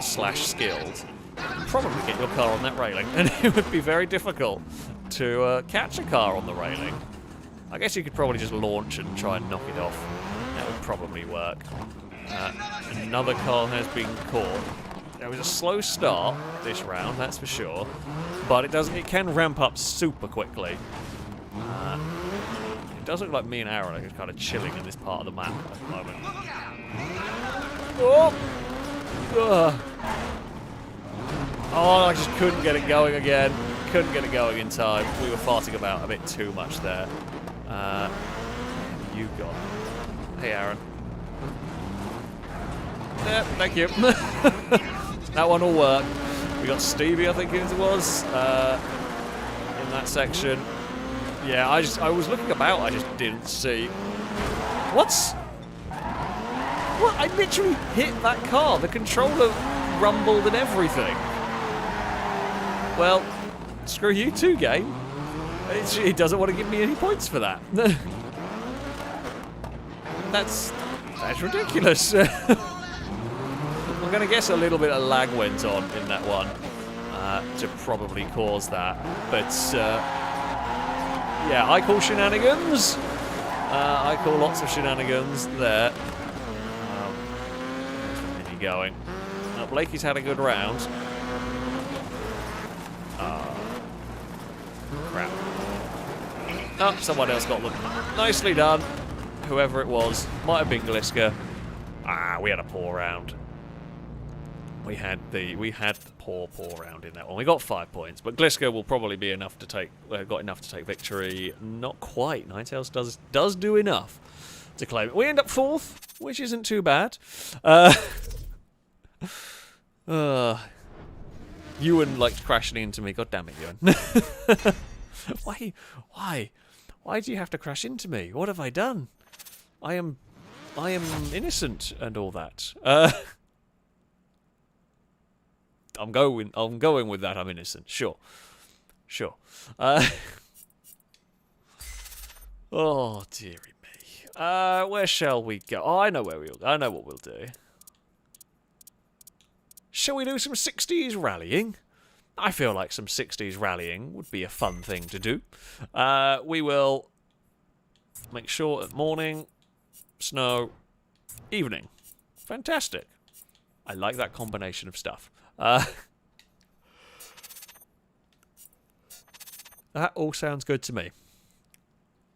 / skilled. Probably get your car on that railing, and it would be very difficult to catch a car on the railing. I guess you could probably just launch and try and knock it off. That would probably work. Another car has been caught. There was a slow start this round, that's for sure, but it can ramp up super quickly. It does look like me and Aaron are just kind of chilling in this part of the map at the moment. Oh! Oh, I just couldn't get it going again. Couldn't get it going in time. We were farting about a bit too much there. You got... Hey, Aaron. Yeah, thank you. That one will work. We got Stevie, I think it was, in that section. Yeah, I was looking about, I just didn't see. What? I literally hit that car. The controller rumbled and everything. Well, screw you too, game. It doesn't want to give me any points for that. That's ridiculous. I'm going to guess a little bit of lag went on in that one to probably cause that. But, yeah, I call shenanigans. I call lots of shenanigans there. Where's Mini going? Blakey's had a good round. Crap. Oh, someone else got them. Nicely done. Whoever it was. Might have been Gliska. We had a poor round. We had the poor round in that one. We got 5 points, but Gliska will probably be enough to take got enough to take victory. Not quite. Ninetails does do enough to claim it. We end up 4th, which isn't too bad. Ewan liked crashing into me. God damn it, Ewan. Why do you have to crash into me? What have I done? I am I am innocent and all that. I'm going with that. I'm innocent. Sure. Sure. Oh dearie me. Where shall we go? Oh, I know where I know what we'll do. Shall we do some 60s rallying? I feel like some 60s rallying would be a fun thing to do. We will make sure at morning, snow, evening. Fantastic. I like that combination of stuff. That all sounds good to me.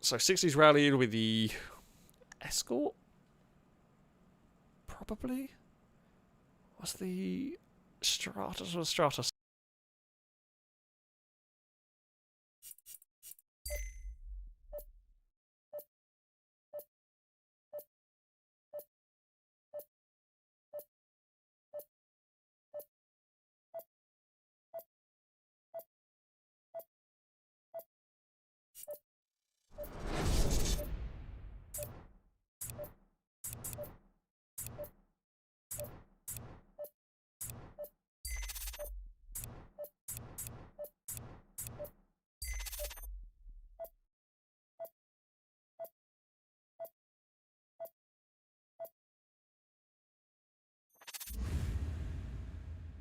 So 60s rally with the escort? Probably? What's the Stratus or Stratus?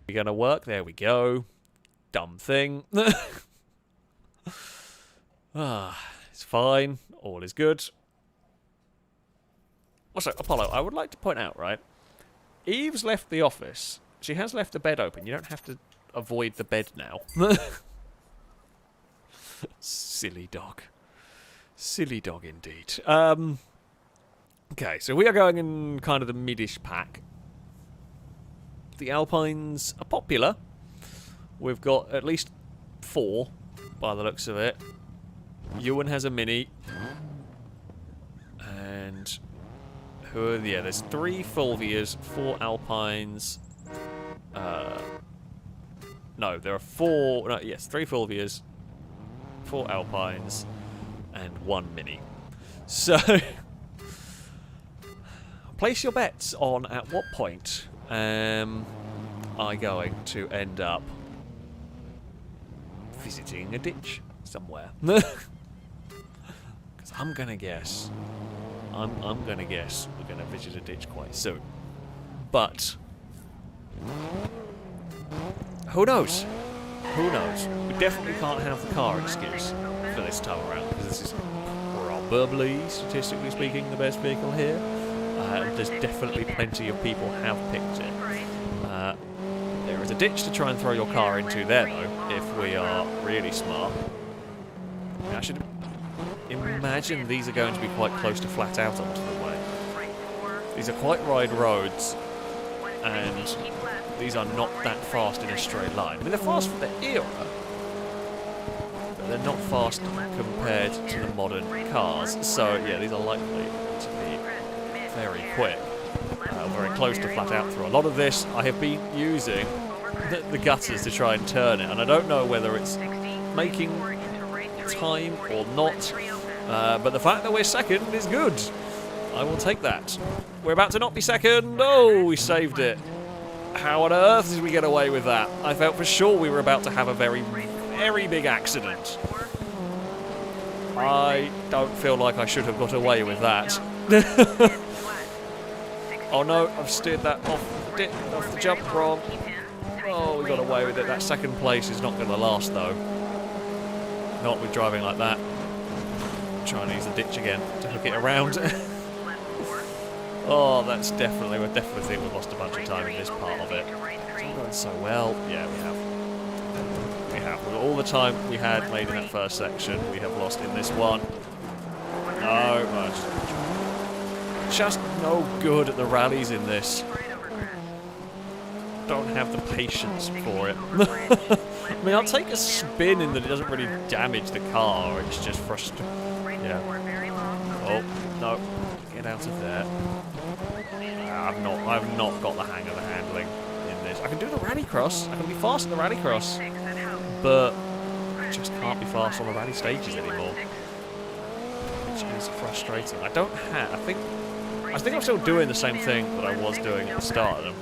We're gonna work. There we go. Dumb thing. It's fine. All is good. Also, Apollo, I would like to point out, right? Eve's left the office. She has left the bed open. You don't have to avoid the bed now. Silly dog. Silly dog indeed. Okay, so we are going in kind of the mid-ish pack. The Alpines are popular. We've got at least 4, by the looks of it. Ewan has a Mini. And... yeah, there's 3 Fulvias, 4 Alpines. No, there are 4... No, yes, 3 Fulvias, 4 Alpines, and 1 Mini. So... place your bets on at what point am I going to end up visiting a ditch somewhere. Because I'm gonna guess we're gonna visit a ditch quite soon. But who knows? Who knows? We definitely can't have the car excuse for this time around, because this is probably, statistically speaking, the best vehicle here. There's definitely plenty of people have picked it. There is a ditch to try and throw your car into there, though, if we are really smart. I should imagine these are going to be quite close to flat out onto the way. These are quite wide roads, and these are not that fast in a straight line. I mean, they're fast for their era, but they're not fast compared to the modern cars. So, yeah, these are likely to be very quick. Very close to flat out through. A lot of this I have been using the gutters to try and turn it, and I don't know whether it's making time or not, but the fact that we're second is good. I will take that. We're about to not be second. Oh, we saved it. How on earth did we get away with that? I felt for sure we were about to have a very, very big accident. I don't feel like I should have got away with that. Oh no, I've steered that off the jump wrong. Oh, we got away with it. That second place is not going to last, though. Not with driving like that. Trying to use the ditch again to hook it around. Oh, that's definitely, we definitely think we've lost a bunch of time in this part of it. It's all going so well. Yeah, we have. We have. With all the time we had made in that first section, we have lost in this one. No, much. Just no good at the rallies in this. Don't have the patience for it. I mean, I'll take a spin in that it doesn't really damage the car. It's just frustrating. Yeah. Oh no! Get out of there. I've not got the hang of the handling in this. I can do the Rallycross. I can be fast in the Rallycross, but I just can't be fast on the rally stages anymore, which is frustrating. I don't have. I think I think I'm still doing the same thing that I was doing at the start of them.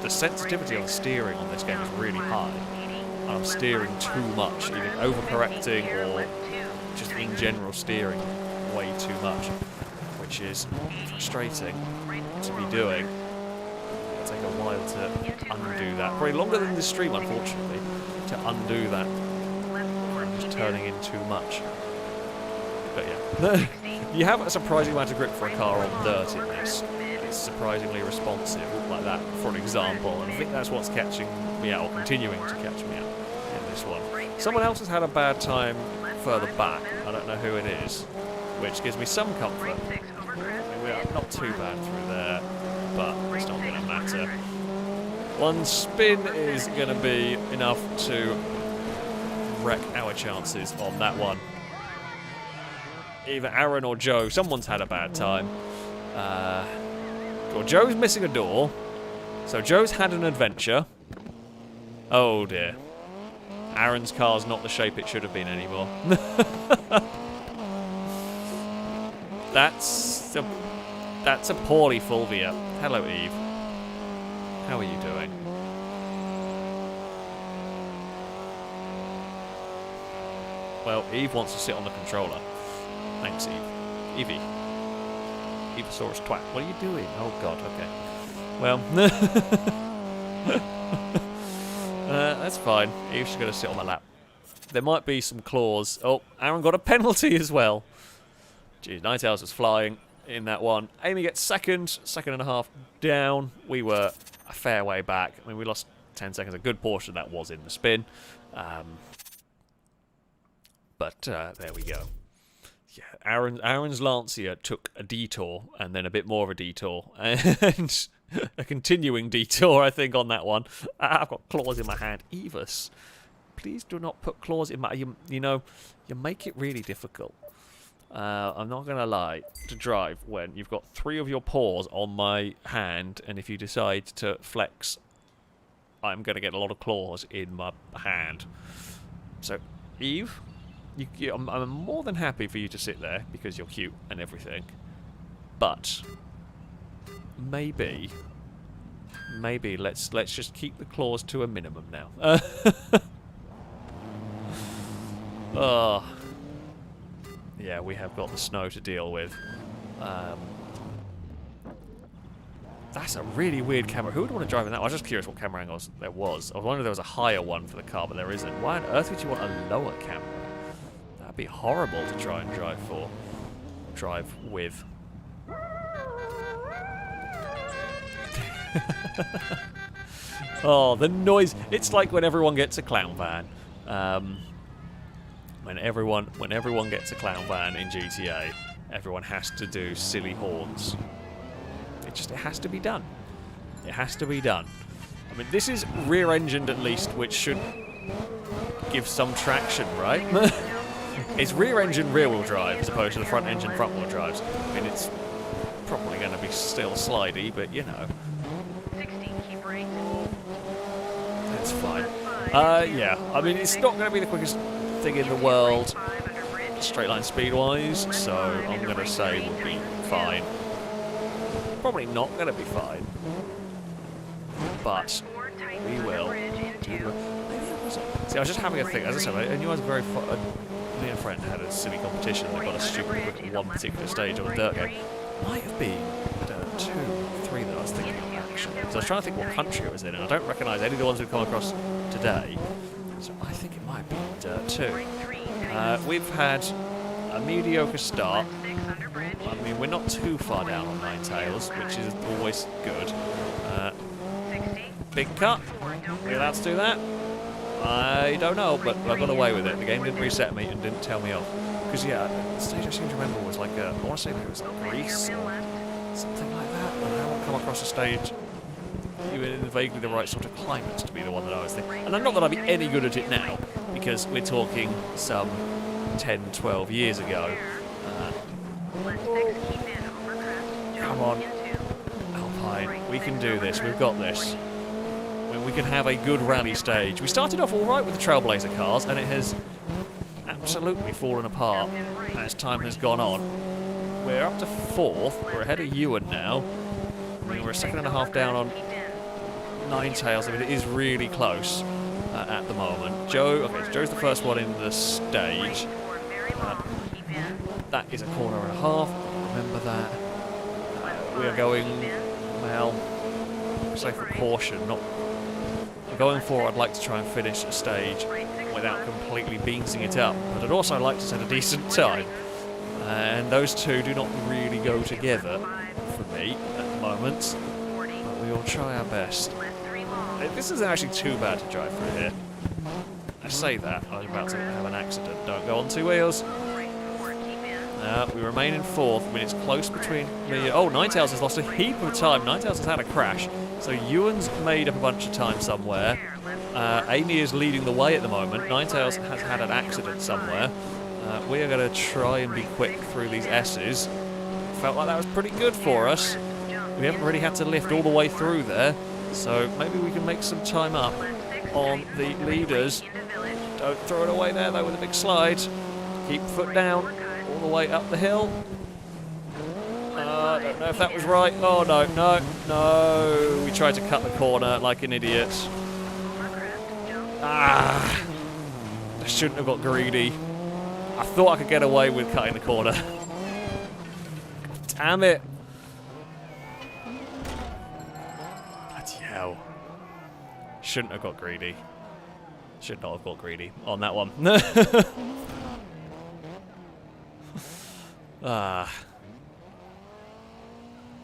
The sensitivity of the steering on this game is really high. And I'm steering too much, either overcorrecting or just in general steering way too much, which is frustrating to be doing. It'll take a while to undo that. Probably longer than this stream, unfortunately, to undo that. I'm just turning in too much. But yeah. You have a surprising amount of grip for a car on dirt in this. It's surprisingly responsive, like that, for an example. And I think that's what's catching me out, or continuing to catch me out in this one. Someone else has had a bad time further back. I don't know who it is, which gives me some comfort. I mean, we're not too bad through there, but it's not going to matter. One spin is going to be enough to wreck our chances on that one. Either Aaron or Joe, someone's had a bad time. Well, Joe's missing a door, so Joe's had an adventure. Oh dear. Aaron's car's not the shape it should have been anymore. That's a poorly Fulvia. Hello, Eve. How are you doing? Well, Eve wants to sit on the controller. Thanks, Eve. Evie. Evosaurus twat. What are you doing? Oh, God, okay. Well, that's fine. Eve's just going to sit on my lap. There might be some claws. Oh, Aaron got a penalty as well. Geez, Ninetales was flying in that one. Amy gets second and a half down. We were a fair way back. I mean, we lost 10 seconds. A good portion of that was in the spin. But there we go. Yeah, Aaron's Lancia took a detour and then a bit more of a detour and a continuing detour, I think, on that one. I've got claws in my hand. Evis, please do not put claws in my... You know, you make it really difficult. I'm not going to lie, to drive when you've got 3 of your paws on my hand, and if you decide to flex, I'm going to get a lot of claws in my hand. So, Eve... I'm more than happy for you to sit there because you're cute and everything, but maybe let's just keep the claws to a minimum now. Oh, yeah, we have got the snow to deal with. That's a really weird camera. Who would want to drive in that? I was just curious what camera angles there was. I was wondering if there was a higher one for the car, but there isn't. Why on earth would you want a lower camera? That'd be horrible to try and drive with. Oh, the noise! It's like when everyone gets a clown van. When everyone gets a clown van in GTA, everyone has to do silly horns. It has to be done. It has to be done. I mean, this is rear-engined at least, which should give some traction, right? It's rear-engine rear-wheel drive as opposed to the front-engine front-wheel drives. I mean, it's probably going to be still slidey, but you know. That's fine. Yeah, I mean, it's not going to be the quickest thing in the world, straight-line speed-wise, so I'm going to say we'll be fine. Probably not going to be fine, but we will. See, I was just having a think. As I said, I knew I was very... Me and a friend had a silly competition. They got a stupid grip at one particular stage on a dirt game. Might have been Dirt 2 or 3 that I was thinking of, actually. So I was trying to think what country it was in, and I don't recognise any of the ones we've come across today. So I think it might be Dirt 2. We've had a mediocre start. I mean, we're not too far down on Ninetales, which is always good. Big cut. Are we allowed to do that? I don't know, but I got away with it. The game didn't reset me and didn't tell me off. Because, yeah, the stage I seem to remember was like, I want to say it was like Greece or something like that. And I haven't come across a stage even in vaguely the right sort of climate to be the one that I was thinking. And I'm not that I'd be any good at it now, because we're talking some 10, 12 years ago. Come on, Alpine, we can do this, we've got this. We can have a good rally stage. We started off alright with the Trailblazer cars, and it has absolutely fallen apart as time has gone on. we're up to 4th. We're ahead of Ewan now. I mean, we're a second and a half down on Ninetales. I mean, it is really close at the moment. Joe, okay, so Joe's the first one in the stage. That is a corner and a half. Remember that. We are going, well, say for caution, not going for. I'd like to try and finish a stage without completely beansing it up, but I'd also like to set a decent time. And those two do not really go together for me at the moment, but we will try our best. This isn't actually too bad to drive through here. I say that, I was about to have an accident. Don't go on 2 wheels. We remain in 4th. I mean, it's close between me. Oh, Ninetales has lost a heap of time. Ninetales has had a crash. So Ewan's made up a bunch of time somewhere. Amy is leading the way at the moment. Ninetales has had an accident somewhere. We are going to try and be quick through these S's. Felt like that was pretty good for us. We haven't really had to lift all the way through there. So maybe we can make some time up on the leaders. Don't throw it away there, though, with a big slide. Keep foot down. All the way up the hill. I don't know if that was right. Oh, no. We tried to cut the corner like an idiot. I shouldn't have got greedy. I thought I could get away with cutting the corner. Damn it. Bloody hell. Shouldn't have got greedy. Should not have got greedy on that one.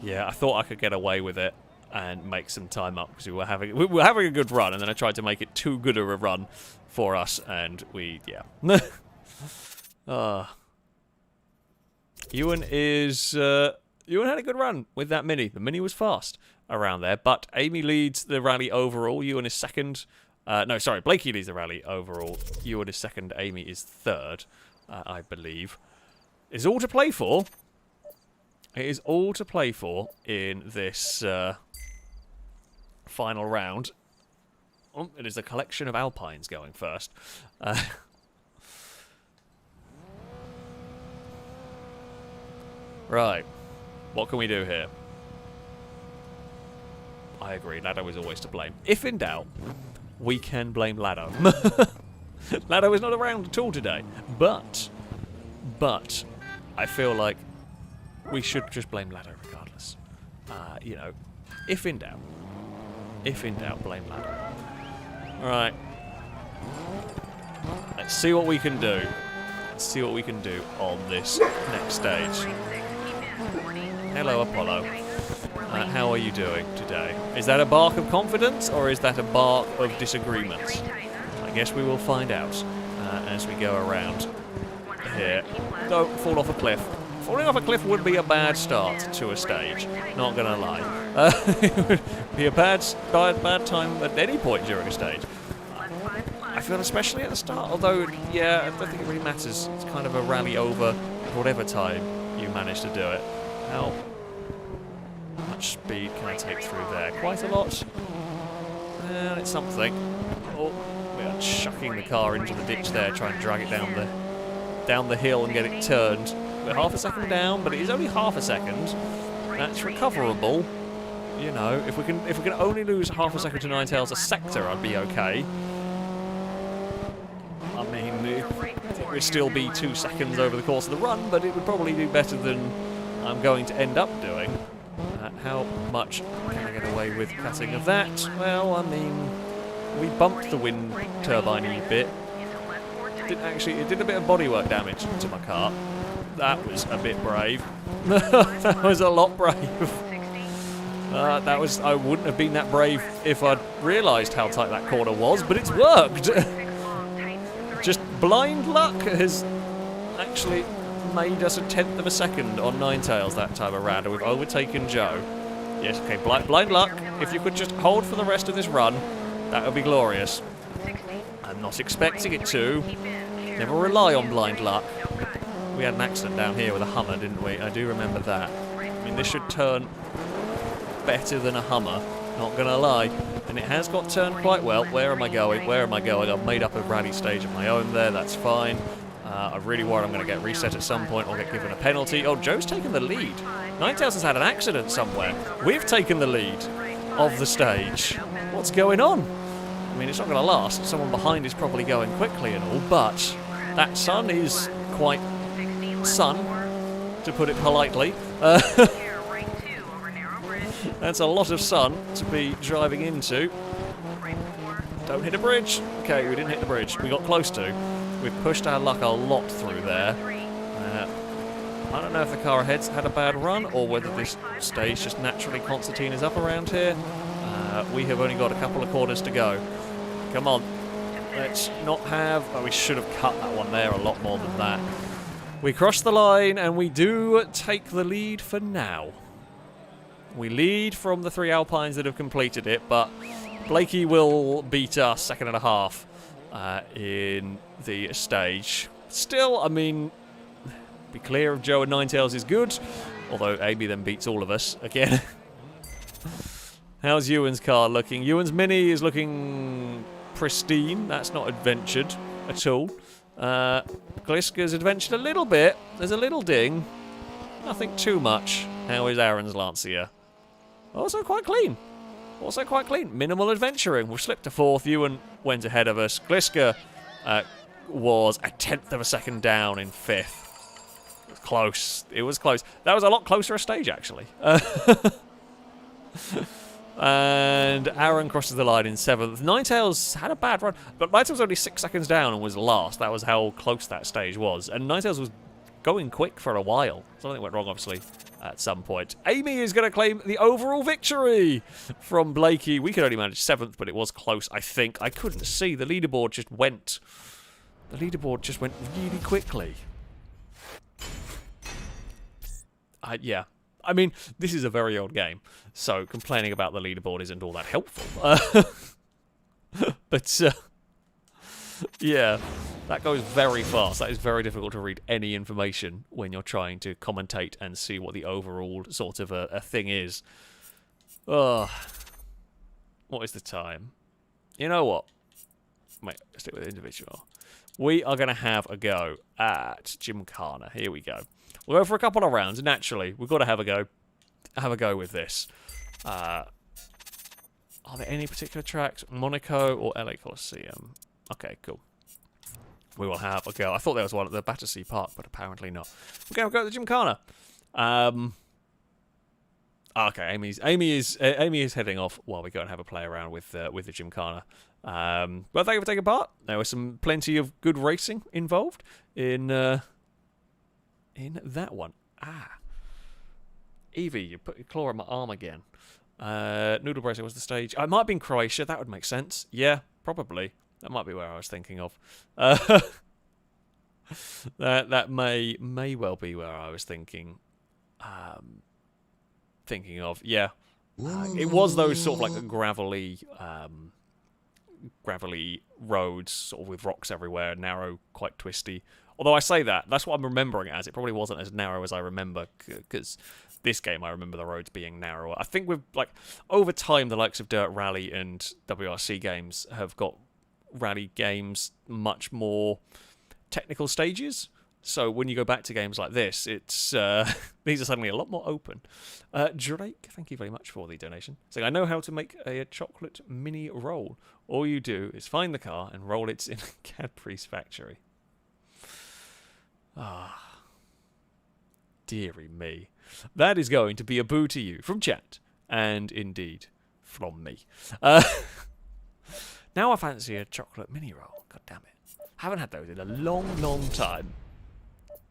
Yeah, I thought I could get away with it and make some time up because we were having a good run, and then I tried to make it too good of a run for us, and yeah. Ewan had a good run with that Mini. The Mini was fast around there, but Amy leads the rally overall. Ewan is second. No, sorry, Blakey leads the rally overall. Ewan is second. Amy is third, I believe. It's all to play for. It is all to play for in this final round. Oh, it is a collection of Alpines going first. Right. What can we do here? I agree. Lado is always to blame. If in doubt, we can blame Lado. Lado is not around at all today. But I feel like we should just blame Lado regardless. You know, if in doubt, blame Lado. Alright. Let's see what we can do. Let's see what we can do on this next stage. Hello, Apollo. How are you doing today? Is that a bark of confidence or is that a bark of disagreement? I guess we will find out as we go around here. Don't fall off a cliff. Falling off a cliff would be a bad start to a stage, not gonna lie. It would be a bad time at any point during a stage. I feel especially at the start, although, yeah, I don't think it really matters. It's kind of a rally over whatever time you manage to do it. How much speed can I take through there? Quite a lot. It's something. Oh, we are chucking the car into the ditch there, trying to drag it down the hill and get it turned. We're half a second down, but it is only half a second. That's recoverable. You know, if we can only lose half a second to Ninetales a sector, I'd be okay. I mean, it would still be 2 seconds over the course of the run, but it would probably do better than I'm going to end up doing. How much can I get away with cutting of that? Well, I mean, we bumped the wind turbine a bit. It did a bit of bodywork damage to my car. That was a bit brave. That was a lot brave. I wouldn't have been that brave if I'd realised how tight that corner was, but it's worked. Just blind luck has actually made us a 1/10 of a second on Ninetales that time around, and we've overtaken Joe. Yes, okay, blind luck. If you could just hold for the rest of this run, that would be glorious. I'm not expecting it to. Never rely on blind luck. We had an accident down here with a Hummer, didn't we? I do remember that. I mean, this should turn better than a Hummer, not gonna lie. And it has got turned quite well. Where am I going? Where am I going? I've made up a rally stage of my own there, that's fine. I really worry I'm going to get reset at some point or get given a penalty. Oh, Joe's taken the lead. Ninetales has had an accident somewhere. We've taken the lead of the stage. What's going on? I mean, it's not going to last. Someone behind is probably going quickly and all, but that sun is quite sun, to put it politely. That's a lot of sun to be driving into. Don't hit a bridge. Okay, we didn't hit the bridge. We got close to. We've pushed our luck a lot through there. I don't know if the car ahead's had a bad run or whether this stage just naturally Constantine is up around here. We have only got a couple of quarters to go. Come on. Let's not have... Oh, we should have cut that one there a lot more than that. We cross the line and we do take the lead for now. We lead from the 3 Alpines that have completed it, but Blakey will beat us second and a half in the stage. Still, I mean, be clear of Joe and Ninetales is good, although Amy then beats all of us again. How's Ewan's car looking? Ewan's Mini is looking pristine. That's not adventured at all. Gliska's adventured a little bit. There's a little ding. Nothing too much. How is Aaron's Lancia? Also quite clean. Also quite clean. Minimal adventuring. We've slipped to 4th. Ewan went ahead of us. Gliska was a 10th of a second down in 5th. It was close. It was close. That was a lot closer a stage, actually. And Aaron crosses the line in 7th. Ninetales had a bad run, but Ninetales was only 6 seconds down and was last. That was how close that stage was. And Ninetales was going quick for a while. Something went wrong, obviously, at some point. Amy is going to claim the overall victory from Blakey. We could only manage 7th, but it was close, I think. I couldn't see. The leaderboard just went... The leaderboard just went really quickly. Yeah. I mean, this is a very old game, so complaining about the leaderboard isn't all that helpful. But, yeah, that goes very fast. That is very difficult to read any information when you're trying to commentate and see what the overall sort of a thing is. What is the time? You know what? Wait, let's stick with individual. We are going to have a go at Gymkhana. Here we go. We'll go for a couple of rounds. Naturally, we've got to have a go. Have a go with this. Are there any particular tracks? Monaco or LA Coliseum? Okay, cool. We will have a go. I thought there was one at the Battersea Park, but apparently not. We're going to go to the Gymkhana. Okay, Amy is heading off while we go and have a play around with the Gymkhana. Well, thank you for taking part. There was plenty of good racing involved in that one. Evie, you put your claw on my arm again. Noodle Bracer was the stage. It might have been Croatia. That would make sense. Yeah, probably. That might be where I was thinking of. That may well be where I was thinking. Thinking of. Yeah. It was those sort of like gravelly roads, sort of with rocks everywhere, narrow, quite twisty. Although I say that, that's what I'm remembering it as. It probably wasn't as narrow as I remember, because this game I remember the roads being narrower. I think with like over time, the likes of Dirt Rally and WRC games have got rally games much more technical stages. So when you go back to games like this, it's these are suddenly a lot more open. Drake, thank you very much for the donation. Saying, I know how to make a chocolate mini roll. All you do is find the car and roll it in Cadbury's factory. Dearie me. That is going to be a boo to you from chat. And indeed, from me. Now I fancy a chocolate mini roll. God damn it. Haven't had those in a long, long time.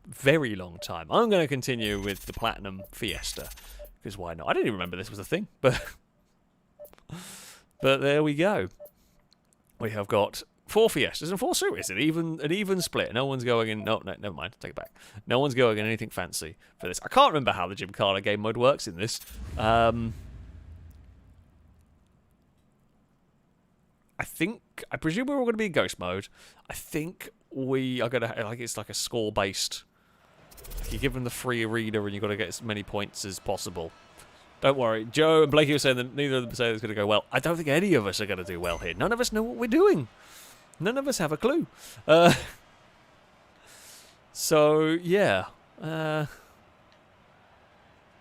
Very long time. I'm going to continue with the Platinum Fiesta. Because why not? I didn't even remember this was a thing. But there we go. We have got 4 Fiestas and 4 Suits. An even split. No one's going in... No, never mind. Take it back. No one's going in anything fancy for this. I can't remember how the Gymkhana game mode works in this. I presume we're all going to be in ghost mode. I think we are going to... Like, it's like a score-based... You give them the free reader and you've got to get as many points as possible. Don't worry. Joe and Blakey were saying that neither of them say it's going to go well. I don't think any of us are going to do well here. None of us know what we're doing. None of us have a clue. So, yeah.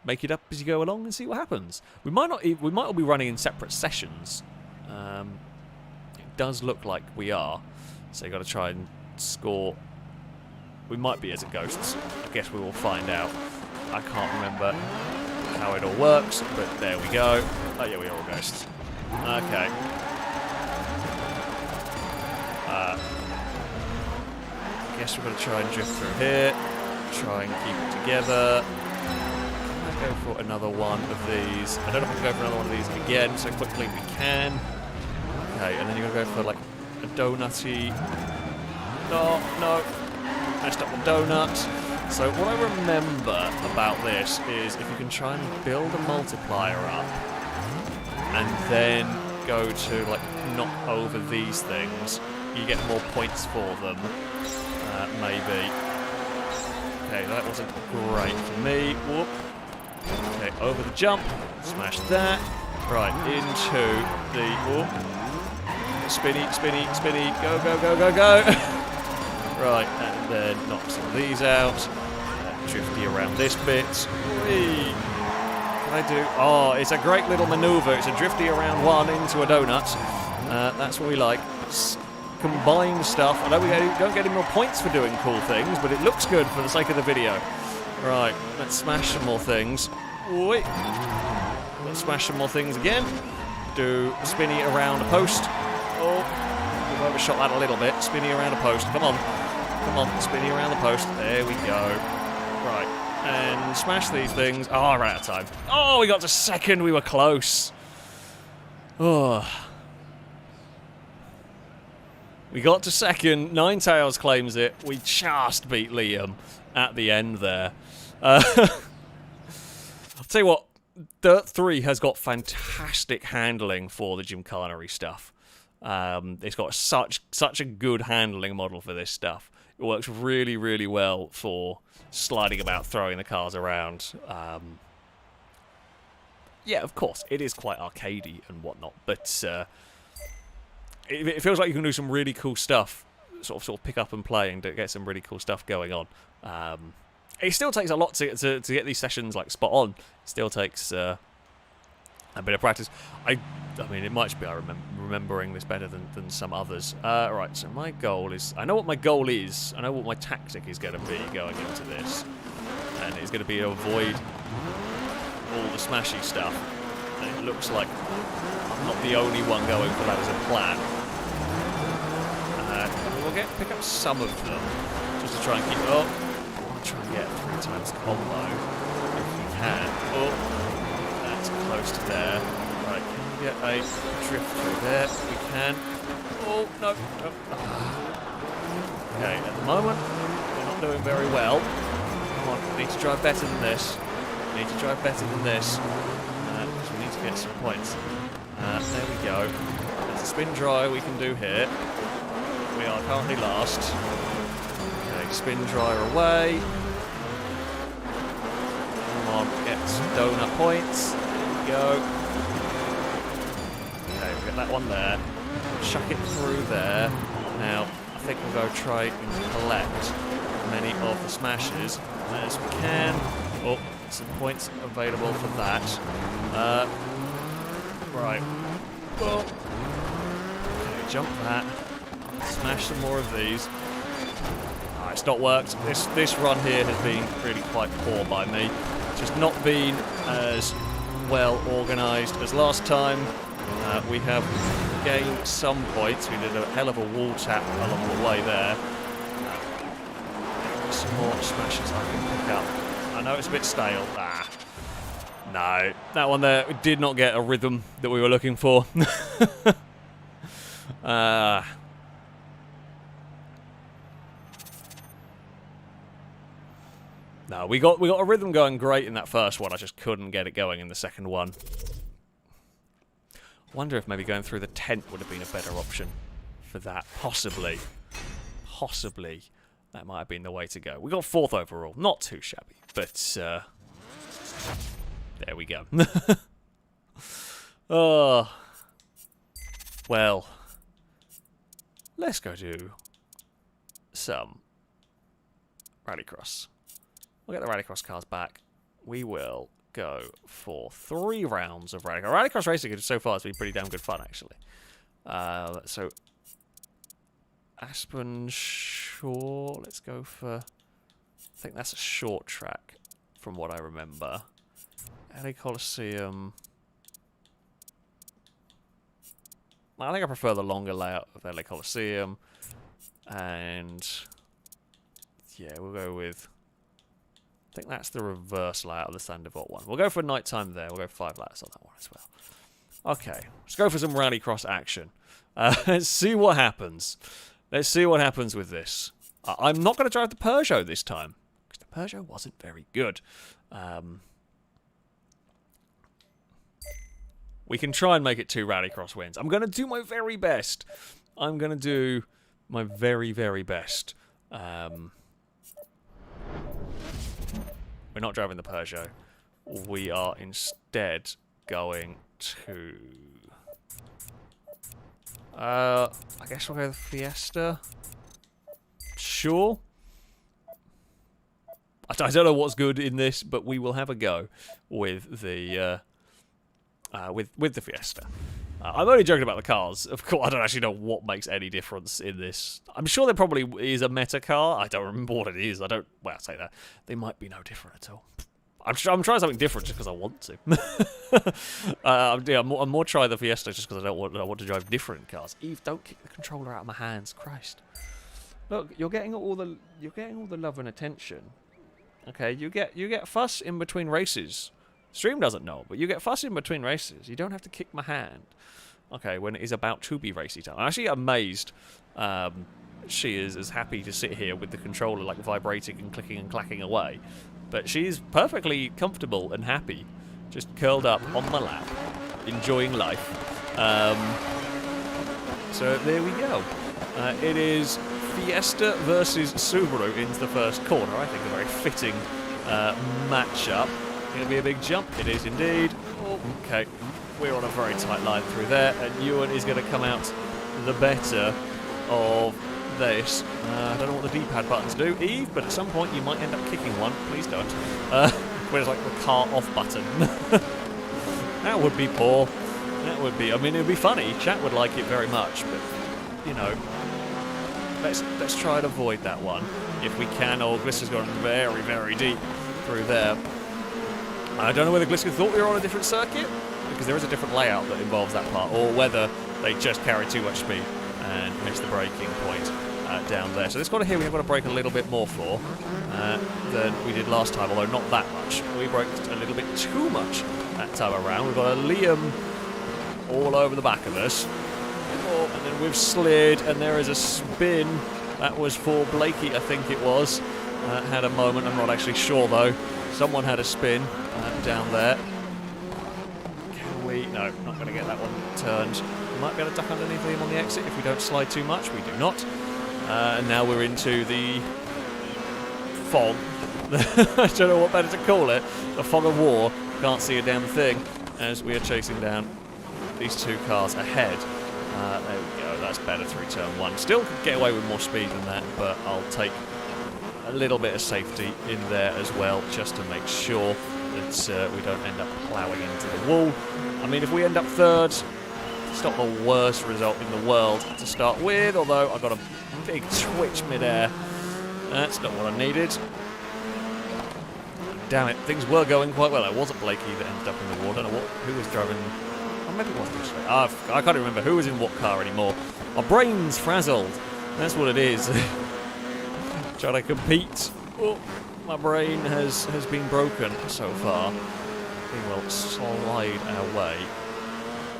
Make it up as you go along and see what happens. We might all be running in separate sessions. It does look like we are. So you got to try and score. We might be as a ghosts. I guess we will find out. I can't remember how it all works, but there we go. Oh yeah, we are all ghosts. Okay. I guess we're going to try and drift through here. Try and keep it together. Can I go for another one of these? I don't know if I can go for another one of these again so quickly we can. Okay, and then you're going to go for like a donutty. No. Messed up the donut. So what I remember about this is if you can try and build a multiplier up and then go to like knock over these things, you get more points for them. Maybe. Okay, that wasn't great for me. Whoop. Okay, over the jump. Smash that. Right, into the whoop. Spinny. Go. Right, and then knock some of these out. Drifty around this bit. Whee. What can I do? Oh, it's a great little manoeuvre. It's a drifty around one into a donut. That's what we like. Combined stuff. I know we don't get any more points for doing cool things, but it looks good for the sake of the video. Right, let's smash some more things. Wait. Let's smash some more things again. Do spinny around a post. Oh, we've overshot that a little bit. Spinny around a post. Come on, spinny around the post. There we go. Right, and smash these things. Oh, we're out of time. Oh, we got to second. We were close. Oh. We got to second. Ninetails claims it. We just beat Liam at the end there. I'll tell you what, Dirt 3 has got fantastic handling for the Gymkhana stuff. It's got such a good handling model for this stuff. It works really, really well for sliding about, throwing the cars around. Yeah, of course, it is quite arcadey and whatnot, but it feels like you can do some really cool stuff, sort of pick up and play and get some really cool stuff going on. It still takes a lot to get these sessions like spot on. It still takes a bit of practice. I mean, it might be remembering this better than some others. Right, so my goal is... I know what my goal is. I know what my tactic is going to be going into this. And it's going to be to avoid all the smashy stuff. And it looks like I'm not the only one going for that as a plan. We'll pick up some of them, just to try and keep it up. I want to try and get 3 times combo, if we can. Oh, that's close to there. Right, can we get a drift through there? We can. Oh, no. Okay, at the moment, we're not doing very well. Come on, we need to drive better than this. We need to drive better than this. Because we need to get some points. There we go. There's a spin dry we can do here. We are currently last. Okay, spin dryer away. Come on, get some donut points. There we go. Okay, we'll get that one there. Chuck it through there. Now, I think we'll go try and collect many of the smashes as we can. Oh, some points available for that. Right. Well, okay, jump that. Smash some more of these. Oh, it's not worked. This run here has been really quite poor by me. It's just not been as well organised as last time. We have gained some points. We did a hell of a wall tap along the way there. Some more smashes I can pick up. I know it's a bit stale. No, that one there did not get a rhythm that we were looking for. No, we got a rhythm going great in that first one. I just couldn't get it going in the second one. I wonder if maybe going through the tent would have been a better option for that. Possibly. That might have been the way to go. We got 4th overall. Not too shabby, but there we go. Oh. Well. Let's go do some Rallycross. We'll get the Rallycross cars back. We will go for 3 rounds of Rallycross. Rallycross racing so far has been pretty damn good fun, actually. So, Aspen Shore. Let's go for... I think that's a short track, from what I remember. LA Coliseum. I think I prefer the longer layout of LA Coliseum. And... yeah, we'll go with... I think that's the reverse layout of the Thunderbolt one. We'll go for nighttime there. We'll go 5 laps on that one as well. Okay, let's go for some Rallycross action. Let's see what happens. Let's see what happens with this. I'm not going to drive the Peugeot this time, because the Peugeot wasn't very good. We can try and make it 2 Rallycross wins. I'm going to do my very best. I'm going to do my very, very best. We're not driving the Peugeot. We are instead going to... I guess we'll go with Fiesta. Sure. I don't know what's good in this, but we will have a go with the with the Fiesta. I'm only joking about the cars. Of course, I don't actually know what makes any difference in this. I'm sure there probably is a meta car. I don't remember what it is. Well, I'll say that. They might be no different at all. I'm trying something different just because I want to. I'm more trying the Fiesta just because I want to drive different cars. Eve, don't kick the controller out of my hands, Christ! Look, you're getting all the love and attention. Okay, you get fuss in between races. Stream doesn't know, but you get fuss in between races. You don't have to kick my hand. Okay, when it is about to be racy time. I'm actually amazed. She is as happy to sit here with the controller like vibrating and clicking and clacking away. But she's perfectly comfortable and happy, just curled up on my lap, enjoying life. So there we go. It is Fiesta versus Subaru into the first corner. I think a very fitting matchup. Going to be a big jump. It is indeed. Oh, okay, we're on a very tight line through there, and Ewan is going to come out the better of this. I don't know what the D-pad buttons do, Eve, but at some point you might end up kicking one. Please don't. Where's like the car off button? That would be poor. That would be. I mean, it would be funny. Chat would like it very much, but you know, let's try and avoid that one if we can. Oh, Glister's gone very, very deep through there. I don't know whether Glister thought we were on a different circuit, because there is a different layout that involves that part, or whether they just carried too much speed and missed the braking point down there. So this corner here we have got to brake a little bit more for than we did last time, although not that much. We braked a little bit too much that time around. We've got a Liam all over the back of us. Oh, and then we've slid, and there is a spin. That was for Blakey, I think it was. Had a moment, I'm not actually sure though. Someone had a spin down there. Can we? No, not going to get that one turned. We might be able to duck underneath him on the exit if we don't slide too much. We do not. And now we're into the fog. I don't know what better to call it. The fog of war. Can't see a damn thing as we are chasing down these 2 cars ahead. There we go. That's better through turn 1. Still could get away with more speed than that, but I'll take a little bit of safety in there as well, just to make sure that we don't end up ploughing into the wall. I mean, if we end up 3rd, it's not the worst result in the world to start with, although I got a big twitch mid-air. That's not what I needed. Damn it, things were going quite well. It wasn't Blakey that ended up in the wall. I don't know who was driving. Oh, maybe it wasn't actually. I can't remember who was in what car anymore. My brain's frazzled. That's what it is. Trying to compete. Oh, my brain has been broken so far. We will slide our way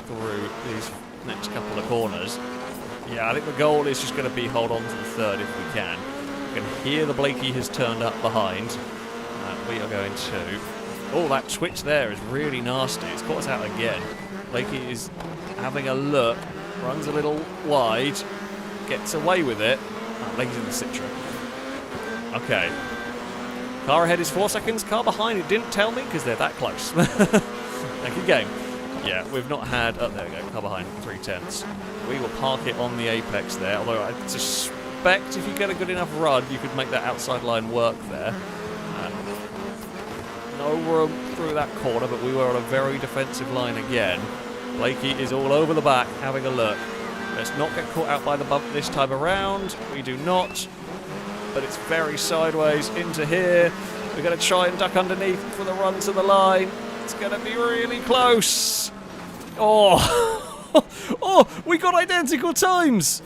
through these next couple of corners. Yeah, I think the goal is just going to be hold on to the 3rd if we can. You can hear the Blakey has turned up behind. We are going to... Oh, that twitch there is really nasty. It's caught us out again. Blakey is having a look. Runs a little wide. Gets away with it. Oh, Blakey's in the Citra. Okay. Car ahead is 4 seconds. Car behind, it didn't tell me because they're that close. Good game. Yeah, we've not had... Oh, there we go. Car behind, 3/10. We will park it on the apex there, although I just suspect if you get a good enough run, you could make that outside line work there. No room through that corner, but we were on a very defensive line again. Blakey is all over the back, having a look. Let's not get caught out by the bump this time around. We do not. But it's very sideways into here. We're going to try and duck underneath for the run to the line. It's going to be really close. Oh, oh, we got identical times.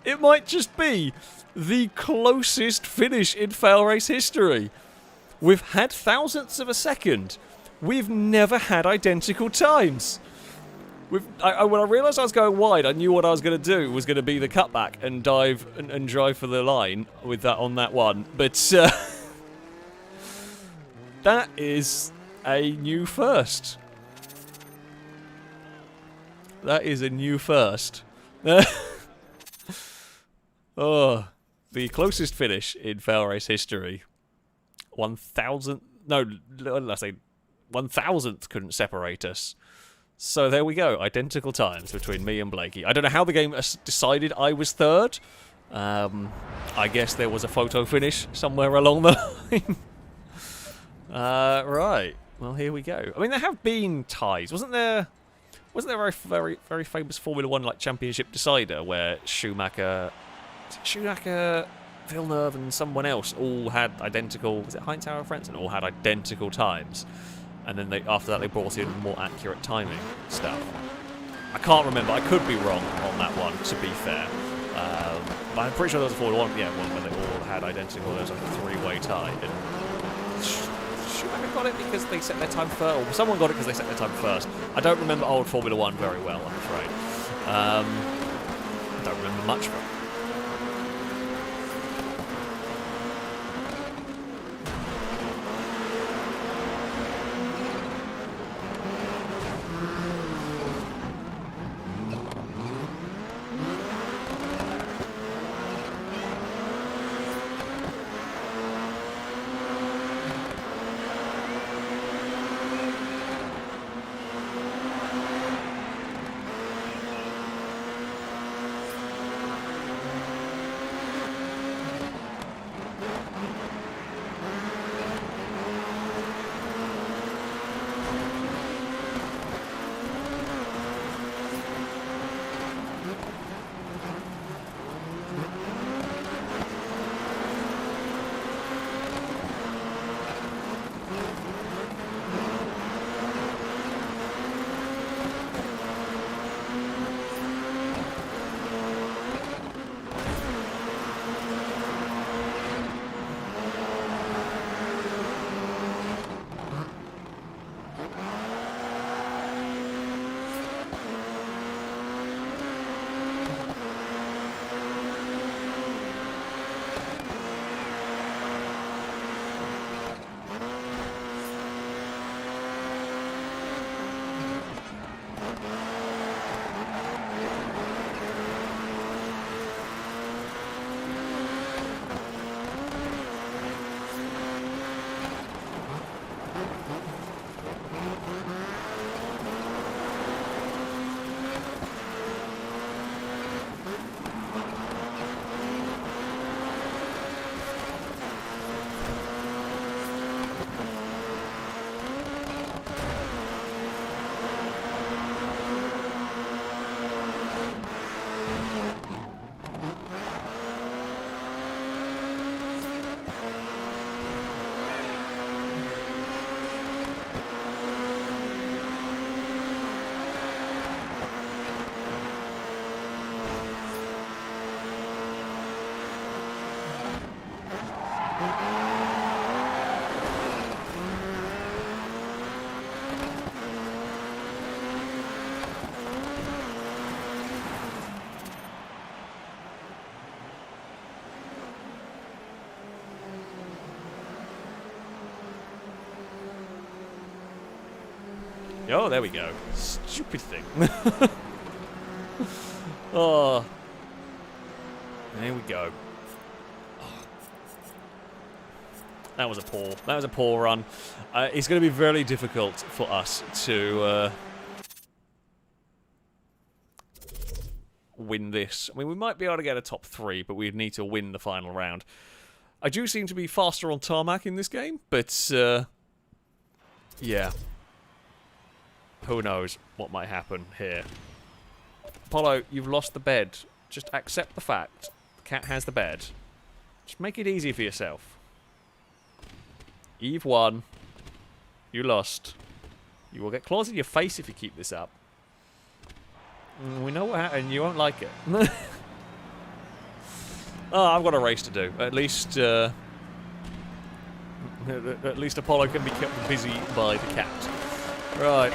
It might just be the closest finish in FailRace history. We've had thousandths of a second. We've never had identical times. When I realised I was going wide, I knew what I was going to do was going to be the cutback and dive and drive for the line with that on that one. But that is a new first. That is a new first. Oh, the closest finish in FailRace history. 1,000. No, let's say 1,000th couldn't separate us. So there we go, identical times between me and Blakey. I don't know how the game decided I was third. I guess there was a photo finish somewhere along the line. Right, well here we go. I mean, there have been ties. Wasn't there a very famous Formula 1 like championship decider where Schumacher, Villeneuve and someone else all had identical, was it Heinz and Frentzen, all had identical times? And then after that they brought in more accurate timing stuff. I can't remember. I could be wrong on that one, to be fair. But I'm pretty sure there was a Formula 1, one where they all had identical. There was like a three-way tie. And Schumacher got it because they set their time first, or someone got it because they set their time first. I don't remember old Formula 1 very well, I'm afraid. I don't remember much of it. Oh, there we go. Stupid thing. Oh. There we go. That was a poor run. It's going to be very difficult for us to win this. I mean, we might be able to get a top 3, but we'd need to win the final round. I do seem to be faster on tarmac in this game, but, yeah. Who knows what might happen here. Apollo, you've lost the bed. Just accept the fact. The cat has the bed. Just make it easy for yourself. Eve won. You lost. You will get claws in your face if you keep this up. We know what happened. You won't like it. Oh, I've got a race to do. At least Apollo can be kept busy by the cat. Right.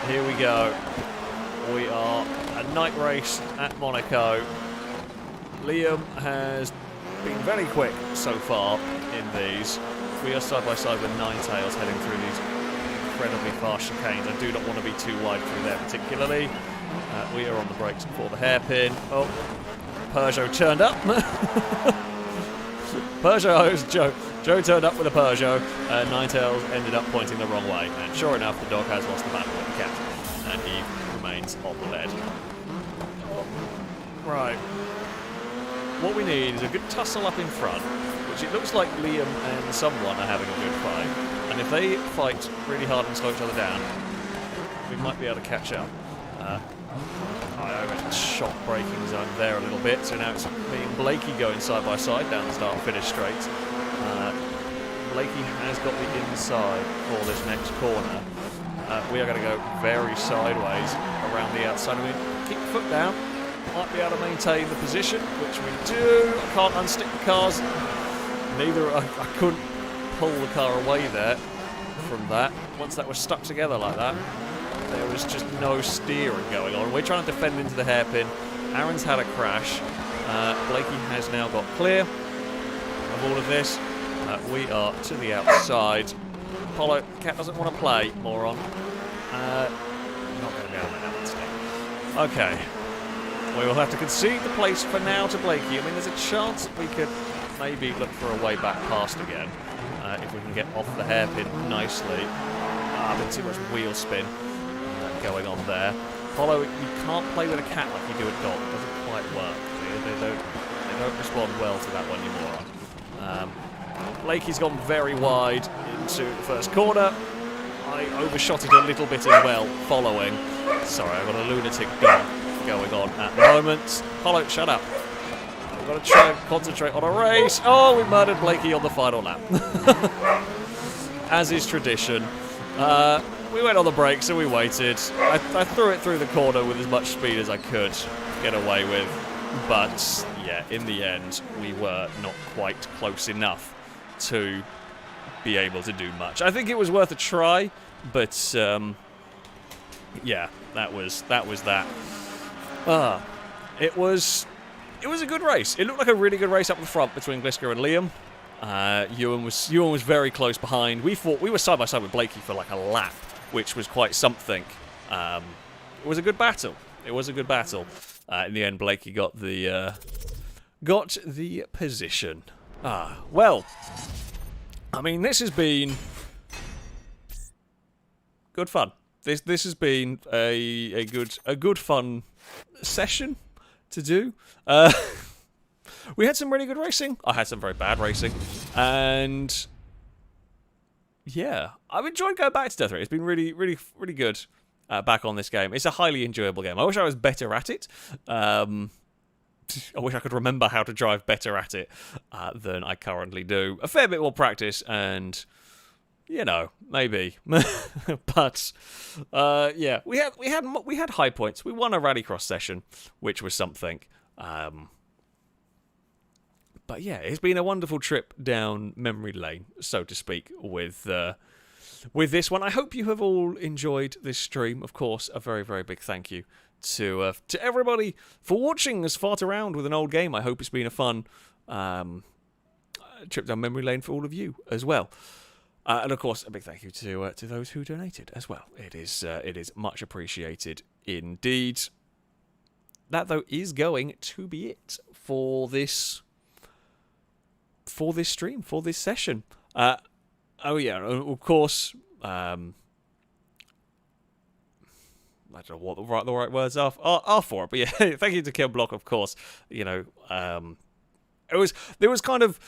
Here we go. We are a night race at Monaco. Liam has been very quick so far in these. We are side by side with Ninetales heading through these incredibly fast chicanes. I do not want to be too wide through there particularly. We are on the brakes for the hairpin. Oh, Peugeot turned up. Joe turned up with a Peugeot. Ninetales ended up pointing the wrong way. And sure enough, the dog has lost the battle with the cat. And he remains on the lead. Right. What we need is a good tussle up in front, which it looks like Liam and someone are having a good fight. And if they fight really hard and slow each other down, we might be able to catch up. I almost shot braking zone there a little bit, so now it's me and Blakey going side by side down the start-finish straight. Blakey has got the inside for this next corner. We are going to go very sideways around the outside. We keep the foot down, might be able to maintain the position, which we do. I can't unstick the cars. I couldn't pull the car away there from that. Once that was stuck together like that, there was just no steering going on. We're trying to defend into the hairpin. Aaron's had a crash. Blakey has now got clear of all of this. We are to the outside. Apollo, cat doesn't want to play, moron. Not going to be able to have that. Okay. We will have to concede the place for now to Blakey. I mean, there's a chance that we could maybe look for a way back past again. If we can get off the hairpin nicely. A bit too much wheel spin going on there. Apollo, you can't play with a cat like you do a dog. It doesn't quite work. They don't respond well to that one, you moron. Blakey's gone very wide into the first corner. I overshot it a little bit as well, following. Sorry, I've got a lunatic dog going on at the moment. Apollo, shut up. I've got to try and concentrate on a race. Oh, we murdered Blakey on the final lap. As is tradition. We went on the brakes and we waited. I threw it through the corner with as much speed as I could get away with. But, yeah, in the end, we were not quite close enough to be able to do much. I think it was worth a try, but, yeah, that was that. It was a good race. It looked like a really good race up the front between Gliska and Liam. Ewan was very close behind. We were side by side with Blakey for like a lap, which was quite something. It was a good battle. In the end, Blakey got the position. Well, I mean, this has been good fun. This has been a good fun session to do. We had some really good racing. I had some very bad racing, and yeah, I've enjoyed going back to Death Race. It's been really, really, really good back on this game. It's a highly enjoyable game. I wish I was better at it. I wish I could remember how to drive better at it than I currently do. A fair bit more practice, and you know, maybe. But yeah, we had high points. We won a Rallycross session, which was something. But yeah, it's been a wonderful trip down memory lane, so to speak, with this one. I hope you have all enjoyed this stream. Of course, a very, very big thank you to everybody for watching us fart around with an old game. I hope it's been a fun trip down memory lane for all of you as well. And of course, a big thank you to those who donated as well. It is much appreciated indeed. That though is going to be it for this stream, for this session. Oh yeah, of course. I don't know what the right words are for it, but yeah, thank you to Kill Block, of course. You know, there was kind of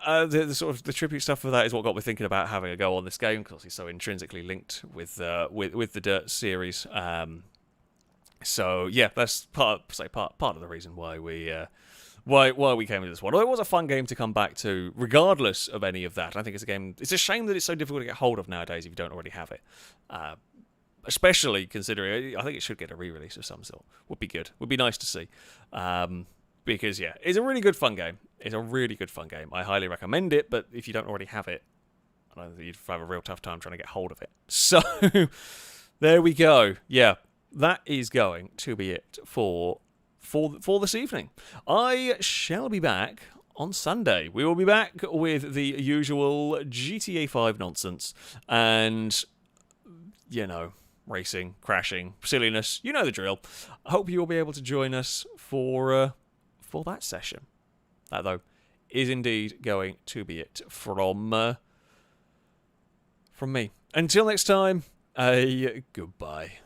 the sort of the tribute stuff for that is what got me thinking about having a go on this game because it's so intrinsically linked with the Dirt series. So yeah, that's part of the reason why we came into this one. Although it was a fun game to come back to, regardless of any of that. I think it's a game. It's a shame that it's so difficult to get hold of nowadays if you don't already have it. Especially considering, I think it should get a re-release of some sort. Would be good. Would be nice to see. Because, yeah, it's a really good fun game. It's a really good fun game. I highly recommend it, but if you don't already have it, I don't think you'd have a real tough time trying to get hold of it. So, there we go. Yeah, that is going to be it for this evening. I shall be back on Sunday. We will be back with the usual GTA 5 nonsense and, you know, racing, crashing, silliness. You know the drill. I hope you will be able to join us for that session. That, though, is indeed going to be it from me. Until next time, goodbye.